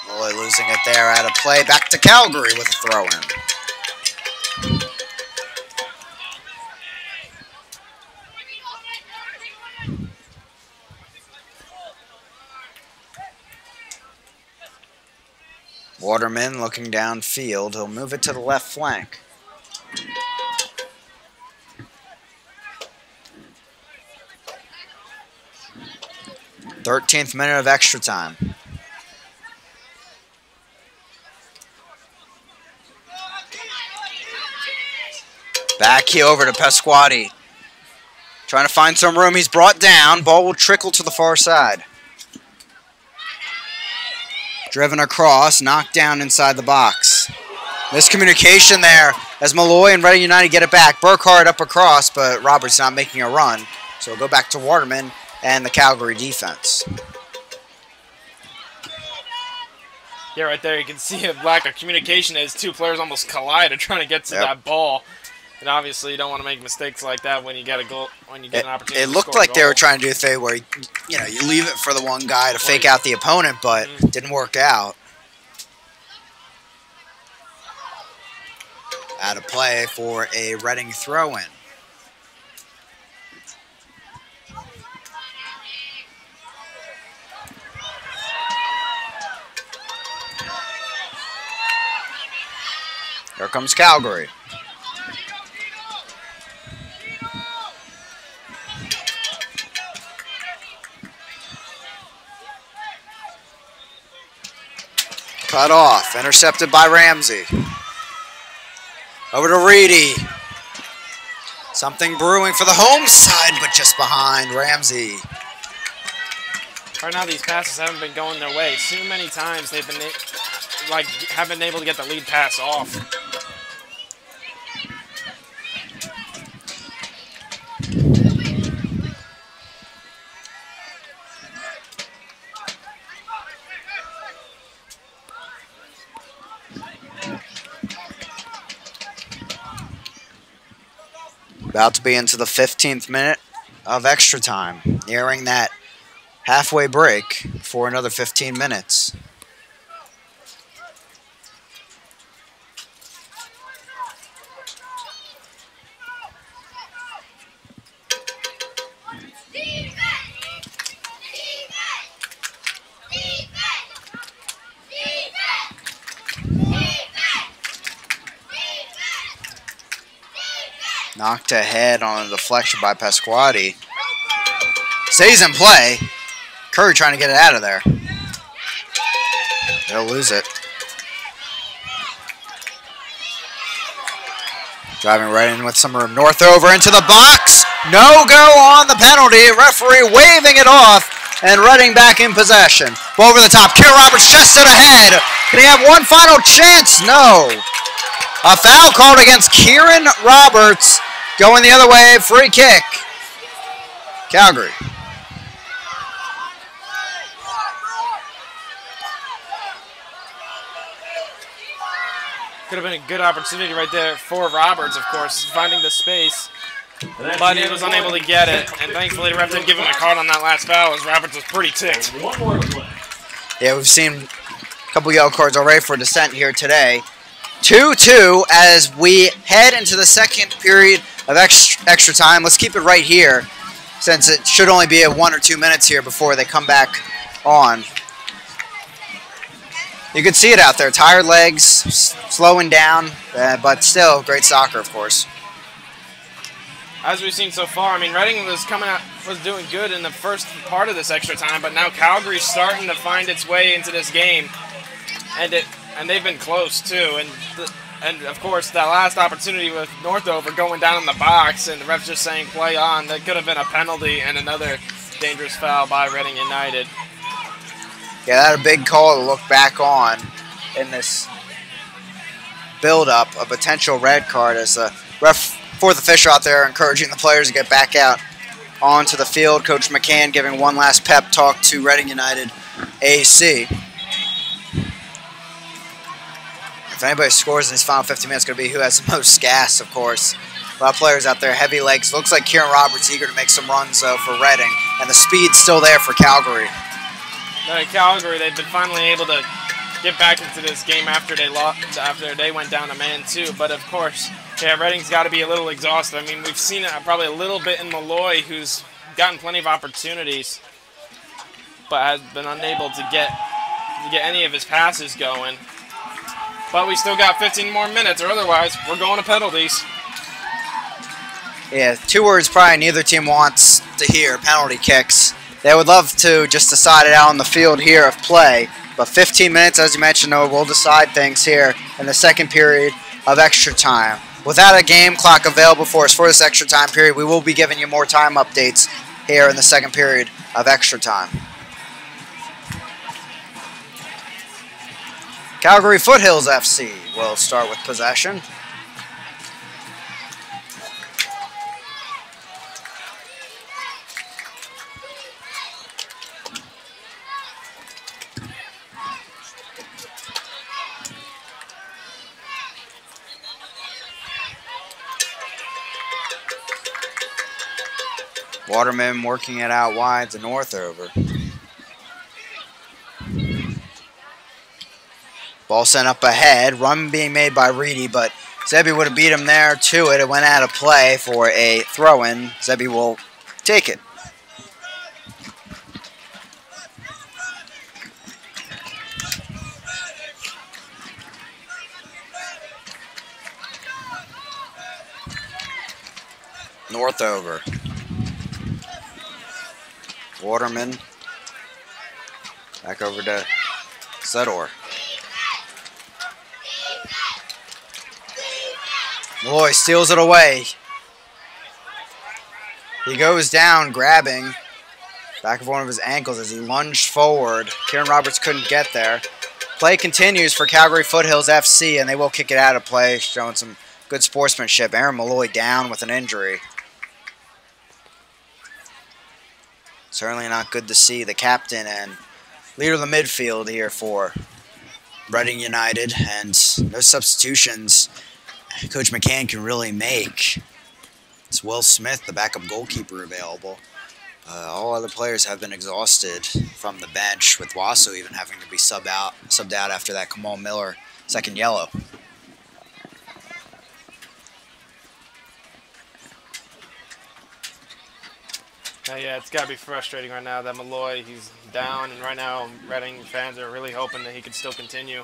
Malloy losing it there, out of play. Back to Calgary with a throw-in. Waterman looking downfield. He'll move it to the left flank. Thirteenth minute of extra time. Back here over to Pasquati. Trying to find some room. He's brought down. Ball will trickle to the far side. Driven across, knocked down inside the box. Miscommunication there as Malloy and Reading United get it back. Burkhart up across, but Roberts not making a run. So we'll go back to Waterman and the Calgary defense. Yeah, right there you can see a lack of communication as two players almost collide trying to get to that ball. And obviously you don't want to make mistakes like that when you get a goal, when you get an opportunity. It looked like they were trying to do a thing where you leave it for the one guy to fake out the opponent, but didn't work out. Out of play for a Reading throw-in. Here comes Calgary. Cut off, intercepted by Ramsey. Over to Reedy. Something brewing for the home side, but just behind Ramsey. Right now, these passes haven't been going their way. Too many times they've been haven't been able to get the lead pass off. About to be into the 15th minute of extra time, nearing that halfway break for another 15 minutes. Knocked ahead on a deflection by Pasquati. Stays in play. Curry trying to get it out of there. They'll lose it. Driving right in with some room. Northover into the box. No go on the penalty. Referee waving it off. And Reading back in possession. Ball over the top. Kieran Roberts just stood ahead. Can he have one final chance? No. A foul called against Kieran Roberts. Going the other way, free kick. Calgary. Could have been a good opportunity right there for Roberts, of course, finding the space. But he was unable to get it, and thankfully the ref didn't give him a card on that last foul as Roberts was pretty ticked. Yeah, we've seen a couple yellow cards already for dissent here today. 2-2 as we head into the second period of extra time. Let's keep it right here since it should only be 1 or 2 minutes here before they come back on. You can see it out there. Tired legs, slowing down, but still great soccer, of course. As we've seen so far, I mean, Reading was doing good in the first part of this extra time, but now Calgary's starting to find its way into this game, and they've been close too. And of course, that last opportunity with Northover going down in the box, and the ref just saying play on, that could have been a penalty and another dangerous foul by Reading United. Yeah, that a big call to look back on in this build-up, a potential red card as the ref. Fourth official out there encouraging the players to get back out onto the field. Coach McCann giving one last pep talk to Reading United AC. If anybody scores in these final 15 minutes, it's going to be who has the most gas, of course. A lot of players out there, heavy legs. Looks like Kieran Roberts eager to make some runs, though, for Reading. And the speed's still there for Calgary. No, Calgary, they've been finally able to get back into this game after they went down to man two. But, of course, yeah, Reading's got to be a little exhausted. I mean, we've seen it probably a little bit in Malloy, who's gotten plenty of opportunities, but has been unable to get any of his passes going. But we still got 15 more minutes, or otherwise we're going to penalties. Yeah, 2 words probably neither team wants to hear, penalty kicks. They would love to just decide it out on the field here of play, but 15 minutes, as you mentioned, will decide things here in the second period of extra time. Without a game clock available for us for this extra time period, we will be giving you more time updates here in the second period of extra time. Calgary Foothills FC will start with possession. Waterman working it out wide to Northover. Ball sent up ahead. Run being made by Reedy, but Zebi would have beat him there to it. It went out of play for a throw-in. Zebi will take it. Northover. Waterman. Back over to Sedor. Malloy steals it away. He goes down, grabbing back of one of his ankles as he lunged forward. Kieran Roberts couldn't get there. Play continues for Calgary Foothills FC, and they will kick it out of play, showing some good sportsmanship. Aaron Malloy down with an injury. Certainly not good to see the captain and leader of the midfield here for Reading United, and no substitutions Coach McCann can really make. It's Will Smith, the backup goalkeeper, available. All other players have been exhausted from the bench, with Wasso even having to be subbed out after that Kamal Miller second yellow. Yeah, it's got to be frustrating right now that Malloy, he's down, and right now Reading fans are really hoping that he can still continue.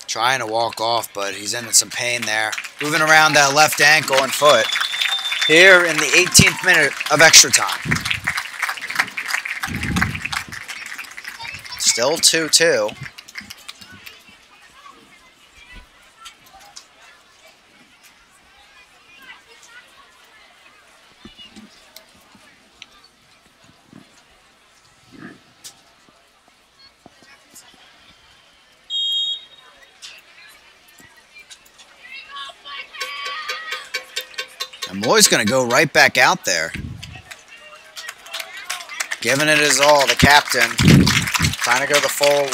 Trying to walk off, but he's in some pain there. Moving around that left ankle and foot. Here in the 18th minute of extra time. Still 2-2. And Malloy's going to go right back out there. Giving it his all, the captain. Trying to go the full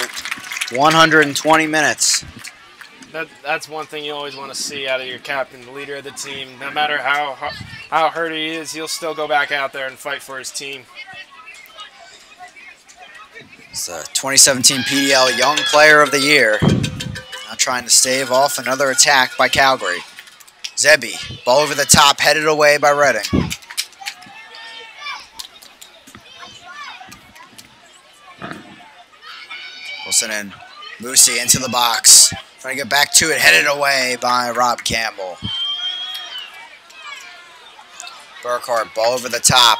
120 minutes. That's one thing you always want to see out of your captain, the leader of the team. No matter how hurt he is, he'll still go back out there and fight for his team. It's the 2017 PDL Young Player of the Year. Now trying to stave off another attack by Calgary. Zebi, ball over the top, headed away by Reading. Wilson and Moosey into the box. Trying to get back to it, headed away by Rob Campbell. Burkhart, ball over the top.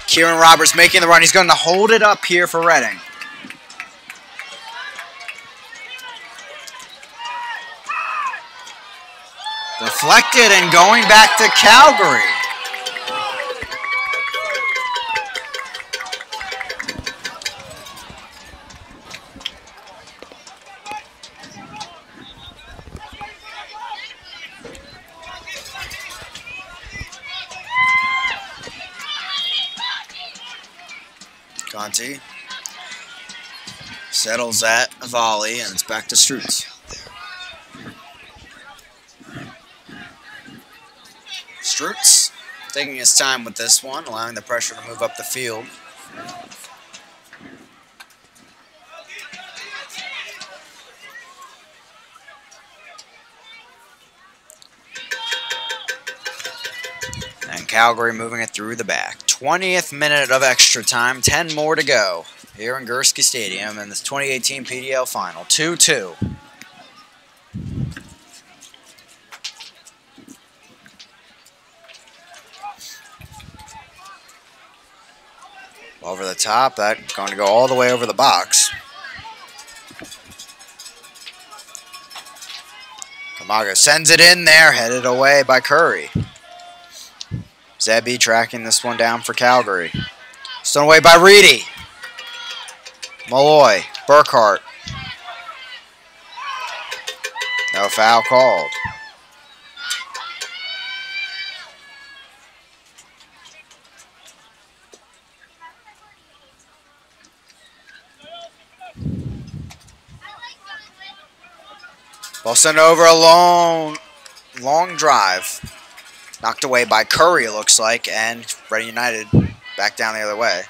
Kieran Roberts making the run. He's going to hold it up here for Reading. Deflected and going back to Calgary. Conti settles that volley, and it's back to Strutz. Strutz taking his time with this one, allowing the pressure to move up the field. And Calgary moving it through the back. 20th minute of extra time, 10 more to go here in Gursky Stadium in this 2018 PDL final. 2-2. Over the top, that going to go all the way over the box. Kamaga sends it in there, headed away by Curry. Zebi tracking this one down for Calgary. Stolen away by Reedy. Malloy, Burkhart. No foul called. Ball sent over a long drive. Knocked away by Curry, it looks like, and Reading United back down the other way.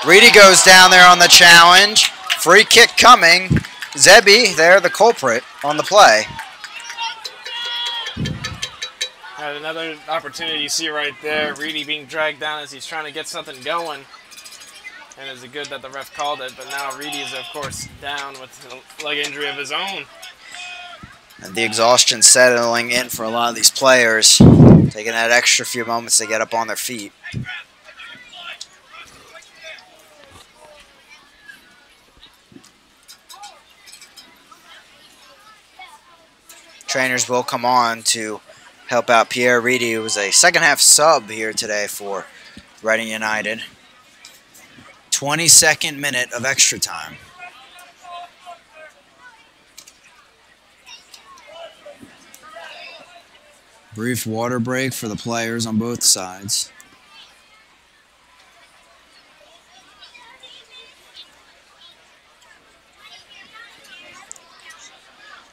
Reedy goes down there on the challenge. Free kick coming. Zebi, there, the culprit on the play. Had another opportunity you see right there. Reedy being dragged down as he's trying to get something going. And it's good that the ref called it, but now Reedy is, of course, down with a leg injury of his own. And the exhaustion settling in for a lot of these players, taking that extra few moments to get up on their feet. trainers will come on to help out Pierre Reedy, who was a second-half sub here today for Reading United. 22nd minute of extra time. Brief water break for the players on both sides.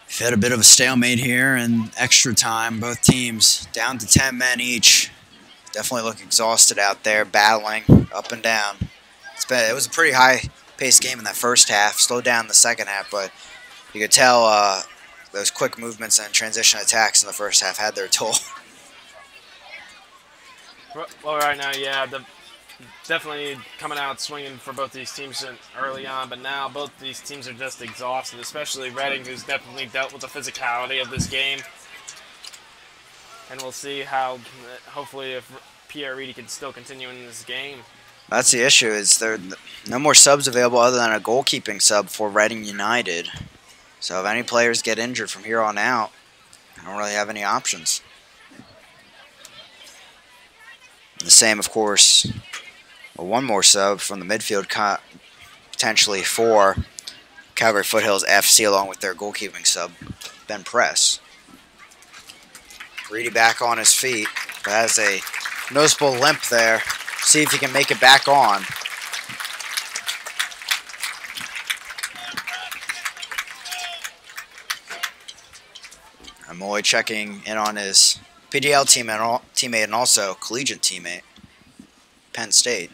We've had a bit of a stalemate here in extra time. Both teams down to 10 men each. Definitely look exhausted out there, battling up and down. It was a pretty high-paced game in that first half. Slowed down in the second half, but you could tell those quick movements and transition attacks in the first half had their toll. Well, right now, yeah, definitely coming out swinging for both these teams early on, but now both these teams are just exhausted, especially Reading, who's definitely dealt with the physicality of this game. And we'll see how, hopefully, if Pierre Reedy can still continue in this game. That's the issue, is there no more subs available other than a goalkeeping sub for Reading United. So if any players get injured from here on out, I don't really have any options. The same, of course, one more sub from the midfield, potentially for Calgary Foothills FC, along with their goalkeeping sub, Ben Press. Reedy back on his feet, but has a noticeable limp there. See if he can make it back on. Amoy checking in on his PDL teammate and also collegiate teammate, Penn State.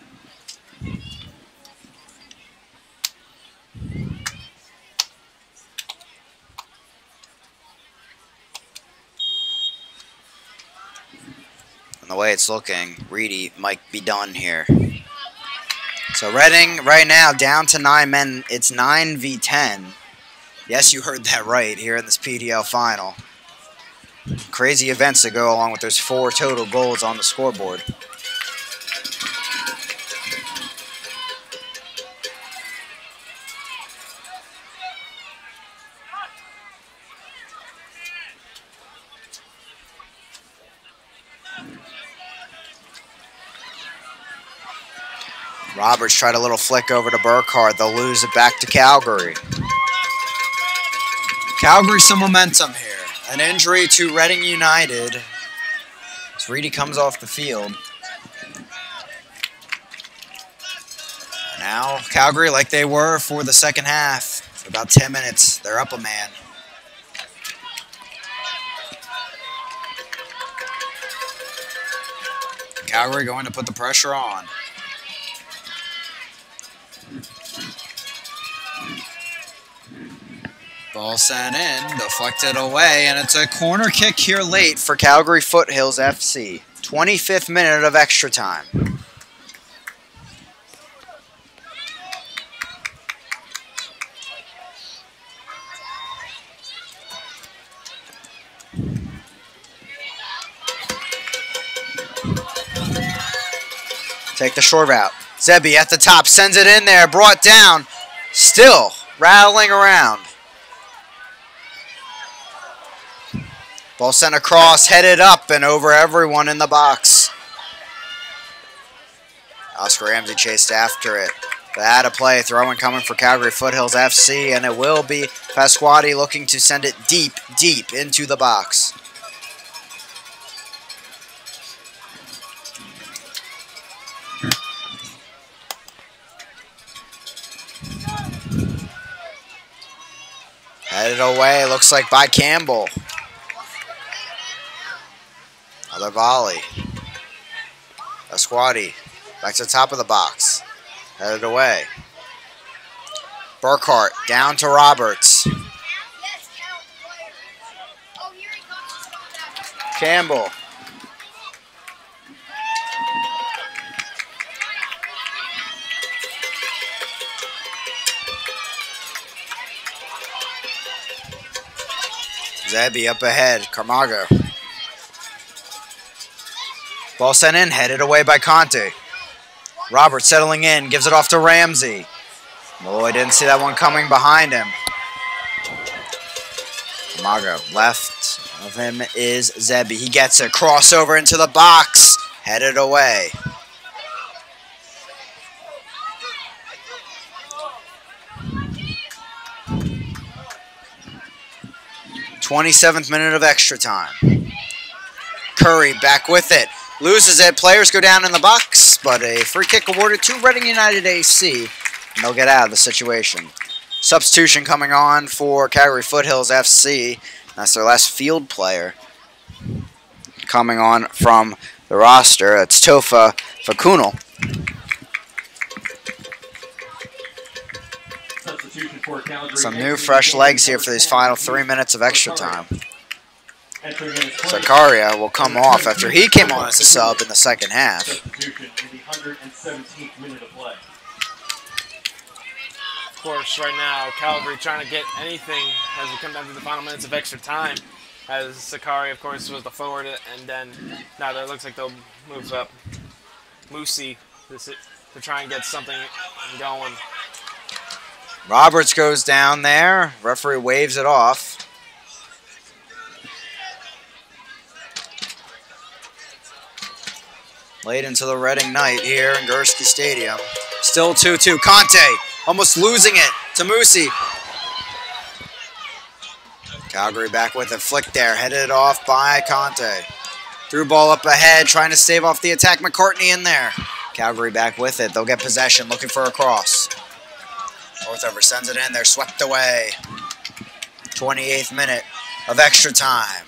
And the way it's looking, Reedy might be done here. So Reading right now down to 9 men. It's 9v10. Yes, you heard that right here in this PDL final. Crazy events to go along with those 4 total goals on the scoreboard. Roberts tried a little flick over to Burkhardt. They'll lose it back to Calgary. Calgary some momentum here. An injury to Reading United as Reedy comes off the field. Now Calgary, like they were for the second half, for about 10 minutes, they're up a man. Calgary going to put the pressure on. Ball sent in, deflected away, and it's a corner kick here late for Calgary Foothills FC. 25th minute of extra time. Take the short route. Zebi at the top, sends it in there, brought down, still rattling around. Ball sent across, headed up and over everyone in the box. Oscar Ramsey chased after it. But out of play, throwing coming for Calgary Foothills FC, and it will be Pasquati looking to send it deep, deep into the box. Headed away, looks like by Campbell. Another volley. Pasquati back to the top of the box. Headed away. Burkhardt down to Roberts. Campbell. Zebi up ahead. Carmago. Ball sent in, headed away by Conte. Roberts settling in, gives it off to Ramsey. Malloy didn't see that one coming behind him. Carmago left, of him is Zebi. He gets a crossover into the box, headed away. 27th minute of extra time. Curry back with it. Loses it. Players go down in the box, but a free kick awarded to Reading United AC, and they'll get out of the situation. Substitution coming on for Calgary Foothills FC. That's their last field player coming on from the roster. It's Tofa Fakunal. Some new fresh legs here for these final 3 minutes of extra time. Zakaria will come off after he came on as a sub in the second half. Of course, right now, Calgary trying to get anything as we come down to the final minutes of extra time. As Zakaria, of course, was the forward, and then now it looks like they'll move up Musi to try and get something going. Roberts goes down there. Referee waves it off. Late into the Reading night here in Gursky Stadium. Still 2-2. Conte almost losing it to Musi. Calgary back with a flick there. Headed off by Conte. Through ball up ahead, trying to stave off the attack. McCartney in there. Calgary back with it. They'll get possession, looking for a cross. Northover sends it in. They're swept away. 28th minute of extra time.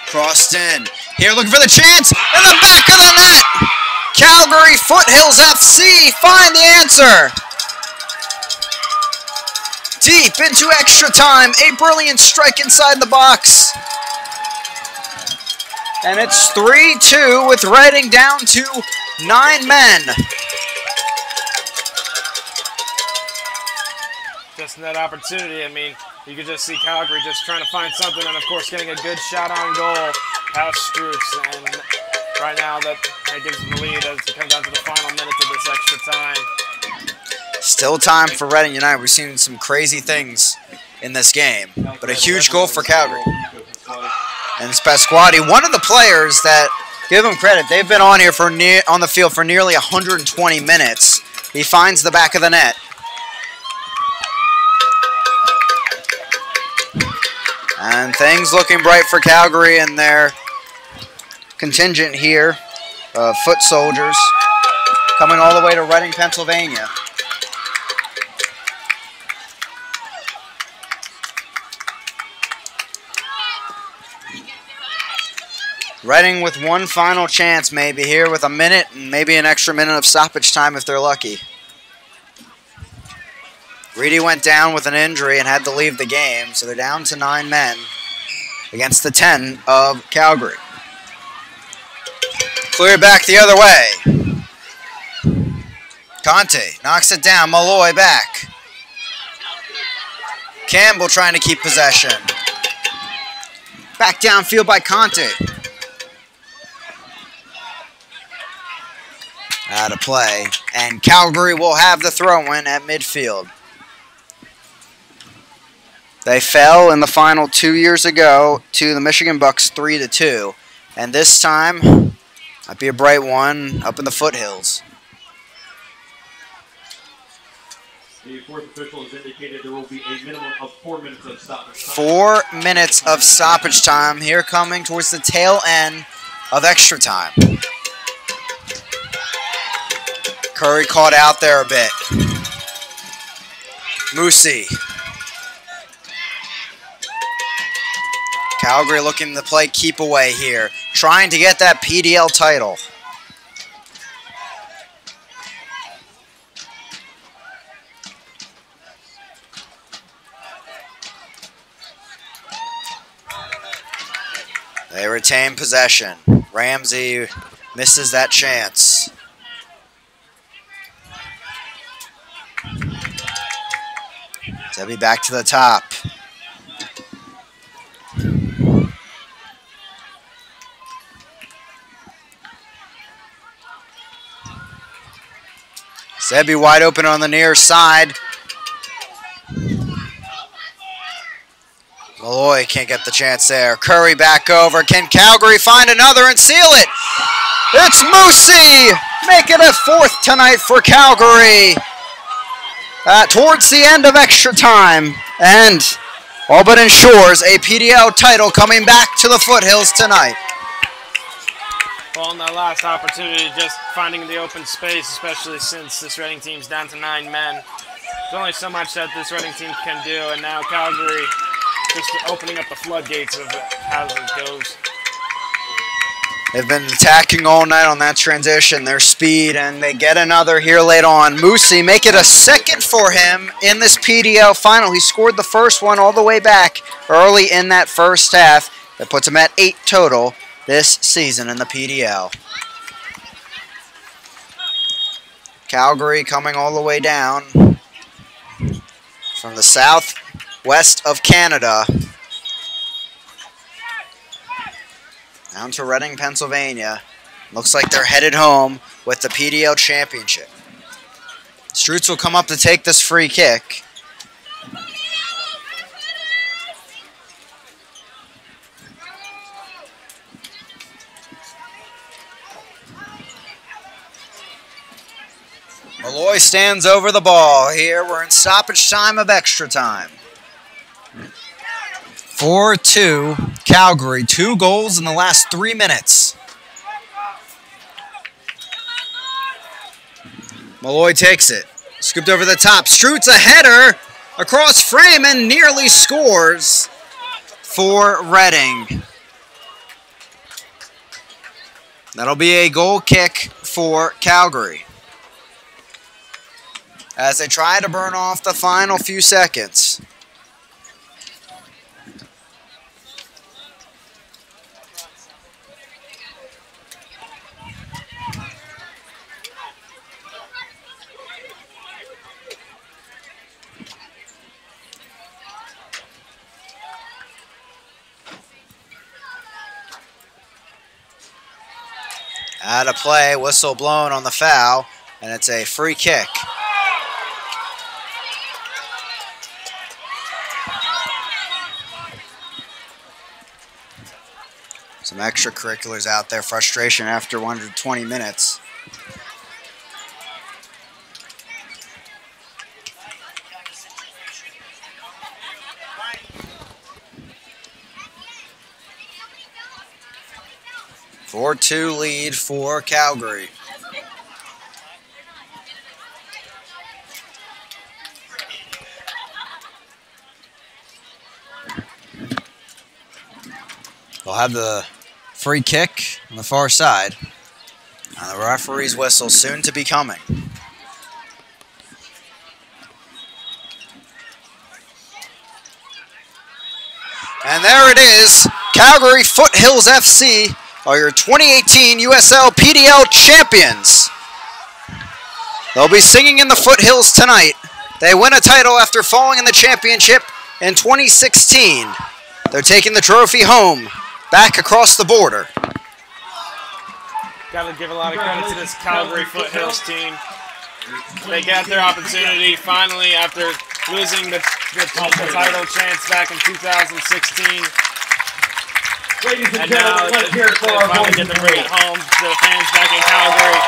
Crossed in. Here looking for the chance. In the back of the net. Calgary Foothills FC find the answer. Deep into extra time. A brilliant strike inside the box. And it's 3-2 with Reading down to 9 men. Just in that opportunity, I mean, you could just see Calgary just trying to find something, and of course getting a good shot on goal past Strooks. And right now that gives them the lead as it comes down to the final minutes of this extra time. Still time for Reading United. We've seen some crazy things in this game, but a huge goal for Calgary. And it's Pasquati, one of the players that, give them credit, they've been on here on the field for nearly 120 minutes. He finds the back of the net. And things looking bright for Calgary and their contingent here of foot soldiers coming all the way to Reading, Pennsylvania. Reading with one final chance maybe here with a minute and maybe an extra minute of stoppage time if they're lucky. Reedy went down with an injury and had to leave the game, so they're down to 9 men against the 10 of Calgary. Clear back the other way. Conte knocks it down. Malloy back. Campbell trying to keep possession. Back downfield by Conte. Out of play. And Calgary will have the throw-in at midfield. They fell in the final 2 years ago to the Michigan Bucks 3-2. And this time, might be a bright one up in the foothills. The fourth official has indicated there will be a minimum of 4 minutes of stoppage time. 4 minutes of stoppage time here coming towards the tail end of extra time. Curry caught out there a bit. Musi. Calgary looking to play keep away here, trying to get that PDL title. They retain possession. Ramsey misses that chance. Zebi back to the top. Zebi wide open on the near side. Malloy can't get the chance there. Curry back over. Can Calgary find another and seal it? It's Moosey! Make it a 4th tonight for Calgary. Towards the end of extra time. And all but ensures a PDL title coming back to the Foothills tonight. Well, in that last opportunity, just finding the open space, especially since this Reading team's down to 9 men. There's only so much that this Reading team can do, and now Calgary just opening up the floodgates of how it goes. They've been attacking all night on that transition, their speed, and they get another here late on. Moosey make it a 2nd for him in this PDL final. He scored the first one all the way back early in that first half. That puts him at 8 total this season in the PDL. Calgary coming all the way down from the southwest of Canada down to Reading, Pennsylvania. Looks like they're headed home with the PDL championship. Strutz will come up to take this free kick. Malloy stands over the ball. Here we're in stoppage time of extra time. 4-2 Calgary. 2 goals in the last 3 minutes. Malloy takes it. Scooped over the top. Strutz a header across frame and nearly scores for Reading. That'll be a goal kick for Calgary as they try to burn off the final few seconds. Out of play, whistle blown on the foul, and it's a free kick. Some extracurriculars out there, frustration after 120 minutes. A 4-2 lead for Calgary. They'll have the free kick on the far side. And the referee's whistle soon to be coming. And there it is. Calgary Foothills FC are your 2018 USL PDL champions. They'll be singing in the Foothills tonight. They win a title after falling in the championship in 2016. They're taking the trophy home, back across the border. Got to give a lot of credit to this Calgary Foothills team. They got their opportunity finally after losing the title chance back in 2016. And now they finally get to bring it home to the fans back in Calgary.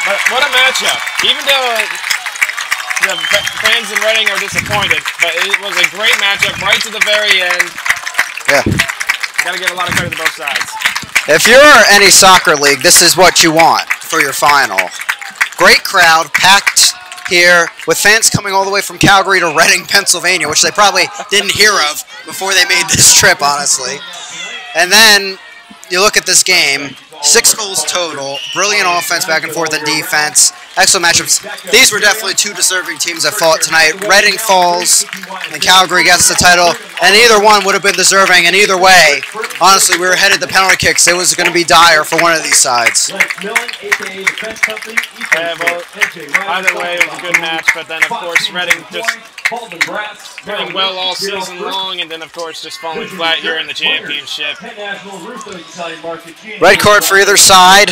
But what a matchup. Even though the fans in Reading are disappointed, but it was a great matchup right to the very end. Yeah. Got to give a lot of credit to both sides. If you're any soccer league, this is what you want for your final. Great crowd, packed here, with fans coming all the way from Calgary to Reading, Pennsylvania, which they probably didn't hear of before they made this trip, honestly. And then you look at this game, 6 goals total, brilliant offense back and forth and defense, excellent matchups. These were definitely 2 deserving teams that fought tonight. Reading falls, and Calgary gets the title, and either one would have been deserving, and either way, honestly, we were headed to penalty kicks. It was going to be dire for one of these sides. Yeah, well, either way, it was a good match, but then, of course, Reading just doing well all season long, and then, of course, just falling flat here in the championship. Red card for either side.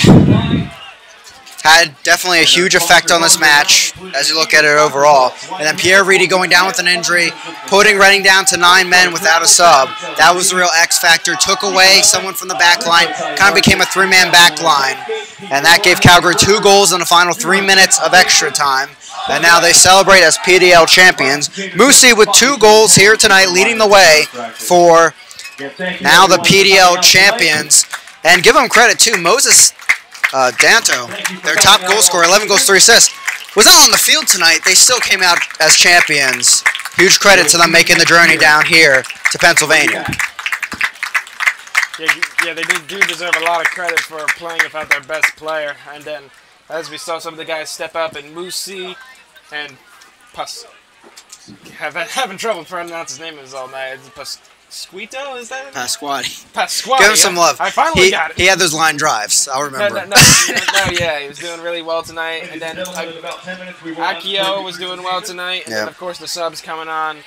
had definitely a huge effect on this match as you look at it overall. And then Pierre Reedy going down with an injury, putting Reading down to 9 men without a sub. That was the real X factor. Took away someone from the back line, kind of became a 3-man back line. And that gave Calgary 2 goals in the final 3 minutes of extra time. And now they celebrate as PDL champions. Musi with 2 goals here tonight, leading the way for now the PDL champions. And give them credit too, Moses Danto, their top goal scorer, 11 goals, 3 assists, was not on the field tonight. They still came out as champions. Huge credit to them making the journey down here to Pennsylvania. Yeah, they do deserve a lot of credit for playing without their best player. And then, as we saw some of the guys step up, and Musi and having trouble pronouncing his name all night. Pasquito, is that it? Pasquati. Give him some love. I finally got it. He had those line drives. I'll remember. No, yeah, he was doing really well tonight. And then Akio was doing well tonight. And then, of course, the subs coming on.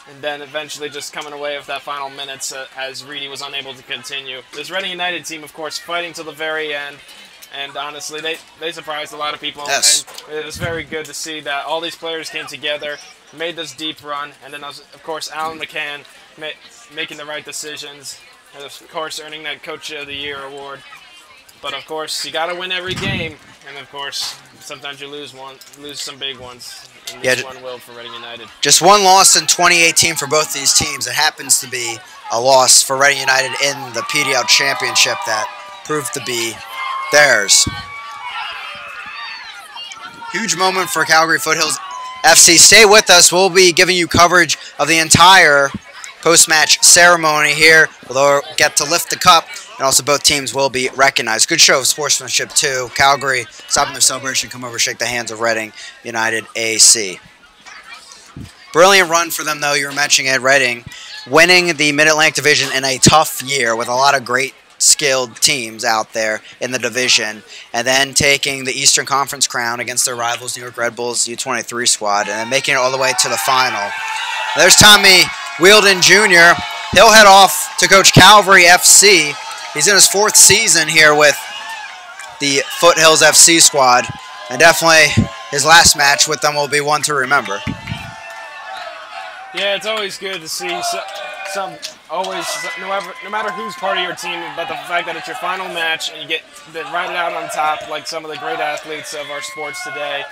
And then eventually just coming away with that final minutes as Reedy was unable to continue. This Reading United team, of course, fighting till the very end. And honestly, they surprised a lot of people. Yes. And it was very good to see that all these players came together, made this deep run. And then, of course, Alan McCann making the right decisions. And, of course, earning that Coach of the Year award. But, of course, you got to win every game. And, of course, sometimes you lose some big ones. And this one will for Reading United. Just 1 loss in 2018 for both these teams. It happens to be a loss for Reading United in the PDL Championship that proved to be theirs. Huge moment for Calgary Foothills FC. Stay with us. We'll be giving you coverage of the entire post-match ceremony here. We'll get to lift the cup, and also both teams will be recognized. Good show of sportsmanship, too. Calgary stopping their celebration, come over, shake the hands of Reading United AC. Brilliant run for them, though. You were mentioning it, Reading, winning the Mid-Atlantic Division in a tough year with a lot of great skilled teams out there in the division, and then taking the Eastern Conference crown against their rivals, New York Red Bulls U23 squad, and then making it all the way to the final. There's Tommy Wielden Jr. He'll head off to coach Calvary FC. He's in his 4th season here with the Foothills FC squad, and definitely his last match with them will be one to remember. Yeah, it's always good to see no matter who's part of your team, but the fact that it's your final match and you get right out on top like some of the great athletes of our sports today.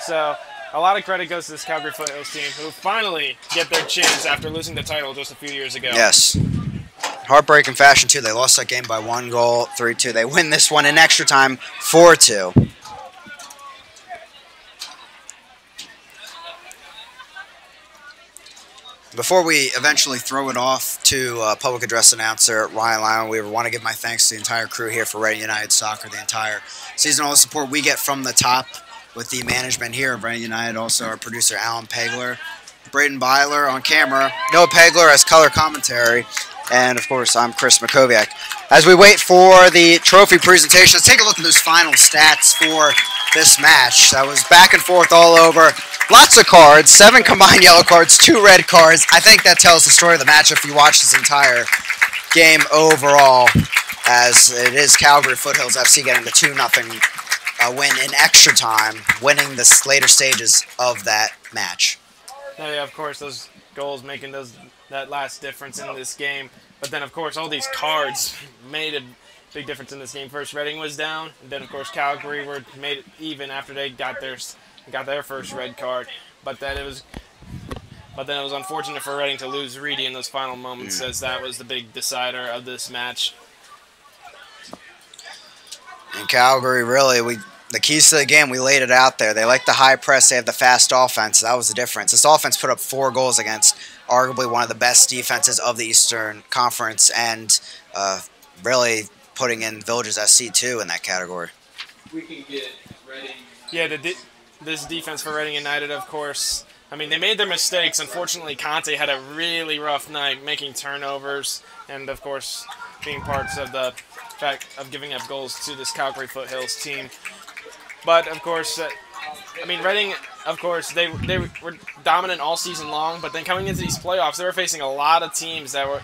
So a lot of credit goes to this Calgary Foothills team who finally get their chance after losing the title just a few years ago. Yes. Heartbreaking fashion, too. They lost that game by 1 goal, 3-2. They win this one in extra time, 4-2. Before we eventually throw it off to public address announcer Ryan Lyon, we want to give my thanks to the entire crew here for Reading United Soccer, the entire season, all the support we get from the top with the management here of Reading United, also our producer Alan Pegler, Braden Byler on camera, Noah Pegler as color commentary, and of course I'm Chris Makoviak. As we wait for the trophy presentation, let's take a look at those final stats for this match. That was back and forth all over. Lots of cards, 7 combined yellow cards, 2 red cards. I think that tells the story of the match if you watch this entire game overall, as it is Calgary Foothills FC getting the 2-0 win in extra time, winning the later stages of that match. Yeah, of course, those goals making that last difference in this game. But then, of course, all these cards made a big difference in this game. First, Reading was down, and then, of course, Calgary made it even after they got their first red card. But then it was unfortunate for Reading to lose Reedy in those final moments, as that was the big decider of this match. In Calgary, really, the keys to the game, we laid it out there. They like the high press. They have the fast offense. That was the difference. This offense put up 4 goals against arguably one of the best defenses of the Eastern Conference, and really putting in Villages SC too in that category. We can get Reading. Yeah, this defense for Reading United, of course. I mean, they made their mistakes. Unfortunately, Conte had a really rough night, making turnovers, and of course, being parts of the fact of giving up goals to this Calgary Foothills team. But of course, I mean, Reading, of course, they were dominant all season long. But then coming into these playoffs, they were facing a lot of teams that were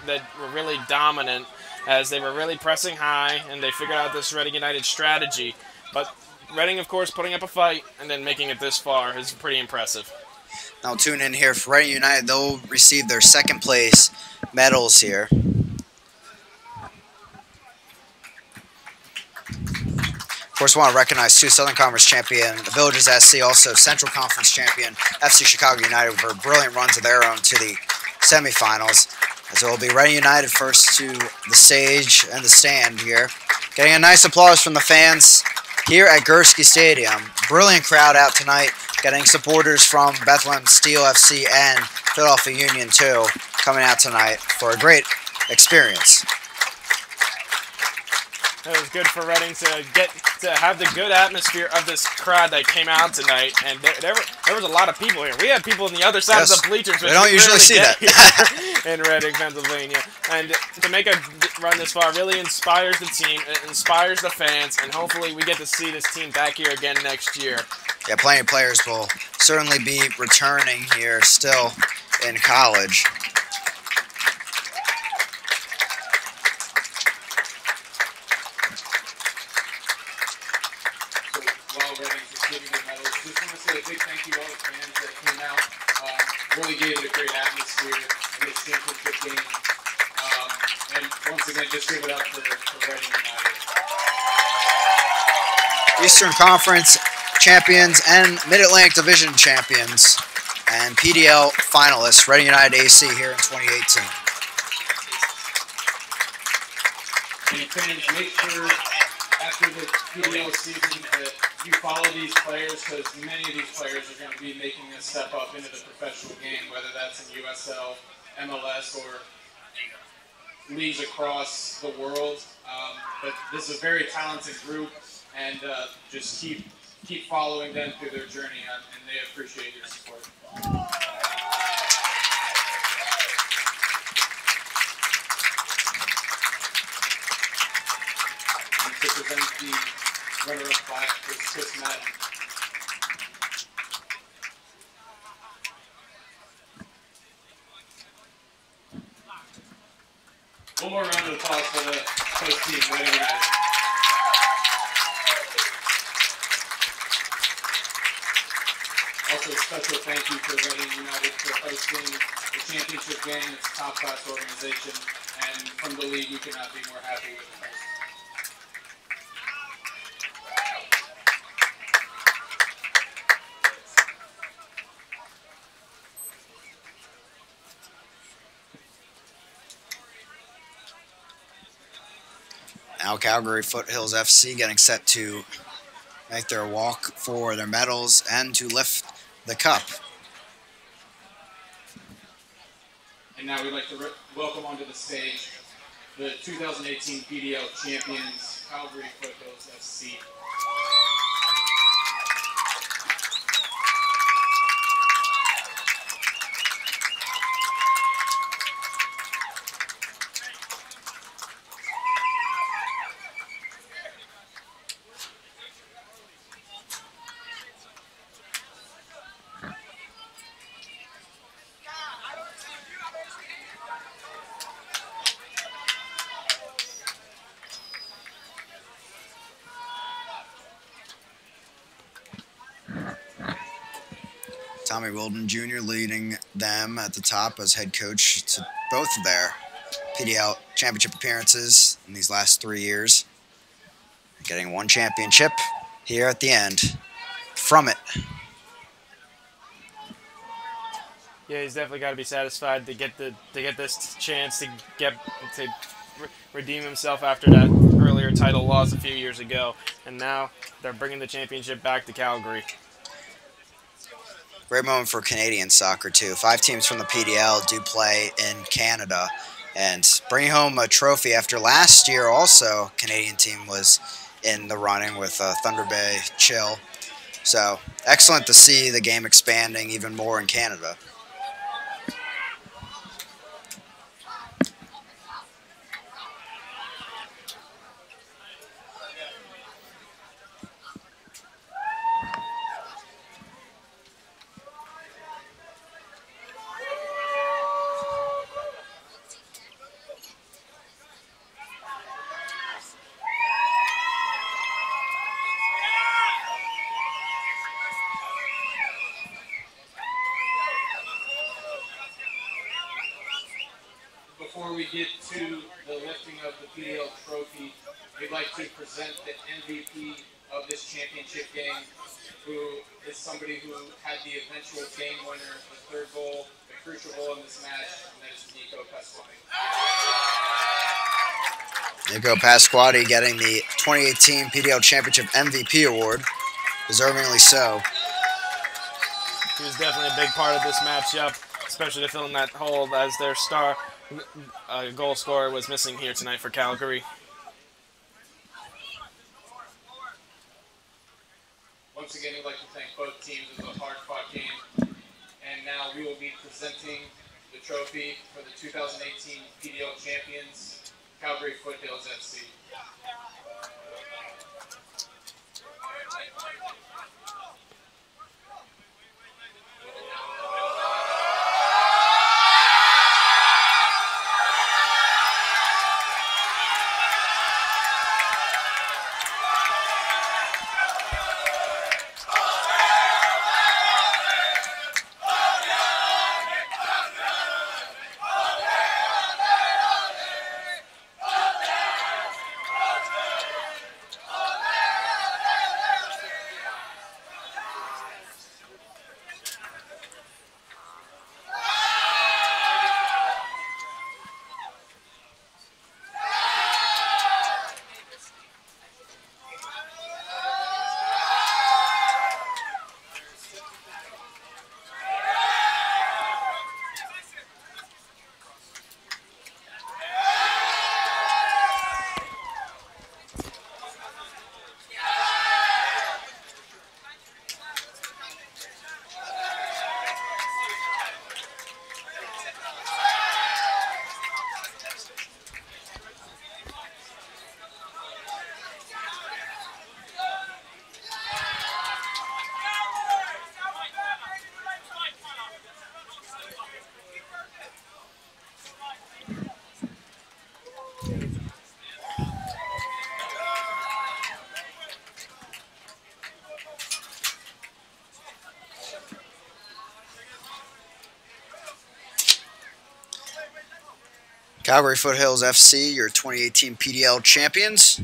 really dominant, as they were really pressing high, and they figured out this Reading United strategy. But Reading, of course, putting up a fight and then making it this far is pretty impressive. Now tune in here for Reading United. They'll receive their second place medals here. Of course, we want to recognize two Southern Conference champion, the Villages SC, also Central Conference champion, FC Chicago United, for brilliant runs of their own to the semifinals. As it will be Reading United first to the stage and the stand here. Getting a nice applause from the fans here at Gursky Stadium. Brilliant crowd out tonight. Getting supporters from Bethlehem Steel FC and Philadelphia Union too coming out tonight for a great experience. It was good for Reading to have the good atmosphere of this crowd that came out tonight, and there was a lot of people here. We had people on the other side of the bleachers, which we don't usually see that in Reading, Pennsylvania. And to make a run this far really inspires the team, it inspires the fans, and hopefully we get to see this team back here again next year. Yeah, plenty of players will certainly be returning here still in college. A big thank you to all the fans that came out. Really gave it a great atmosphere in this championship game. And once again, just give it up for Reading United. Eastern Conference champions and Mid-Atlantic Division champions and PDL finalists, Reading United AC here in 2018. And fans, make sure after the PDL season that you follow these players, because many of these players are going to be making a step up into the professional game, whether that's in USL, MLS, or leagues across the world. But this is a very talented group, and just keep following them through their journey, and they appreciate your support. And to present the runner-up plaque for Chris Madden. One more round of applause for the host team, Reading United. Also, a special thank you to Reading United for hosting the championship game. It's a top-class organization, and from the league, we could not be more happy with the host. Now Calgary Foothills FC getting set to make their walk for their medals and to lift the cup. And now we'd like to welcome onto the stage the 2018 PDL champions, Calgary Foothills FC. Tommy Wilden Jr. leading them at the top as head coach to both of their PDL championship appearances in these last 3 years. Getting one championship here at the end from it. Yeah, he's definitely got to be satisfied to get this chance to redeem himself after that earlier title loss a few years ago, and now they're bringing the championship back to Calgary. Great moment for Canadian soccer, too. 5 teams from the PDL do play in Canada. And bringing home a trophy after last year also, Canadian team was in the running with Thunder Bay Chill. So, excellent to see the game expanding even more in Canada. before we get to the lifting of the PDL trophy, we'd like to present the MVP of this championship game, who is somebody who had the eventual game winner, the third goal, the crucial goal in this match, and that is Nico Pasquale. Nico Pasquale getting the 2018 PDL Championship MVP award, deservingly so. He was definitely a big part of this matchup, especially to fill in that hole as their star goal scorer was missing here tonight for Calgary. Once again, we'd like to thank both teams. It was a hard-fought game. And now we will be presenting the trophy for the 2018 PDL champions, Calgary Foothills FC. Calgary Foothills FC, your 2018 PDL champions.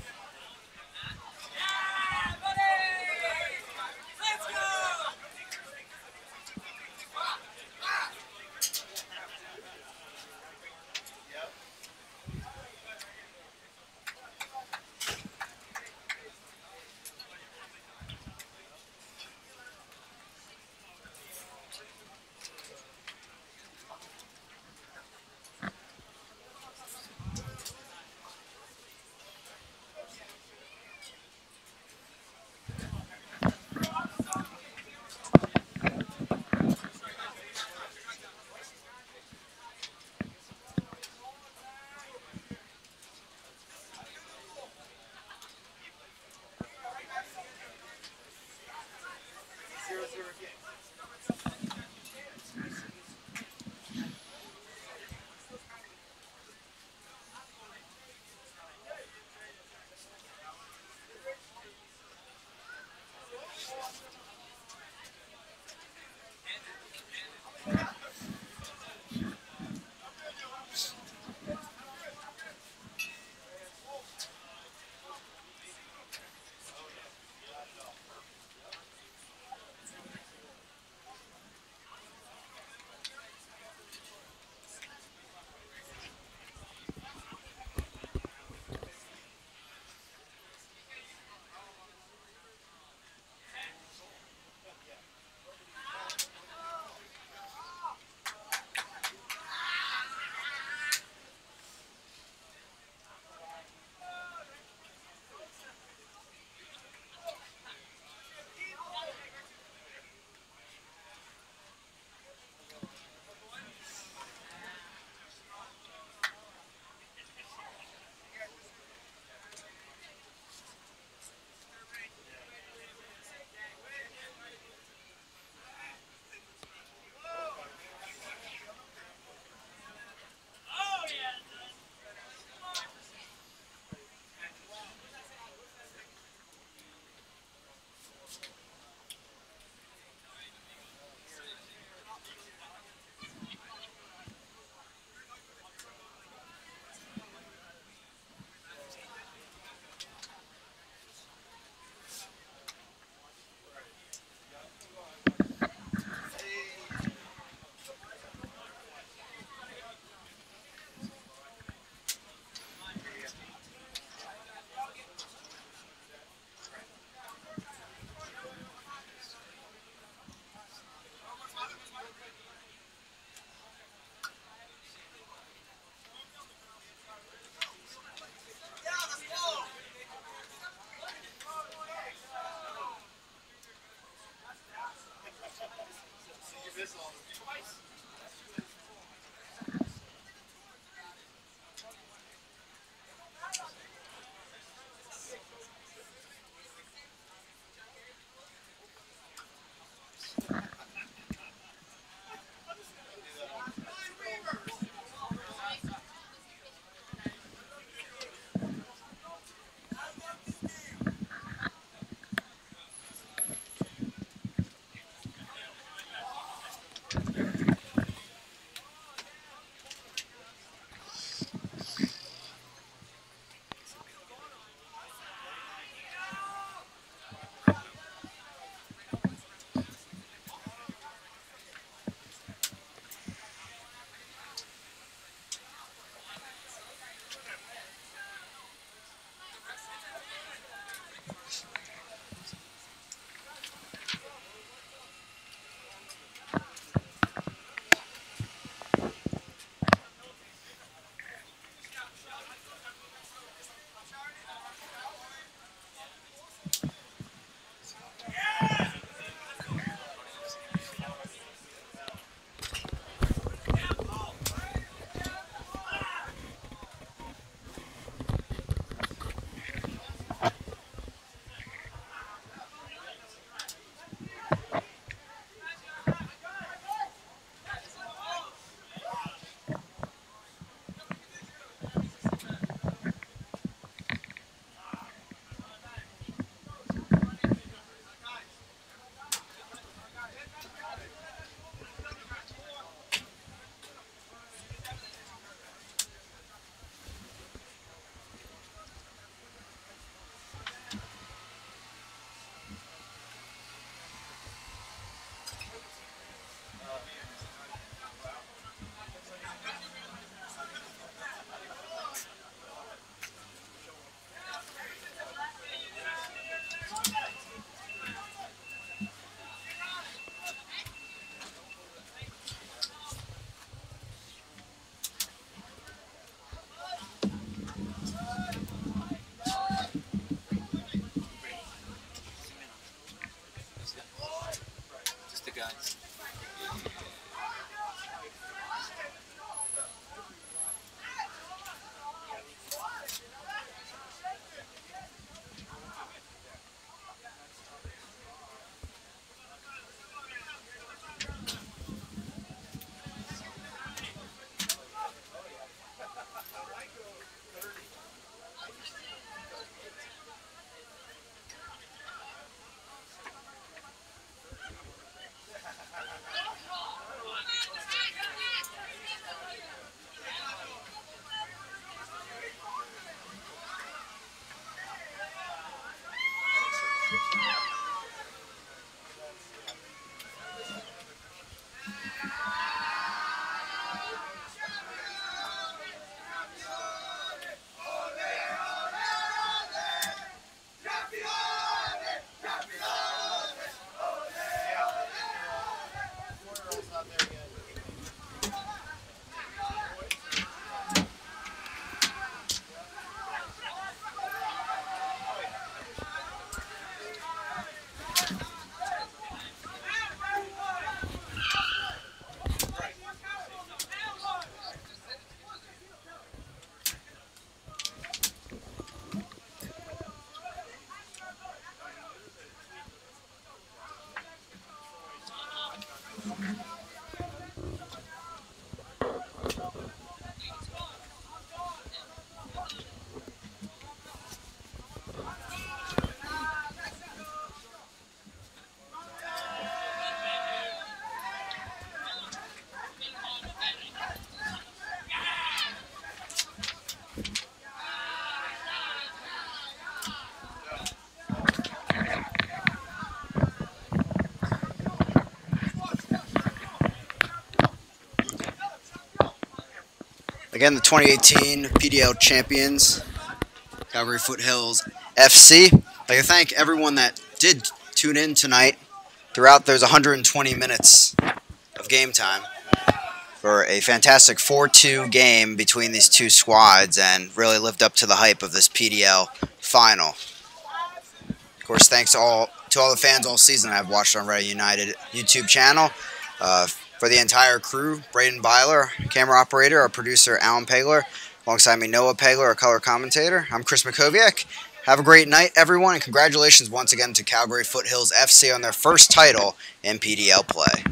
Again, the 2018 PDL champions, Calgary Foothills FC. I'd like to thank everyone that did tune in tonight throughout those 120 minutes of game time for a fantastic 4-2 game between these two squads and really lived up to the hype of this PDL final. Of course, thanks to all the fans all season I've watched on Reading United YouTube channel. For the entire crew, Braden Byler, camera operator, our producer, Alan Pegler, alongside me, Noah Pegler, our color commentator. I'm Chris Makoviak. Have a great night, everyone, and congratulations once again to Calgary Foothills FC on their first title in PDL play.